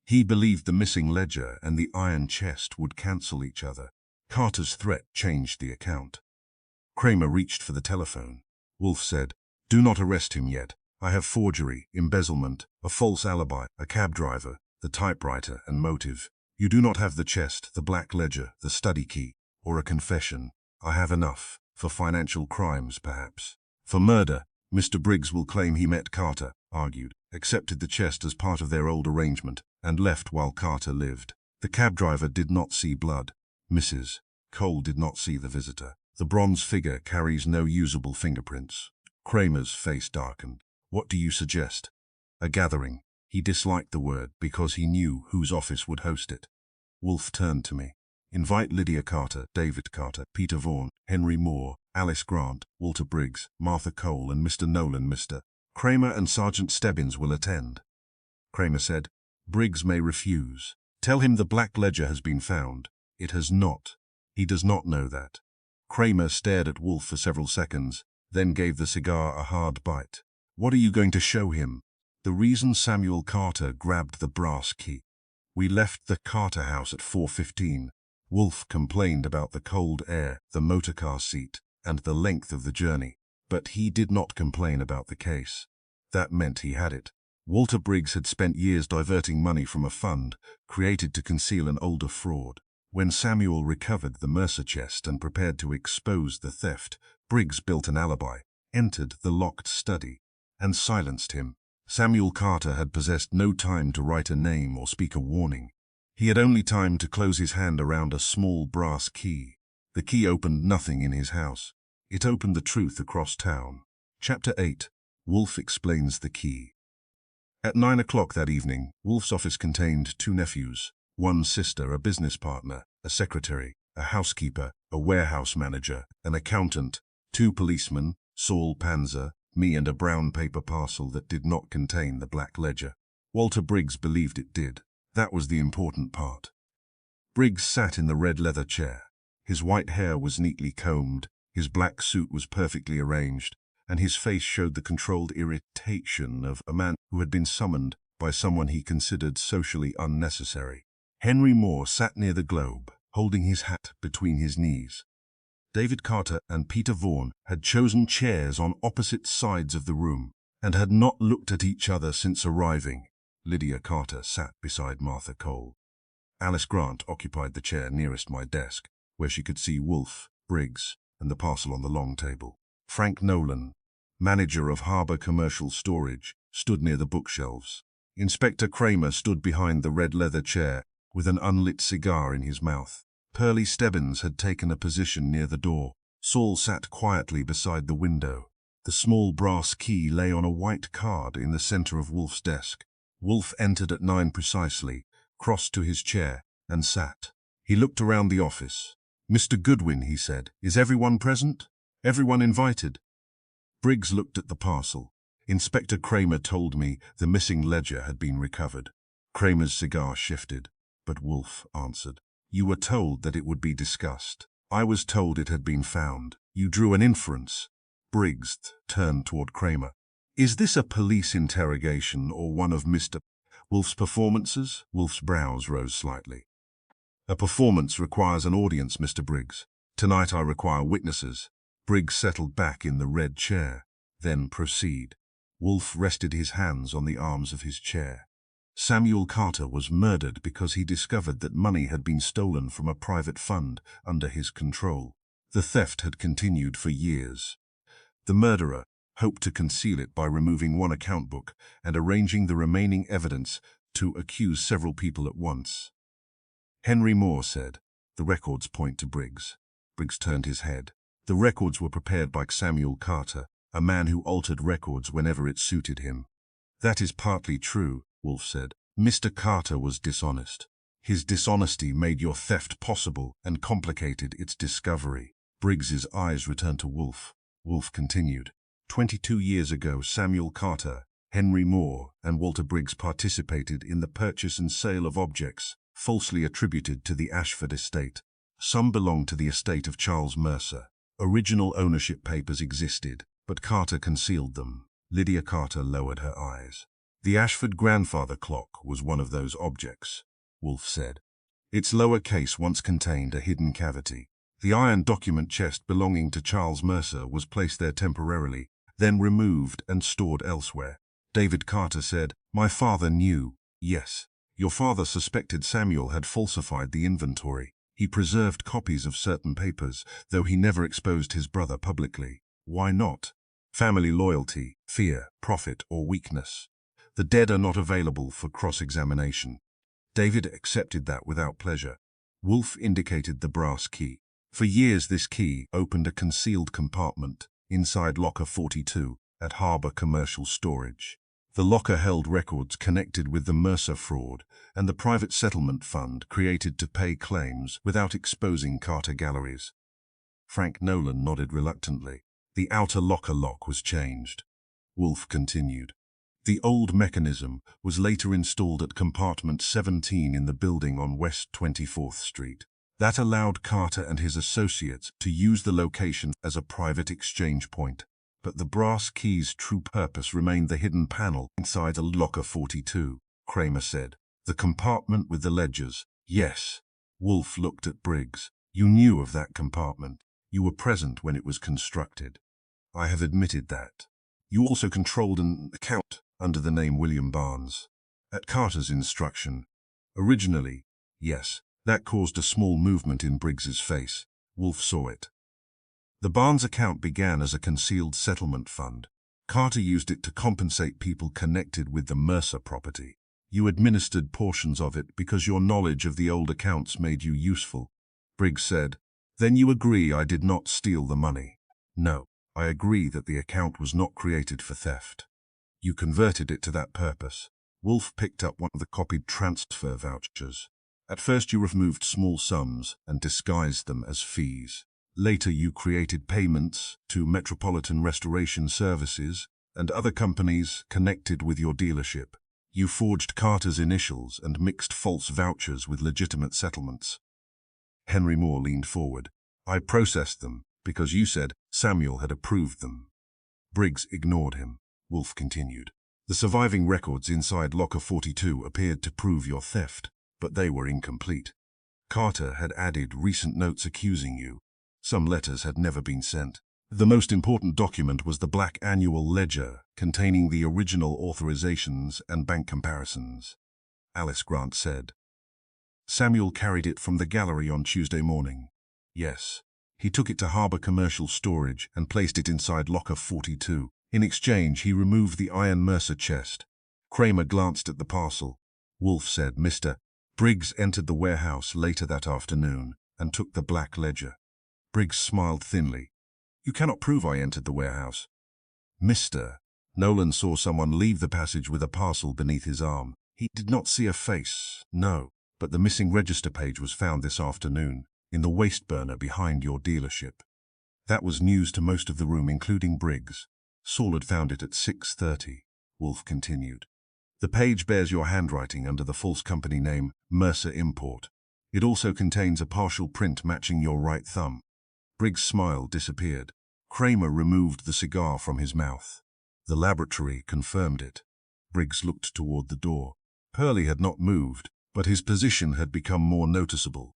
S1: He believed the missing ledger and the iron chest would cancel each other. Carter's threat changed the account." Kramer reached for the telephone. Wolfe said, "Do not arrest him yet. I have forgery, embezzlement, a false alibi, a cab driver, the typewriter, and motive. You do not have the chest, the black ledger, the study key, or a confession. I have enough. For financial crimes, perhaps. For murder, Mr. Briggs will claim he met Carter, argued, accepted the chest as part of their old arrangement, and left while Carter lived. The cab driver did not see blood. Mrs. Cole did not see the visitor. The bronze figure carries no usable fingerprints." Kramer's face darkened. "What do you suggest?" "A gathering." He disliked the word because he knew whose office would host it. Wolfe turned to me. "Invite Lydia Carter, David Carter, Peter Vaughan, Henry Moore, Alice Grant, Walter Briggs, Martha Cole, and Mr. Nolan. Mr. Kramer and Sergeant Stebbins will attend." Kramer said, "Briggs may refuse. Tell him the black ledger has been found." "It has not. He does not know that." Kramer stared at Wolfe for several seconds, then gave the cigar a hard bite. "What are you going to show him?" "The reason Samuel Carter grabbed the brass key. We left the Carter house at 4:15. Wolfe complained about the cold air, the motorcar seat, and the length of the journey, but he did not complain about the case. That meant he had it. Walter Briggs had spent years diverting money from a fund created to conceal an older fraud. When Samuel recovered the Mercer chest and prepared to expose the theft, Briggs built an alibi, entered the locked study, and silenced him. Samuel Carter had possessed no time to write a name or speak a warning. He had only time to close his hand around a small brass key. The key opened nothing in his house. It opened the truth across town. Chapter 8. Wolfe explains the key. At 9 o'clock that evening, Wolfe's office contained 2 nephews, 1 sister, a business partner, a secretary, a housekeeper, a warehouse manager, an accountant, 2 policemen, Saul Panzer, me, and a brown paper parcel that did not contain the black ledger. Walter Briggs believed it did. That was the important part. Briggs sat in the red leather chair. His white hair was neatly combed, his black suit was perfectly arranged, and his face showed the controlled irritation of a man who had been summoned by someone he considered socially unnecessary. Henry Moore sat near the globe, holding his hat between his knees. David Carter and Peter Vaughan had chosen chairs on opposite sides of the room, and had not looked at each other since arriving. Lydia Carter sat beside Martha Cole. Alice Grant occupied the chair nearest my desk, where she could see Wolfe, Briggs, and the parcel on the long table. Frank Nolan, manager of Harbor Commercial Storage, stood near the bookshelves. Inspector Kramer stood behind the red leather chair, with an unlit cigar in his mouth. Pearlie Stebbins had taken a position near the door. Saul sat quietly beside the window. The small brass key lay on a white card in the center of Wolfe's desk. Wolfe entered at 9 precisely, crossed to his chair, and sat. He looked around the office. "Mr. Goodwin," he said, "is everyone present? Everyone invited?" Briggs looked at the parcel. "Inspector Kramer told me the missing ledger had been recovered." Kramer's cigar shifted, but Wolfe answered, "You were told that it would be discussed. I was told it had been found. You drew an inference." Briggs turned toward Kramer. "Is this a police interrogation or one of Mr. Wolfe's performances?" Wolfe's brows rose slightly. "A performance requires an audience, Mr. Briggs. Tonight I require witnesses." Briggs settled back in the red chair. "Then proceed." Wolfe rested his hands on the arms of his chair. Samuel Carter was murdered because he discovered that money had been stolen from a private fund under his control. The theft had continued for years. The murderer hoped to conceal it by removing one account book and arranging the remaining evidence to accuse several people at once. Henry Moore said, "The records point to Briggs." Briggs turned his head. "The records were prepared by Samuel Carter, a man who altered records whenever it suited him." "That is partly true," Wolfe said. "Mr. Carter was dishonest. His dishonesty made your theft possible and complicated its discovery. Briggs's eyes returned to Wolfe. Wolfe continued. 22 years ago, Samuel Carter, Henry Moore, and Walter Briggs participated in the purchase and sale of objects falsely attributed to the Ashford estate. Some belonged to the estate of Charles Mercer. Original ownership papers existed, but Carter concealed them. Lydia Carter lowered her eyes. The Ashford grandfather clock was one of those objects, Wolfe said. Its lower case once contained a hidden cavity. The iron document chest belonging to Charles Mercer was placed there temporarily, then removed and stored elsewhere. David Carter said, "My father knew." "Yes. Your father suspected Samuel had falsified the inventory. He preserved copies of certain papers, though he never exposed his brother publicly. Why not? Family loyalty, fear, profit, or weakness. The dead are not available for cross-examination." David accepted that without pleasure. Wolfe indicated the brass key. For years this key opened a concealed compartment inside Locker 42 at Harbour Commercial Storage. The locker held records connected with the Mercer fraud and the private settlement fund created to pay claims without exposing Carter galleries. Frank Nolan nodded reluctantly. The outer locker lock was changed. Wolfe continued. The old mechanism was later installed at compartment 17 in the building on West 24th Street. That allowed Carter and his associates to use the location as a private exchange point. But the brass key's true purpose remained the hidden panel inside a Locker 42, Kramer said. The compartment with the ledgers. Yes. Wolfe looked at Briggs. You knew of that compartment. You were present when it was constructed. I have admitted that. You also controlled an account under the name William Barnes. At Carter's instruction. Originally, yes. That caused a small movement in Briggs's face. Wolfe saw it. The Barnes account began as a concealed settlement fund. Carter used it to compensate people connected with the Mercer property. You administered portions of it because your knowledge of the old accounts made you useful. Briggs said, "Then you agree I did not steal the money?" "No, I agree that the account was not created for theft. You converted it to that purpose." Wolfe picked up one of the copied transfer vouchers. At first you removed small sums and disguised them as fees. Later you created payments to Metropolitan Restoration Services and other companies connected with your dealership. You forged Carter's initials and mixed false vouchers with legitimate settlements. Henry Moore leaned forward. I processed them because you said Samuel had approved them. Briggs ignored him. Wolfe continued. The surviving records inside Locker 42 appeared to prove your theft, but they were incomplete. Carter had added recent notes accusing you. Some letters had never been sent. The most important document was the black annual ledger containing the original authorizations and bank comparisons. Alice Grant said. Samuel carried it from the gallery on Tuesday morning. Yes. He took it to Harbour Commercial Storage and placed it inside Locker 42. In exchange, he removed the iron Mercer chest. Kramer glanced at the parcel. Wolfe said, Mr. Briggs entered the warehouse later that afternoon and took the black ledger. Briggs smiled thinly. You cannot prove I entered the warehouse. Mr. Nolan saw someone leave the passage with a parcel beneath his arm. He did not see a face, no, but the missing register page was found this afternoon in the waste burner behind your dealership. That was news to most of the room, including Briggs. Saul had found it at 6:30, Wolfe continued. The page bears your handwriting under the false company name Mercer Import. It also contains a partial print matching your right thumb. Briggs' smile disappeared. Kramer removed the cigar from his mouth. The laboratory confirmed it. Briggs looked toward the door. Hurley had not moved, but his position had become more noticeable.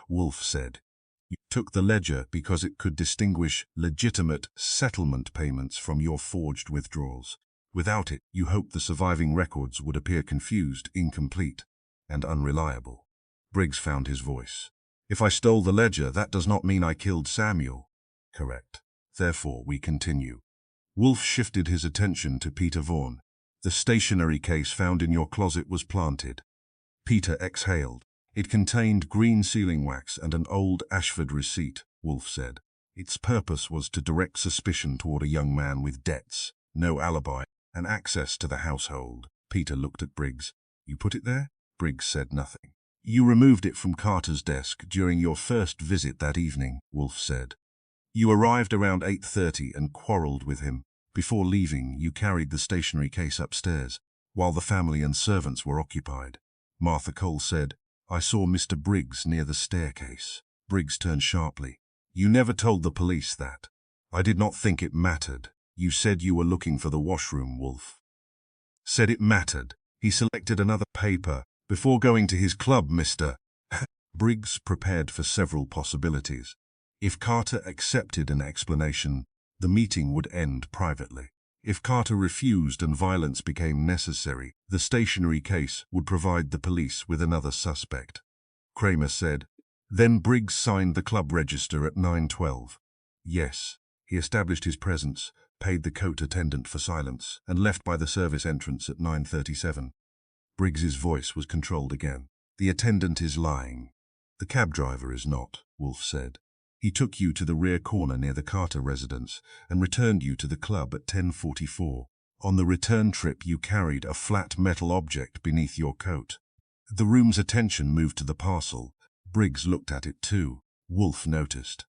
S1: Wolfe said, You took the ledger because it could distinguish legitimate settlement payments from your forged withdrawals. Without it, you hoped the surviving records would appear confused, incomplete, and unreliable. Briggs found his voice. If I stole the ledger, that does not mean I killed Samuel. Correct. Therefore, we continue. Wolfe shifted his attention to Peter Vaughan. The stationery case found in your closet was planted. Peter exhaled. It contained green sealing wax and an old Ashford receipt, Wolfe said. Its purpose was to direct suspicion toward a young man with debts, no alibi, and access to the household. Peter looked at Briggs. You put it there? Briggs said nothing. You removed it from Carter's desk during your first visit that evening, Wolfe said. You arrived around 8:30 and quarreled with him. Before leaving, you carried the stationery case upstairs, while the family and servants were occupied. Martha Cole said, I saw Mr. Briggs near the staircase. Briggs turned sharply. You never told the police that. I did not think it mattered. You said you were looking for the washroom, Wolfe. Said it mattered. He selected another paper. Before going to his club, Mr. Briggs prepared for several possibilities. If Carter accepted an explanation, the meeting would end privately. If Carter refused and violence became necessary, the stationery case would provide the police with another suspect. Kramer said. Then Briggs signed the club register at 9:12. Yes, he established his presence, paid the coat attendant for silence, and left by the service entrance at 9:37. Briggs's voice was controlled again. The attendant is lying. The cab driver is not, Wolfe said. He took you to the rear corner near the Carter residence and returned you to the club at 10:44. On the return trip, you carried a flat metal object beneath your coat. The room's attention moved to the parcel. Briggs looked at it too. Wolfe noticed.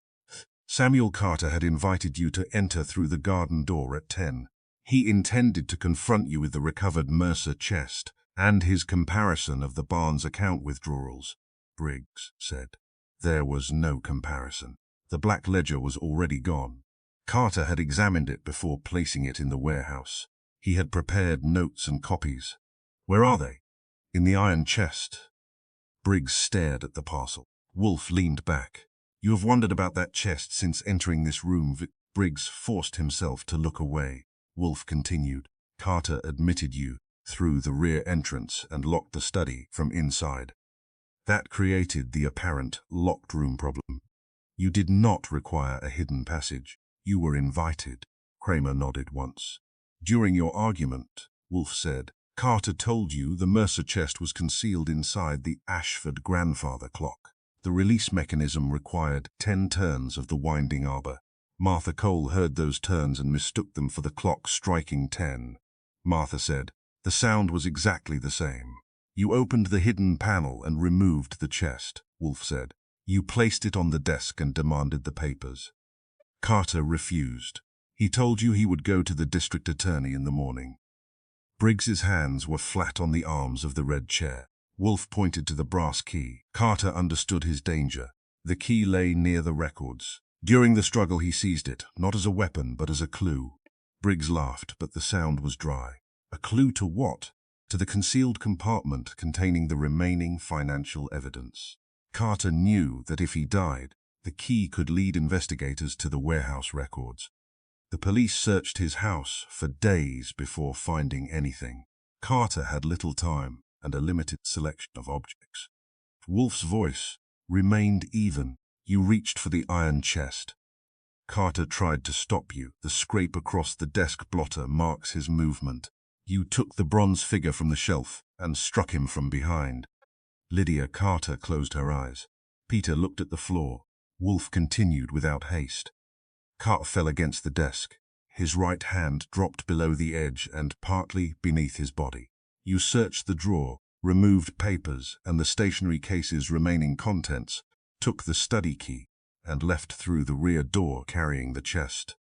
S1: Samuel Carter had invited you to enter through the garden door at 10. He intended to confront you with the recovered Mercer chest and his comparison of the Barnes account withdrawals. Briggs said. There was no comparison. The black ledger was already gone. Carter had examined it before placing it in the warehouse. He had prepared notes and copies. Where are they? In the iron chest. Briggs stared at the parcel. Wolfe leaned back. You have wondered about that chest since entering this room. Briggs forced himself to look away. Wolfe continued. Carter admitted you through the rear entrance and locked the study from inside. That created the apparent locked room problem. You did not require a hidden passage. You were invited. Kramer nodded once. During your argument, Wolfe said, Carter told you the Mercer chest was concealed inside the Ashford grandfather clock. The release mechanism required 10 turns of the winding arbor. Martha Cole heard those turns and mistook them for the clock striking 10. Martha said, the sound was exactly the same. You opened the hidden panel and removed the chest, Wolfe said. You placed it on the desk and demanded the papers. Carter refused. He told you he would go to the district attorney in the morning. Briggs's hands were flat on the arms of the red chair. Wolfe pointed to the brass key. Carter understood his danger. The key lay near the records. During the struggle he seized it, not as a weapon but as a clue. Briggs laughed, but the sound was dry. A clue to what? To the concealed compartment containing the remaining financial evidence. Carter knew that if he died, the key could lead investigators to the warehouse records. The police searched his house for days before finding anything. Carter had little time and a limited selection of objects. Wolfe's voice remained even. You reached for the iron chest. Carter tried to stop you. The scrape across the desk blotter marks his movement. You took the bronze figure from the shelf and struck him from behind. Lydia Carter closed her eyes. Peter looked at the floor. Wolfe continued without haste. Carter fell against the desk. His right hand dropped below the edge and partly beneath his body. You searched the drawer, removed papers and the stationery case's remaining contents, took the study key, and left through the rear door carrying the chest.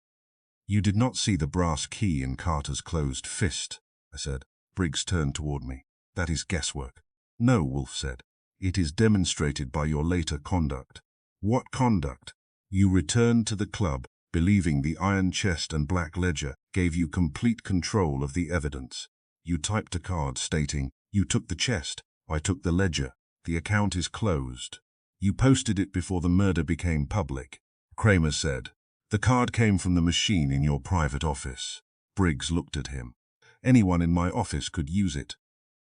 S1: You did not see the brass key in Carter's closed fist, I said. Briggs turned toward me. That is guesswork. No, Wolfe said. It is demonstrated by your later conduct. What conduct? You returned to the club, believing the iron chest and black ledger gave you complete control of the evidence. You typed a card stating, you took the chest, I took the ledger, the account is closed. You posted it before the murder became public. Kramer said, the card came from the machine in your private office. Briggs looked at him. Anyone in my office could use it.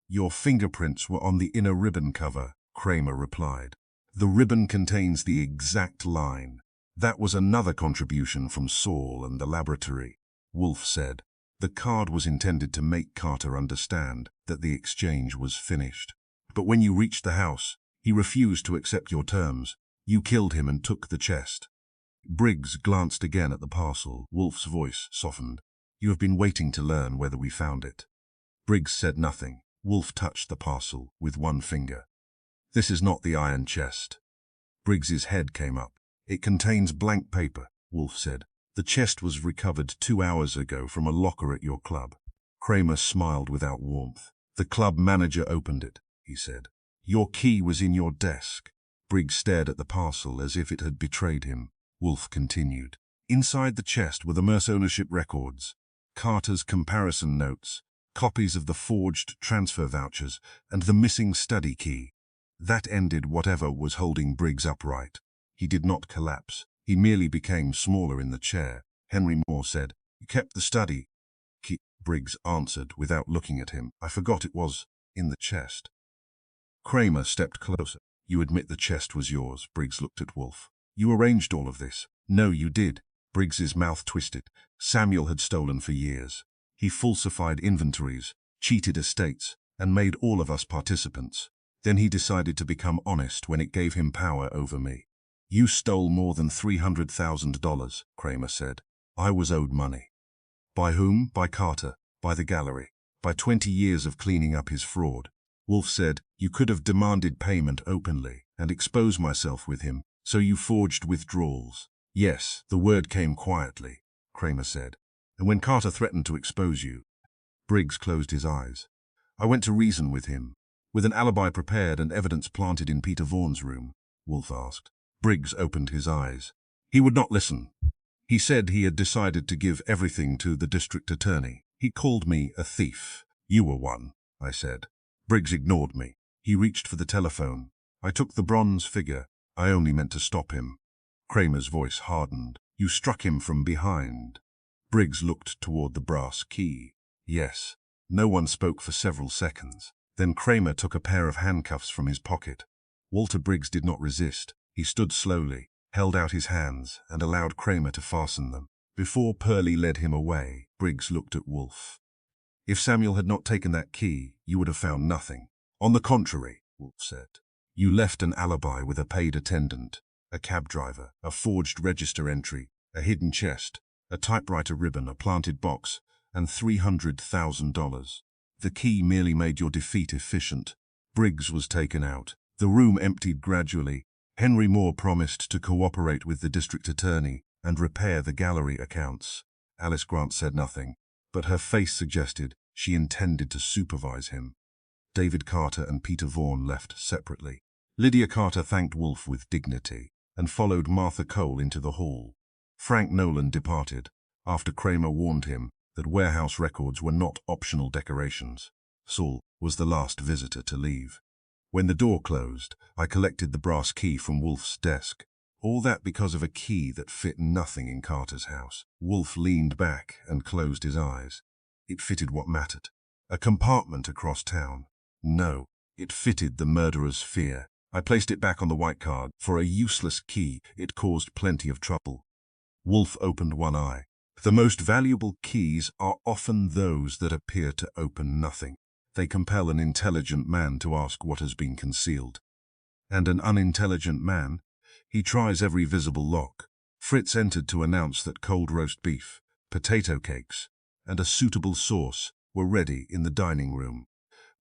S1: Your fingerprints were on the inner ribbon cover, Kramer replied. The ribbon contains the exact line. That was another contribution from Saul and the laboratory. Wolfe said, the card was intended to make Carter understand that the exchange was finished. But when you reached the house, he refused to accept your terms. You killed him and took the chest. Briggs glanced again at the parcel. Wolfe's voice softened. You have been waiting to learn whether we found it. Briggs said nothing. Wolfe touched the parcel with one finger. This is not the iron chest. Briggs's head came up. It contains blank paper. Wolfe said. The chest was recovered 2 hours ago from a locker at your club. Kramer smiled without warmth. The club manager opened it, he said. Your key was in your desk. Briggs stared at the parcel as if it had betrayed him. Wolfe continued. Inside the chest were the Merce ownership records, Carter's comparison notes, copies of the forged transfer vouchers, and the missing study key. That ended whatever was holding Briggs upright. He did not collapse. He merely became smaller in the chair. Henry Moore said, You kept the study key. Briggs answered without looking at him. I forgot it was in the chest. Kramer stepped closer. You admit the chest was yours. Briggs looked at Wolfe. You arranged all of this. No, you did. Briggs's mouth twisted. Samuel had stolen for years. He falsified inventories, cheated estates, and made all of us participants. Then he decided to become honest when it gave him power over me. You stole more than $300,000, Kramer said. I was owed money. By whom? By Carter, by the gallery, by 20 years of cleaning up his fraud. Wolfe said, You could have demanded payment openly and expose myself with him, so you forged withdrawals. Yes, the word came quietly, Kramer said. And when Carter threatened to expose you, Briggs closed his eyes. I went to reason with him. With an alibi prepared and evidence planted in Peter Vaughan's room, Wolfe asked. Briggs opened his eyes. He would not listen. He said he had decided to give everything to the district attorney. He called me a thief. You were one, I said. Briggs ignored me. He reached for the telephone. I took the bronze figure. I only meant to stop him. Kramer's voice hardened. You struck him from behind. Briggs looked toward the brass key. Yes. No one spoke for several seconds. Then Kramer took a pair of handcuffs from his pocket. Walter Briggs did not resist. He stood slowly, held out his hands, and allowed Kramer to fasten them. Before Pearlie led him away, Briggs looked at Wolfe. If Samuel had not taken that key, you would have found nothing. On the contrary, Wolfe said. You left an alibi with a paid attendant, a cab driver, a forged register entry, a hidden chest, a typewriter ribbon, a planted box, and $300,000. The key merely made your defeat efficient. Briggs was taken out. The room emptied gradually. Henry Moore promised to cooperate with the district attorney and repair the gallery accounts. Alice Grant said nothing, but her face suggested she intended to supervise him. David Carter and Peter Vaughan left separately. Lydia Carter thanked Wolfe with dignity and followed Martha Cole into the hall. Frank Nolan departed after Kramer warned him that warehouse records were not optional decorations. Saul was the last visitor to leave. When the door closed, I collected the brass key from Wolfe's desk. All that because of a key that fit nothing in Carter's house. Wolfe leaned back and closed his eyes. It fitted what mattered. A compartment across town. No, it fitted the murderer's fear. I placed it back on the white card. For a useless key, it caused plenty of trouble. Wolfe opened one eye. The most valuable keys are often those that appear to open nothing. They compel an intelligent man to ask what has been concealed. And an unintelligent man, he tries every visible lock. Fritz entered to announce that cold roast beef, potato cakes, and a suitable sauce were ready in the dining room.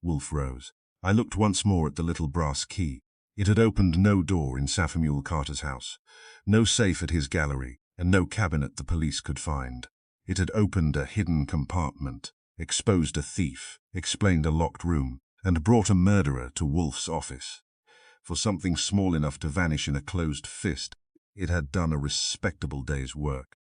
S1: Wolfe rose. I looked once more at the little brass key. It had opened no door in Samuel Carter's house, no safe at his gallery, and no cabinet the police could find. It had opened a hidden compartment, exposed a thief, explained a locked room, and brought a murderer to Wolfe's office. For something small enough to vanish in a closed fist, it had done a respectable day's work.